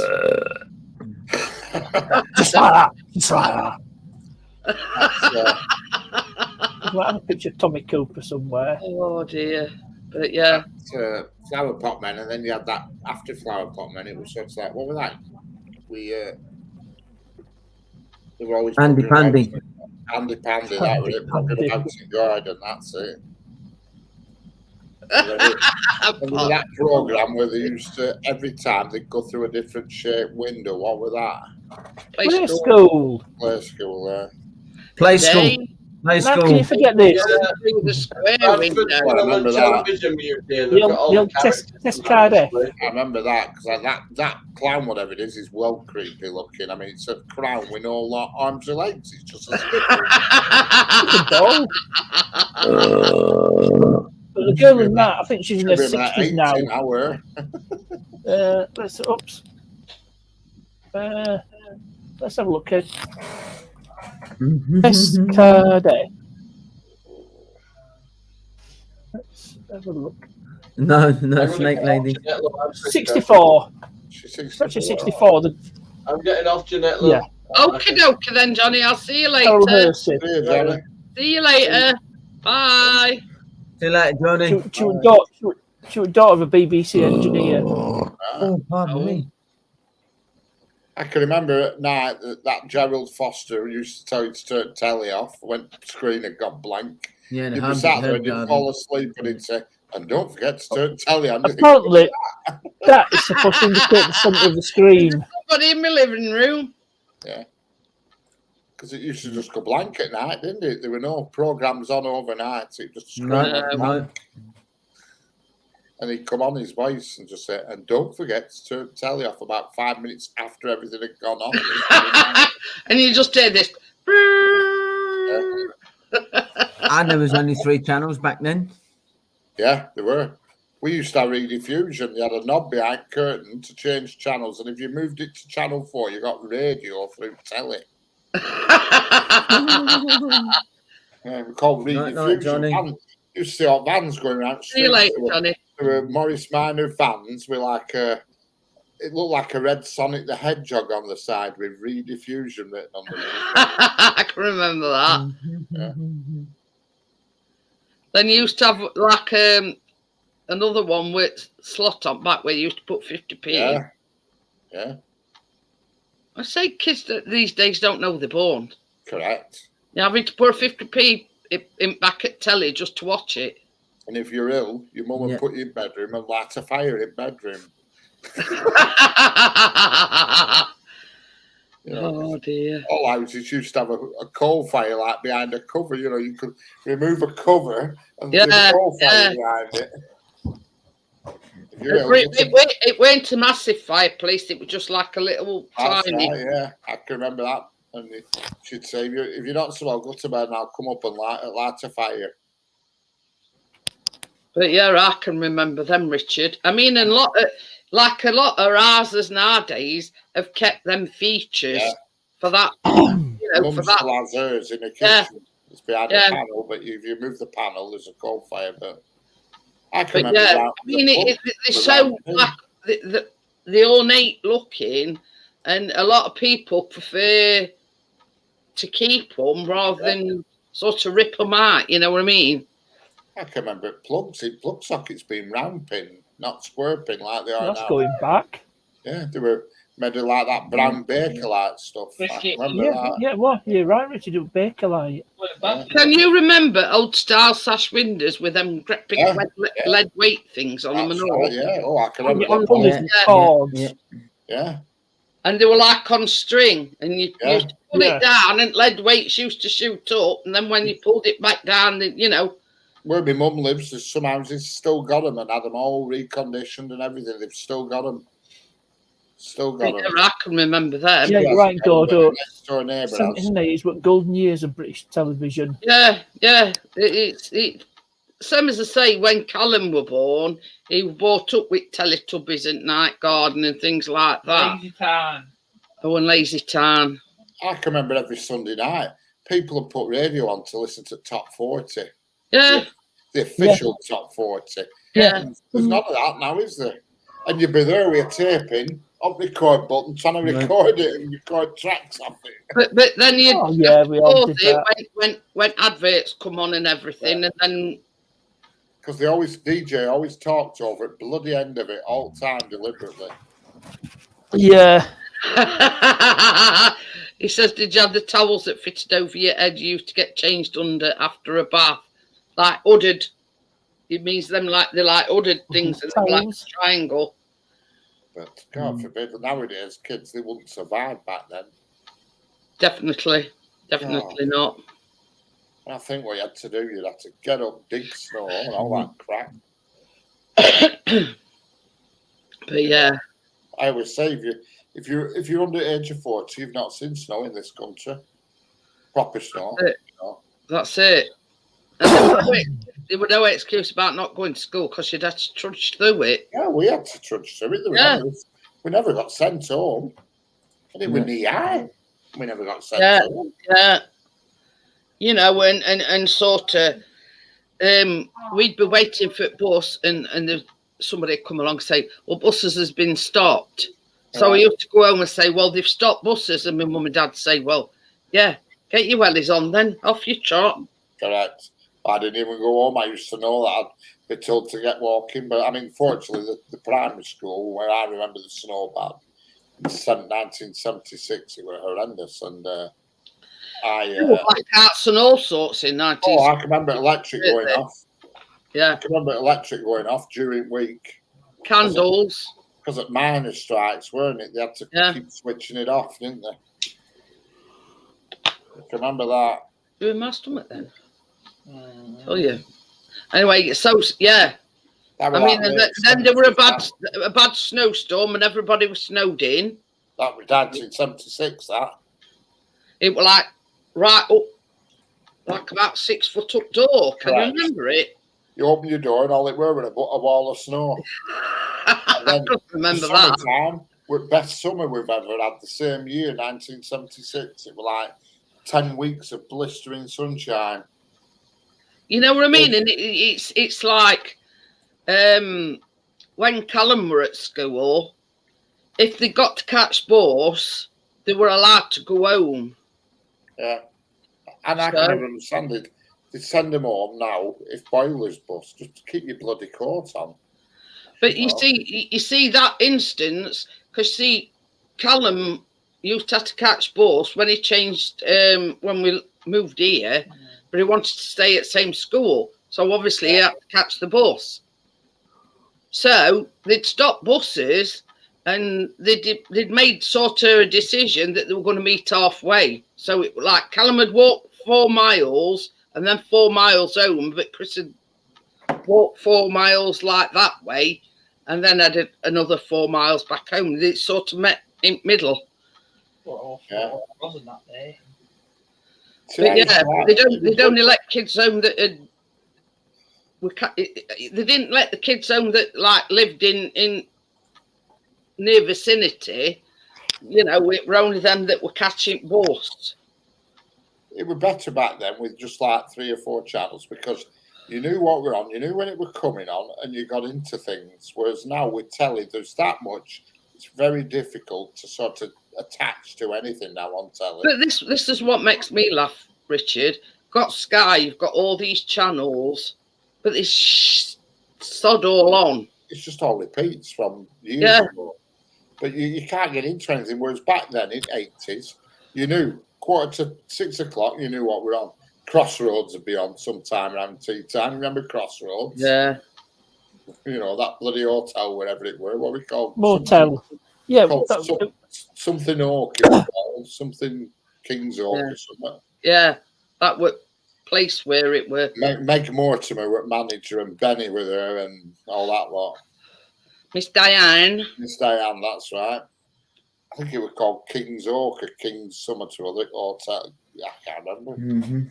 Just like that. Just like that. I've got a picture of Tommy Cooper somewhere. Oh dear. But yeah, Flower Pot Men, and then you had that after Flower Pot Men. It was sort of like, what was that? They were always Andy bugging about Pandy. it. Andy Pandy, that was it. Bugging about it good, and that's it. Remember that program where they used to every time they'd go through a different shaped window? What was that? Play school. Play school. Play school. They Play How can school. you forget this? through the square Bradford window. Film and remember that. Television Museum. They've The got all old the characters test on card, eh? display. I remember that because that clown, whatever it is well creepy looking. I mean, it's a crown with no arms or legs. It's just a It's a doll. But the girl in that, I think she's in her 60s now. Let's have a look at best card. Let's have a look. No, Snake Lady. 64. She's It's actually 64. I'm getting off, Jeanette. Yeah. Okie dokie then, Johnny. I'll see you Carol later. Hersey. See you later. Bye. See you later, Johnny. She was daughter of a BBC engineer. Oh, pardon me. I can remember at night that Gerald Foster used to tell you to turn telly off when the screen had gone blank. Yeah, the You'd be Hamlet sat there Head and you'd Garden. fall asleep and he'd say, and don't forget to turn telly on. Apparently, that is supposed to indicate the centre of the screen. Somebody in my living room. Yeah. Because it used to just go blank at night, didn't it? There were no programmes on overnight. It just screen went No. blank. And he'd come on his voice and just say, and don't forget to turn the telly off about 5 minutes after everything had gone off. And you just hear this. And there was only 3 channels back then. Yeah, there were. We used to have rediffusion. You had a knob behind curtain to change channels, and if you moved it to channel 4, you got radio through telly. Yeah, we called Night, rediffusion. Johnny. You used to see our vans going around. See you later, Johnny. There were Morris Minor vans with like it looked like a red Sonic the Hedgehog on the side with rediffusion written on the I can remember that. Yeah. Then you used to have like another one with slot on back where you used to put 50p in. Yeah. Yeah, I say kids these days don't know they're born. correct. You're having to put a 50p in back at telly just to watch it. And if you're ill, your mum would Yeah. put you in bedroom and light a fire in bedroom. You know, Oh dear. all houses used to have a coal fire like behind a cover. You know, you could remove a cover and there's a coal fire behind it. If you're ill, It weren't a massive fireplace, it was just like a little that's tiny. right, yeah, I can remember that. And she'd say, if you're not so well, go to bed and I'll come up and light a fire. But yeah, I can remember them, Richard. I mean, a lot of houses nowadays have kept them features for that. You know, Mum for that. still has hers in the kitchen. Yeah. It's behind Yeah. the panel, but if you move the panel, there's a coal fire. But I can But remember yeah, that. I mean, they're so like the ornate looking, and a lot of people prefer to keep them rather than sort of rip them out. You know what I mean? I can remember plug sockets being round pin, not square pin like they are That's now. going back. Yeah, they were made of like that brown Bakelite stuff. I remember that. Yeah, well, you're right, Richard. It was Bakelite. Can you remember old style sash windows with them big lead weight things on them and That's all? right, yeah. Oh, I can remember On that. pulleys and cords. Yeah. And they were like on string, and you used to pull Yeah. it down, and lead weights used to shoot up, and then when you pulled it back down, you know. Where my mum lives, there's some houses still got them and had them all reconditioned and everything. They've still got them. Still got them. I can remember them. Yeah, you're right, Gordo. Next door neighbour has. 70s and 80s were golden years of British television. Yeah. It's same as I say, when Callum were born, he was brought up with Teletubbies and Night Garden and things like that. Lazy time. Oh, and Lazy Town. I can remember every Sunday night, people would put radio on to listen to Top 40. Yeah. The official Top 40. Yeah. There's none of that now, is there? And you'd be there with a taping, on record button, trying to record it and record tracks off it. But then you Oh, yeah, we all did that. when adverts come on and everything, and then because DJ always talked over at bloody end of it all the time deliberately. Yeah. He says, did you have the towels that fitted over your head you used to get changed under after a bath? Like hooded. It means them they're like hooded things and they're like a triangle. But God forbid, nowadays kids, they wouldn't survive back then. Definitely not. I think what you had to do, you'd have to get up, dig snow, and all that crap. But yeah, I always say, if you're under the age of 40, you've not seen snow in this country. Proper snow. That's it. And there were no excuse about not going to school because you'd have to trudge through it. Yeah, we had to trudge through it. We never got sent home. And it was knee high. We never got sent home. Yeah. You know, and sort of, we'd be waiting for a bus, and somebody would come along and say, well, buses has been stopped. So we used to go home and say, well, they've stopped buses. And my mum and dad say, well, yeah, get your wellies on then, off you trot. Correct. I didn't even go home. I used to know that I'd be told to get walking. But, I mean, fortunately, the primary school, where I remember the snow bad, in 1976, it was horrendous. And blackouts and all sorts in 19. Oh, I can remember electric going off. Yeah. I can remember electric going off during week. Candles. Because at minor strikes, weren't it? They had to keep switching it off, didn't they? I can remember that. Doing my stomach then. Tell you. Anyway, so yeah. I mean, then there were a bad snowstorm and everybody was snowed in. That was 1976. That. It was like right up, like about 6 foot up door. Can you remember it? You open your door and all it were was a wall of snow. And then I remember that. The best summer we've ever had. The same year, 1976. It was like 10 weeks of blistering sunshine. You know what I mean? And it's like when Callum were at school, if they got to catch bus, they were allowed to go home. Yeah. And I can never understand it. They send them home now if boilers bust, just to keep your bloody coat on. But you see that instance, because Callum used to have to catch bus when he changed, when we moved here, but he wanted to stay at the same school. So obviously he had to catch the bus. So they'd stop buses and they'd made sort of a decision that they were going to meet halfway. So it, like Callum had walked 4 miles and then 4 miles home, but Chris had walked 4 miles like that way and then had another 4 miles back home. They sort of met in the middle. Well, wasn't that day? But yeah, they'd only let kids home that had. They didn't let the kids home that like lived in near vicinity. You know, it were only them that were catching bus. It was better back then with just like 3 or 4 channels because you knew what were on, you knew when it was coming on, and you got into things. Whereas now with telly, there's that much. It's very difficult to sort of attach to anything now on telly. But this is what makes me laugh, Richard. Got Sky, you've got all these channels, but it's sod all on. It's just all repeats from years ago. But you can't get into anything. Whereas back then in the 80s, you knew 5:45, you knew what we're on. Crossroads would be on sometime around tea time. Remember Crossroads? Yeah. You know, that bloody hotel, wherever it were. What we called? Motel. Yeah. Something Oak, something King's Oak or something. Yeah, that was place where it were. Meg Mortimer were manager and Benny with her and all that lot. Miss Diane, that's right. I think it was called King's Oak or King's Summit or other hotel. Yeah, I can't remember. Mm-hmm.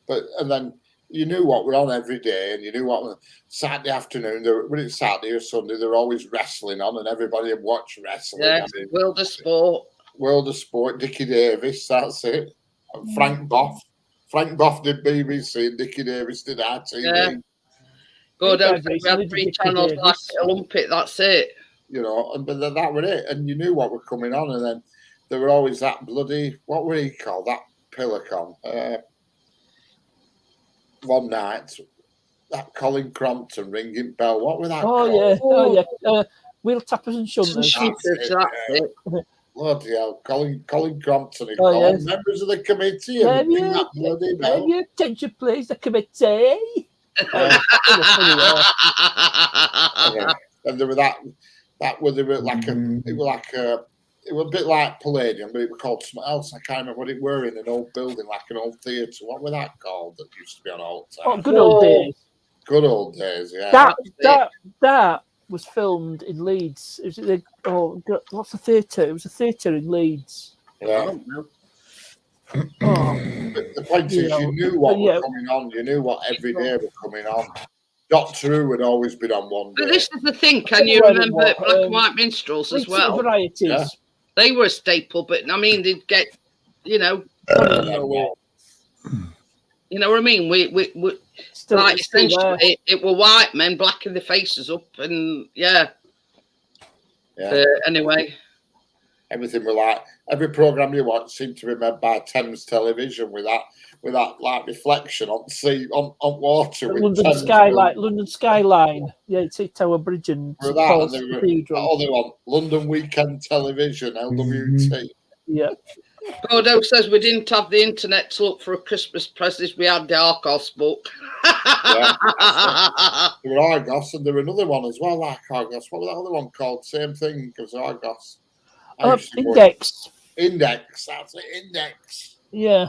But and then you knew what were on every day, and you knew what Saturday afternoon. When it's Saturday or Sunday, they're always wrestling on, and everybody would watch wrestling. Yeah, I mean, World of Sport. World of Sport. Dickie Davis, that's it. And Frank Boff. Frank Boff did BBC, and Dickie Davis did RTV. Yeah. Go down. We had 3 channels like Olympic. That's it. You know, but that was it, and you knew what were coming on, and then there were always that bloody what were he called that Pillicon. One night, that Colin Crompton ringing bell. What was that? Oh called? yeah. Wheel tappers and shunters. Shooters, that's it. Bloody hell, Colin Crompton. He Oh, called yes. members of the committee Yeah, and ring yeah. that bloody bell. Your attention, please, the committee. And there were that was like it was a bit like Palladium, but it was called something else. I can't remember what it were in an old building, like an old theatre. What was that called that used to be on all the time? Oh, good old days. Good old days, yeah. That was filmed in Leeds. It was what's the theatre? It was a theatre in Leeds. Yeah. I don't know. But the point is, you knew what was coming on. You knew what every day was coming on. Doctor Who had always been on one day. But this is the thing. Can you remember Black and White Minstrels as well? Varieties. Yeah. They were a staple, but I mean, they'd get, you know what I mean? We like essentially it were white men blacking their faces up, and anyway, everything was like every program you watch seemed to be made by Thames Television with that like reflection on sea on water. London skyline. Yeah, it's Tower Bridge and Cathedral. Other one, London Weekend Television, LWT. Yeah. Gordo says we didn't have the internet to look for a Christmas present. We had the Argos book. Yeah, there were Argos, and there were another one as well, like Argos. What was that other one called? Same thing as Argos. Index. Index. That's it. Index. Yeah.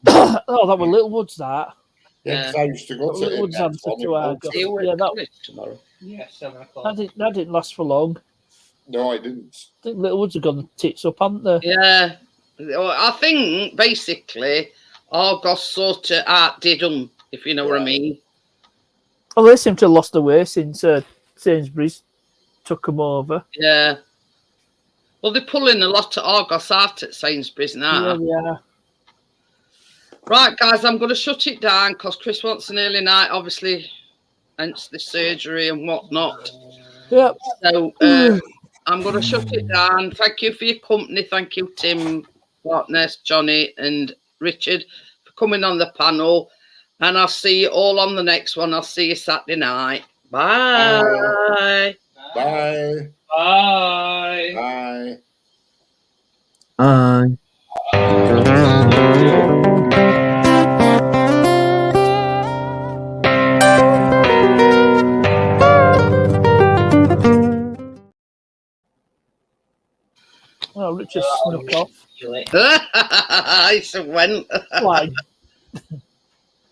Oh, that were Littlewoods. That. Yeah, because I used to go to Littlewoods answer to Argos. Yeah, that tomorrow. Yeah, 7 o'clock. That didn't last for long. No, I didn't. I think Littlewoods have gone the tits up, haven't they? Yeah. I think basically Argos sort of outdid them, if you know what I mean. Well, they seem to have lost their way since Sainsbury's took them over. Yeah. Well, they're pulling a lot of Argos out at Sainsbury's now. Yeah. Right, guys, I'm going to shut it down because Chris wants an early night, obviously, hence the surgery and whatnot. Yep. So I'm going to shut it down. Thank you for your company. Thank you, Tim, Partners, Johnny and Richard for coming on the panel. And I'll see you all on the next one. I'll see you Saturday night. Bye. Bye. Bye. Bye. Bye. Oh, Richard snuck off. I went. Fly.